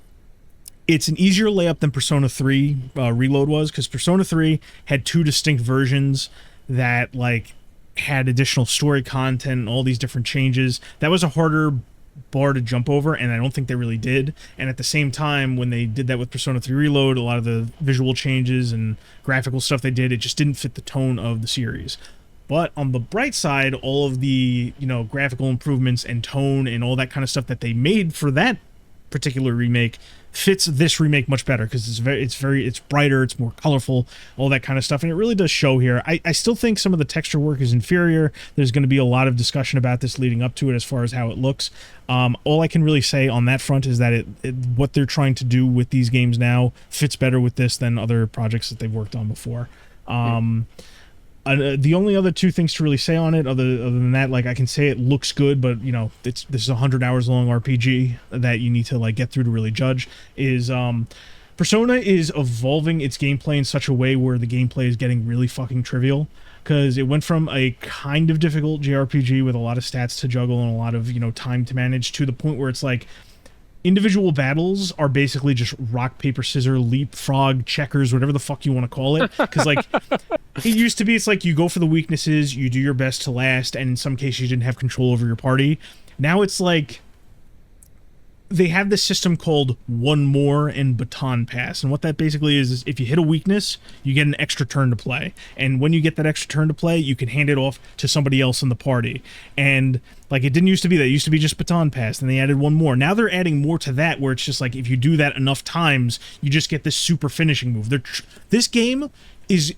it's an easier layup than Persona 3 Reload was, because Persona 3 had two distinct versions that like had additional story content and all these different changes. That was a harder bar to jump over, and I don't think they really did. And at the same time, when they did that with Persona 3 Reload, a lot of the visual changes and graphical stuff they did, it just didn't fit the tone of the series. But on the bright side, all of the graphical improvements and tone and all that kind of stuff that they made for that particular remake fits this remake much better, because it's brighter, it's more colorful, all that kind of stuff, and it really does show here. I still think some of the texture work is inferior. There's going to be a lot of discussion about this leading up to it as far as how it looks. All I can really say on that front is that what they're trying to do with these games now fits better with this than other projects that they've worked on before. The only other two things to really say on it, other than that, like I can say it looks good, but this is a 100 hours long RPG that you need to like get through to really judge. Is Persona is evolving its gameplay in such a way where the gameplay is getting really fucking trivial, because it went from a kind of difficult JRPG with a lot of stats to juggle and a lot of time to manage, to the point where it's like individual battles are basically just rock, paper, scissors, leapfrog, checkers, whatever the fuck you want to call it. Because like it used to be, it's like you go for the weaknesses, you do your best to last, and in some cases you didn't have control over your party. Now it's like they have this system called One More and Baton Pass. And what that basically is if you hit a weakness, you get an extra turn to play. And when you get that extra turn to play, you can hand it off to somebody else in the party. And like, it didn't used to be that. It used to be just Baton Pass, and they added one more. Now they're adding more to that, where it's just like, if you do that enough times, you just get this super finishing move. This game is,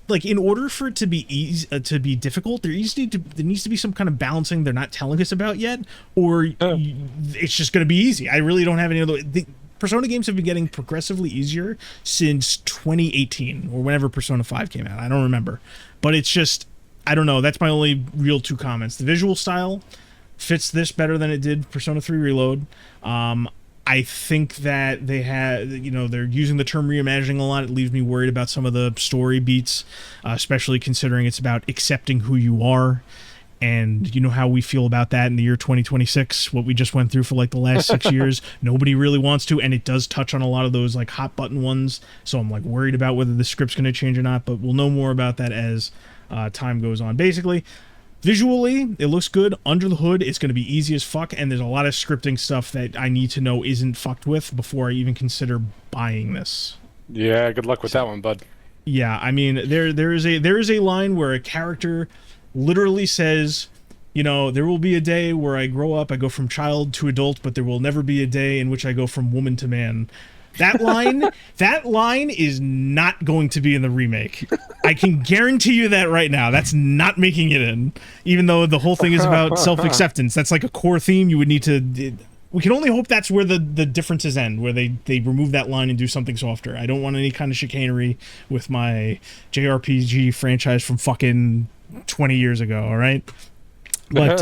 like, in order for it to be easy, to be difficult, there needs to be some kind of balancing they're not telling us about yet, or it's just going to be easy. I really don't have any other. The Persona games have been getting progressively easier since 2018 or whenever Persona 5 came out. I don't remember, but it's just, I don't know. That's my only real two comments. The visual style fits this better than it did Persona 3 Reload. I think that they had, they're using the term reimagining a lot. It leaves me worried about some of the story beats, especially considering it's about accepting who you are. And you know how we feel about that in the year 2026, what we just went through for like the last 6 years. Nobody really wants to, and it does touch on a lot of those like hot button ones. So I'm like worried about whether the script's going to change or not, but we'll know more about that as time goes on. Basically, visually, it looks good. Under the hood, it's going to be easy as fuck, and there's a lot of scripting stuff that I need to know isn't fucked with before I even consider buying this. Yeah, good luck with that one, bud. Yeah, I mean, there is a line where a character literally says, there will be a day where I grow up, I go from child to adult, but there will never be a day in which I go from woman to man. That line is not going to be in the remake. I can guarantee you that right now. That's not making it in, even though the whole thing is about self-acceptance. That's like a core theme. You would need to. We can only hope that's where the differences end, where they remove that line and do something softer. I don't want any kind of chicanery with my JRPG franchise from fucking 20 years ago. All right. But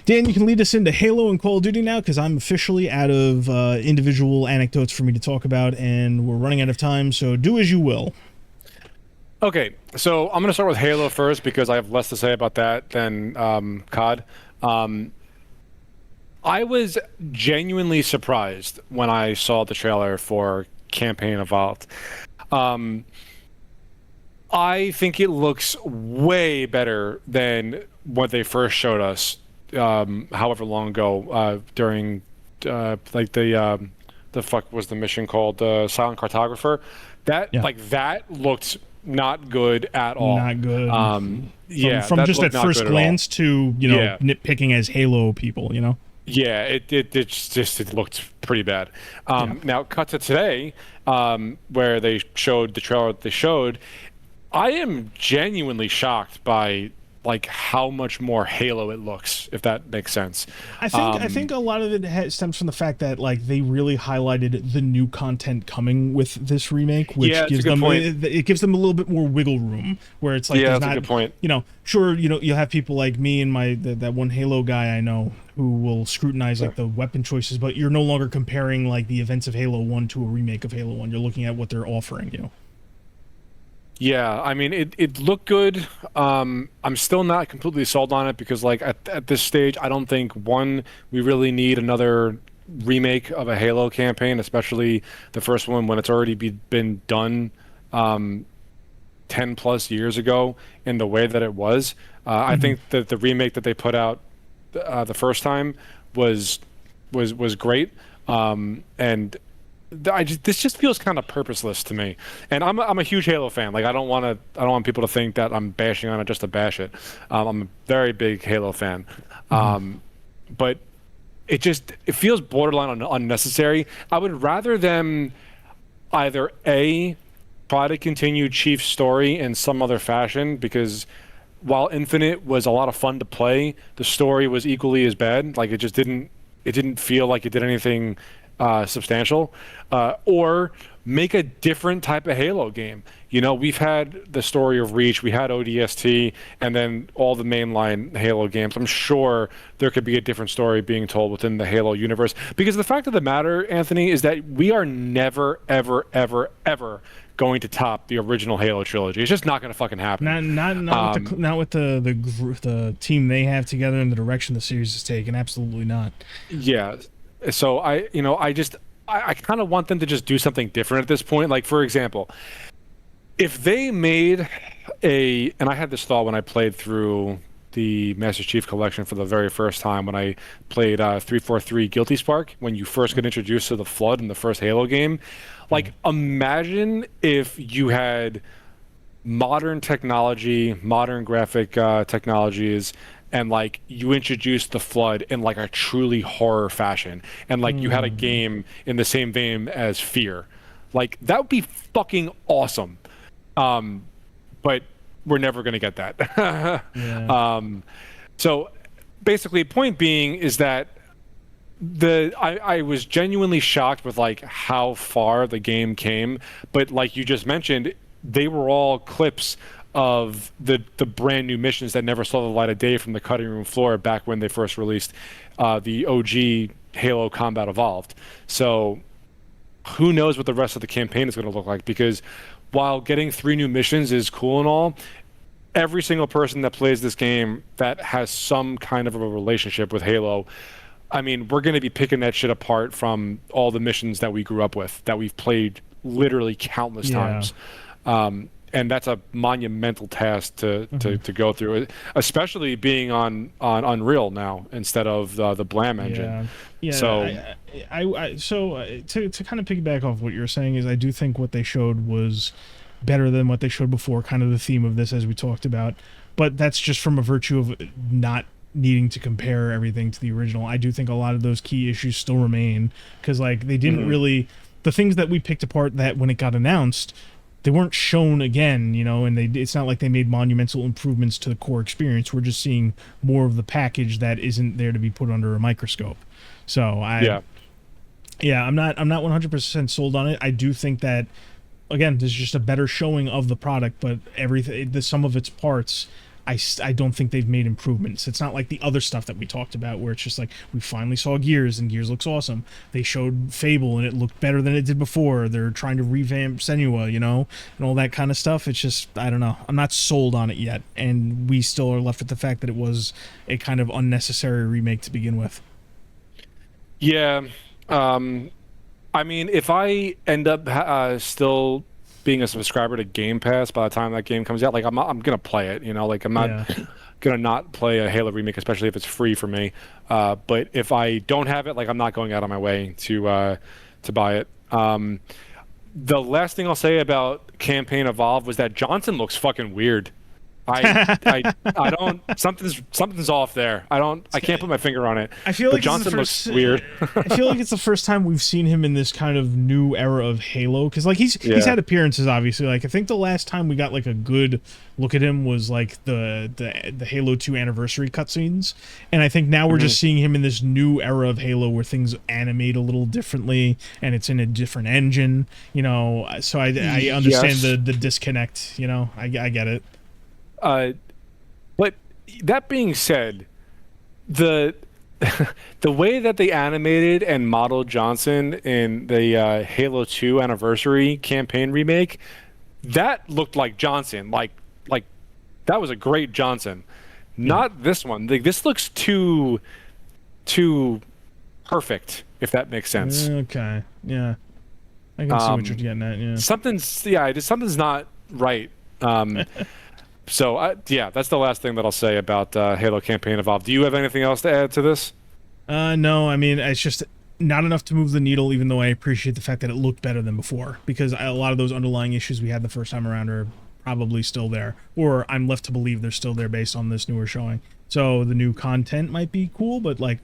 Dan, you can lead us into Halo and Call of Duty now, because I'm officially out of individual anecdotes for me to talk about, and we're running out of time, so do as you will. Okay, so I'm going to start with Halo first, because I have less to say about that than COD. I was genuinely surprised when I saw the trailer for Campaign Evolved. I think it looks way better than what they first showed us, however long ago, during like the fuck was the mission called, Silent Cartographer. That looked not good at all. Not good. From just at first glance to nitpicking as Halo people, Yeah, it looked pretty bad. Now cut to today, where they showed the trailer that they showed. I am genuinely shocked by like how much more Halo it looks, if that makes sense. I think a lot of it stems from the fact that like they really highlighted the new content coming with this remake, which gives them it gives them a little bit more wiggle room, where it's like that's a good point. Sure, you'll have people like me and that one Halo guy I know who will scrutinize like the weapon choices, but you're no longer comparing like the events of Halo 1 to a remake of Halo 1. You're looking at what they're offering you. Yeah, I mean, it looked good. I'm still not completely sold on it, because like at this stage, I don't think, one, we really need another remake of a Halo campaign, especially the first one, when it's already been done 10 plus years ago in the way that it was. I think that the remake that they put out the first time was great, and this just feels kind of purposeless to me. And I'm a huge Halo fan. Like I don't want people to think that I'm bashing on it just to bash it. I'm a very big Halo fan, but it feels borderline unnecessary. I would rather them either try to continue Chief's story in some other fashion, because while Infinite was a lot of fun to play, the story was equally as bad. Like it didn't feel like it did anything substantial, or make a different type of Halo game. We've had the story of Reach, we had ODST, and then all the mainline Halo games. I'm sure there could be a different story being told within the Halo universe, because the fact of the matter, Anthony, is that we are never, ever, ever, ever going to top the original Halo trilogy. It's just not going to fucking happen. Not with the team they have together and the direction the series is taken. Absolutely not. Yeah. So I kind of want them to just do something different at this point. Like, for example, if they made and I had this thought when I played through the Master Chief Collection for the very first time when I played 343 Guilty Spark, when you first get introduced to the Flood in the first Halo game. Like, imagine if you had modern technology, modern graphic technologies, and like you introduced the Flood in like a truly horror fashion, and like you had a game in the same vein as Fear. Like, that would be fucking awesome. But we're never going to get that. Yeah. So basically, point being is that I was genuinely shocked with like how far the game came, but like you just mentioned, they were all clips of the brand new missions that never saw the light of day from the cutting room floor back when they first released the OG Halo Combat Evolved. So who knows what the rest of the campaign is going to look like, because while getting 3 new missions is cool and all, every single person that plays this game that has some kind of a relationship with Halo, I mean, we're going to be picking that shit apart from all the missions that we grew up with, that we've played literally countless times. And that's a monumental task to go through, especially being on Unreal now instead of the Blam engine. Yeah. So, to kind of piggyback off what you're saying is, I do think what they showed was better than what they showed before, kind of the theme of this, as we talked about. But that's just from a virtue of not needing to compare everything to the original. I do think a lot of those key issues still remain, because like they didn't really, the things that we picked apart that when it got announced, they weren't shown again, you know, and it's not like they made monumental improvements to the core experience. We're just seeing more of the package that isn't there to be put under a microscope. So I'm not 100% sold on it. I do think that, again, there's just a better showing of the product, but the sum of its parts, I don't think they've made improvements. It's not like the other stuff that we talked about where it's just like, we finally saw Gears and Gears looks awesome. They showed Fable and it looked better than it did before. They're trying to revamp Senua, you know, and all that kind of stuff. It's just, I don't know. I'm not sold on it yet. And we still are left with the fact that it was a kind of unnecessary remake to begin with. Yeah. I mean, if I end up still being a subscriber to Game Pass by the time that game comes out, like I'm gonna play it, you know, like I'm not gonna not play a Halo remake, especially if it's free for me. But if I don't have it, like I'm not going out of my way to buy it. The last thing I'll say about Campaign Evolve was that Johnson looks fucking weird. I don't, something's off there. I can't put my finger on it. I feel like Johnson looks weird. I feel like it's the first time we've seen him in this kind of new era of Halo, because like he's had appearances, obviously. Like I think the last time we got like a good look at him was like the Halo 2 anniversary cutscenes, and I think now we're just seeing him in this new era of Halo where things animate a little differently and it's in a different engine, you know. So I understand the disconnect, you know. I get it. But that being said, the way that they animated and modeled Johnson in the Halo 2 anniversary campaign remake, that looked like Johnson. Like that was a great Johnson. Not this one. Like, this looks too perfect, if that makes sense. Okay. Yeah. I can see what you're getting at. Yeah. Something's not right. So, that's the last thing that I'll say about Halo Campaign Evolved. Do you have anything else to add to this? No, I mean, it's just not enough to move the needle, even though I appreciate the fact that it looked better than before, because a lot of those underlying issues we had the first time around are probably still there, or I'm left to believe they're still there based on this newer showing. So the new content might be cool, but like,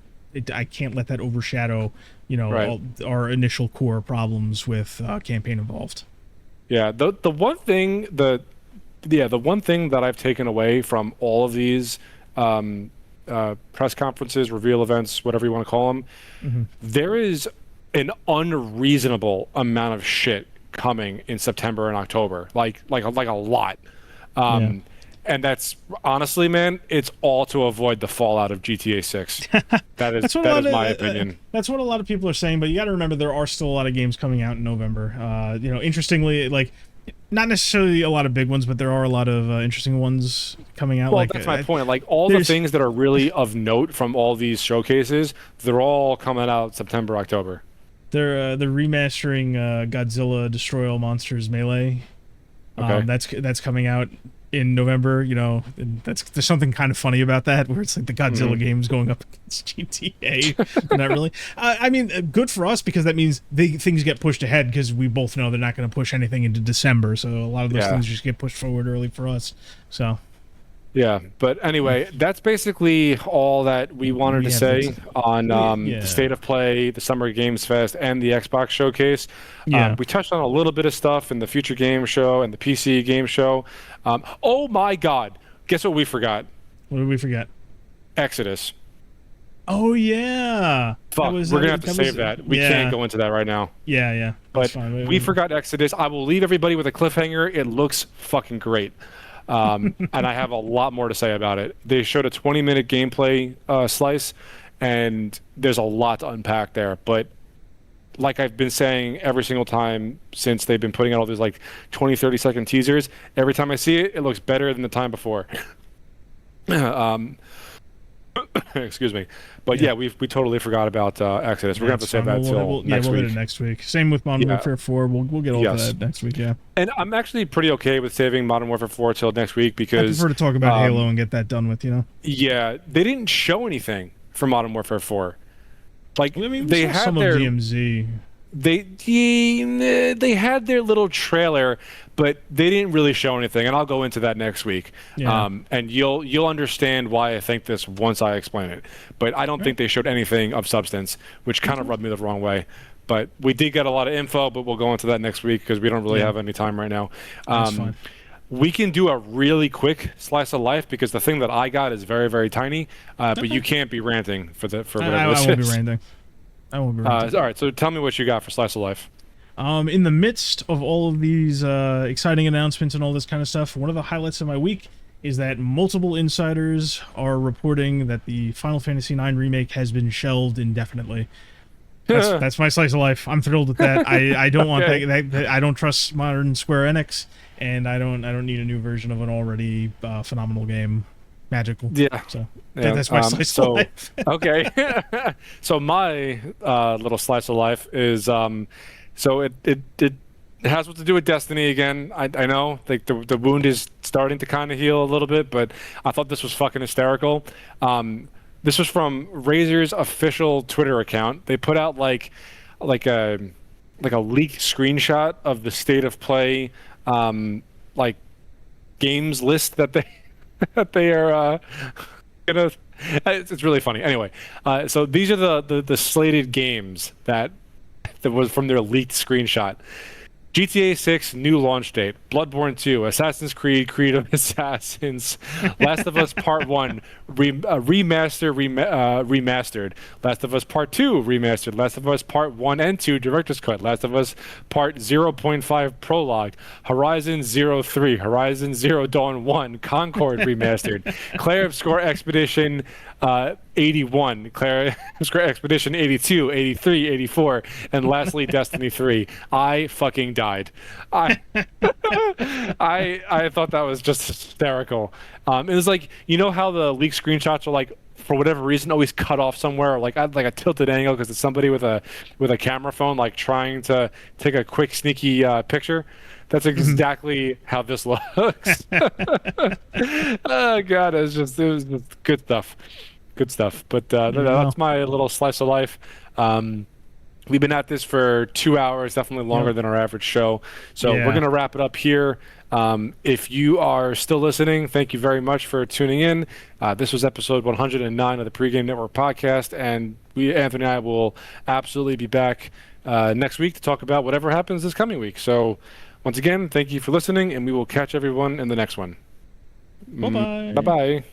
I can't let that overshadow, you know, our initial core problems with Campaign Evolved. Yeah, the one thing that I've taken away from all of these press conferences, reveal events, whatever you want to call them, there is an unreasonable amount of shit coming in September and October, like a lot. And that's honestly, man, it's all to avoid the fallout of GTA 6. That is my opinion. That's what a lot of people are saying, but you got to remember there are still a lot of games coming out in November. You know, interestingly, like, not necessarily a lot of big ones, but there are a lot of interesting ones coming out. Well, like, that's my point. Like, all the things that are really of note from all these showcases, they're all coming out September, October. They're remastering Godzilla Destroy All Monsters Melee. Okay. That's coming out in November, and there's something kind of funny about that, where it's like the Godzilla games going up against GTA. Not really. I mean, good for us, because that means things get pushed ahead, because we both know they're not going to push anything into December, so a lot of those things just get pushed forward early for us. So. Yeah, but anyway, that's basically all that we wanted to say on the State of Play, the Summer Games Fest, and the Xbox Showcase. We touched on a little bit of stuff in the Future Game Show and the PC Game Show. Oh my God! Guess what we forgot? What did we forget? Exodus. Oh yeah. Fuck, we're gonna have to save that. We can't go into that right now. Yeah. But we forgot Exodus. I will leave everybody with a cliffhanger. It looks fucking great. And I have a lot more to say about it. They showed a 20-minute gameplay slice, and there's a lot to unpack there. But like I've been saying every single time since they've been putting out all these like 20, 30-second teasers, every time I see it, it looks better than the time before. Excuse me. But we totally forgot about Exodus. We're going to have to save that until next week. We'll hit it next week. Same with Modern Warfare 4. We'll get all to that next week, And I'm actually pretty okay with saving Modern Warfare 4 till next week, because I prefer to talk about Halo and get that done with, Yeah, they didn't show anything for Modern Warfare 4. Like, they had some their... of DMZ. They had their little trailer, but they didn't really show anything, and I'll go into that next week. And you'll understand why I think this once I explain it. But I don't think they showed anything of substance, which kind of rubbed me the wrong way. But we did get a lot of info, but we'll go into that next week, because we don't really have any time right now. That's fine. We can do a really quick slice of life, because the thing that I got is very, very tiny. But you can't be ranting for whatever this is. I won't be ranting. All right, so tell me what you got for Slice of Life. In the midst of all of these exciting announcements and all this kind of stuff, one of the highlights of my week is that multiple insiders are reporting that the Final Fantasy IX remake has been shelved indefinitely. That's my Slice of Life. I'm thrilled with that. I don't want that. I don't trust modern Square Enix, and I don't need a new version of an already phenomenal game. Magical. So that's my slice of life. Okay. So my little slice of life is so it has what to do with Destiny again. I know, like, the wound is starting to kind of heal a little bit, but I thought this was fucking hysterical. This was from Razer's official Twitter account. They put out like a leaked screenshot of the State of Play like games list that they are gonna. It's really funny. Anyway, so these are the slated games that was from their leaked screenshot. GTA 6 new launch date, Bloodborne 2, Assassin's Creed, Creed of Assassins, Last of Us Part 1 remastered, Last of Us Part 2 remastered, Last of Us Part 1 and 2 Director's Cut, Last of Us Part 0.5 Prologue, Horizon 03, Horizon Zero Dawn 1 Concord remastered, Claire Obscure Expedition 81, Claire Obscure Expedition 82, 83, 84, and lastly Destiny 3. I fucking died. I thought that was just hysterical. It was like, you know how the leaked screenshots are like, for whatever reason, always cut off somewhere, or like at like a tilted angle because it's somebody with a camera phone like trying to take a quick sneaky picture. That's exactly how this looks. Oh God, it was just good stuff. Good stuff. But that's my little slice of life. We've been at this for 2 hours, definitely longer than our average show. So we're going to wrap it up here. If you are still listening, thank you very much for tuning in. This was episode 109 of the Pregame Network podcast, and Anthony and I will absolutely be back next week to talk about whatever happens this coming week. So once again, thank you for listening, and we will catch everyone in the next one. Bye-bye. Bye-bye.